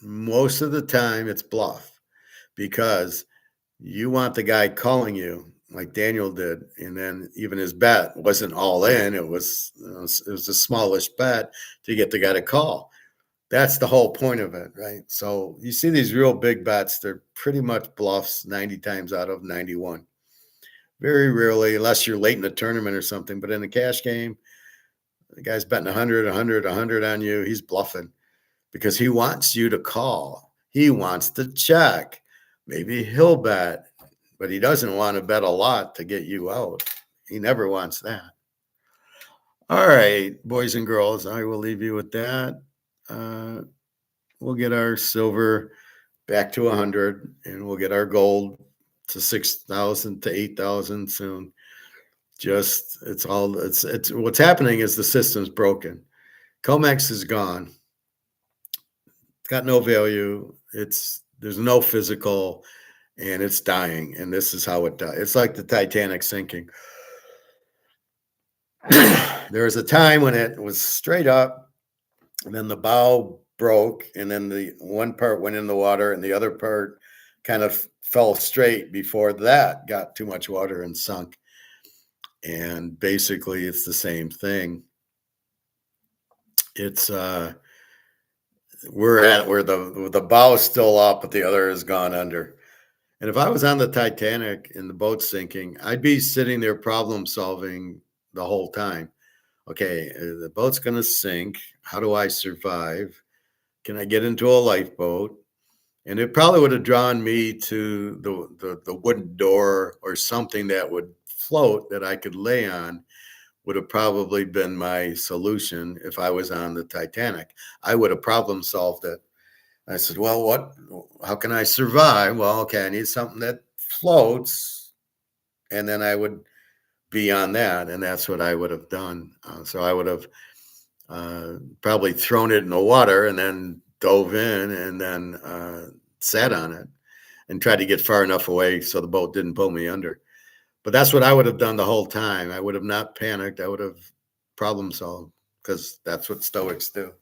most of the time it's bluff because you want the guy calling you like Daniel did. And then even his bet wasn't all in. It was the smallest bet to get the guy to call. That's the whole point of it, right? So you see these real big bets, they're pretty much bluffs 90 times out of 91. Very rarely, unless you're late in the tournament or something. But in a cash game, the guy's betting 100 on you. He's bluffing because he wants you to call. He wants to check. Maybe he'll bet, but he doesn't want to bet a lot to get you out. He never wants that. All right, boys and girls, I will leave you with that. We'll get our silver back to 100 and we'll get our gold to 6,000 to 8,000 soon. It's what's happening is the system's broken. COMEX is gone. It's got no value. There's no physical and it's dying. And this is how it dies. It's like the Titanic sinking. There was a time when it was straight up and then the bow broke and then the one part went in the water and the other part kind of fell straight before that got too much water and sunk. And basically it's the same thing. It's we're at where the bow is still up but the other has gone under. And if I was on the Titanic and the boat sinking, I'd be sitting there problem solving the whole time. Okay, the boat's going to sink. How do I survive? Can I get into a lifeboat? And it probably would have drawn me to the wooden door or something that would float that I could lay on would have probably been my solution if I was on the Titanic. I would have problem solved it. I said, well, how can I survive? Well, okay, I need something that floats. And then I would be on that. And that's what I would have done. So I would have probably thrown it in the water and then dove in and then sat on it and tried to get far enough away so the boat didn't pull me under. But that's what I would have done the whole time. I would have not panicked. I would have problem solved because that's what Stoics do.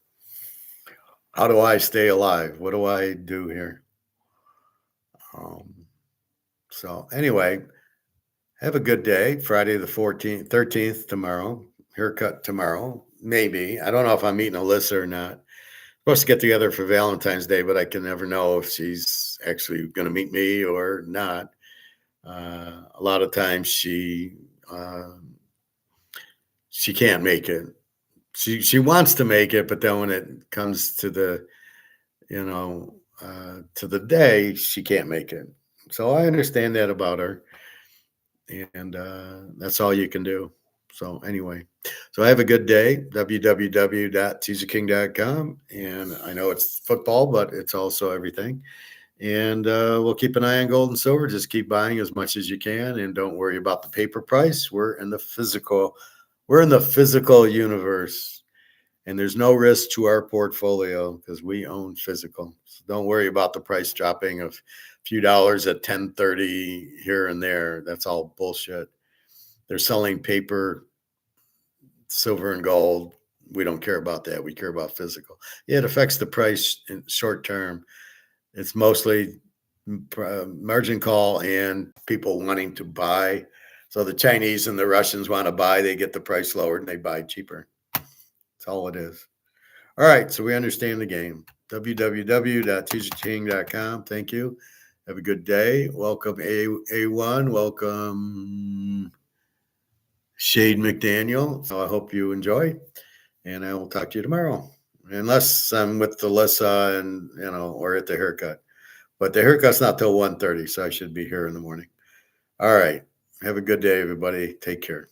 How do I stay alive? What do I do here? So anyway, have a good day. Friday the 13th tomorrow. Haircut tomorrow. Maybe. I don't know if I'm meeting Alyssa or not. Supposed to get together for Valentine's Day, but I can never know if she's actually going to meet me or not. A lot of times she can't make it. She wants to make it, but then when it comes to the, to the day, she can't make it. So I understand that about her. And that's all you can do. So anyway, so have a good day, www.teaserking.com. And I know it's football, but it's also everything. And we'll keep an eye on gold and silver. Just keep buying as much as you can, and don't worry about the paper price. We're in the physical universe, and there's no risk to our portfolio because we own physical. So don't worry about the price dropping of a few dollars at 10:30 here and there. That's all bullshit. They're selling paper, silver, and gold. We don't care about that. We care about physical. Yeah, it affects the price in short term. It's mostly margin call and people wanting to buy. So the Chinese and the Russians want to buy, they get the price lowered and they buy cheaper. That's all it is. All right, so we understand the game. www.teaserking.com. Thank you. Have a good day. Welcome A1. Welcome Shade McDaniel. So I hope you enjoy, and I will talk to you tomorrow. Unless I'm with Alyssa and, or at the haircut. But the haircut's not till 1:30, so I should be here in the morning. All right. Have a good day, everybody. Take care.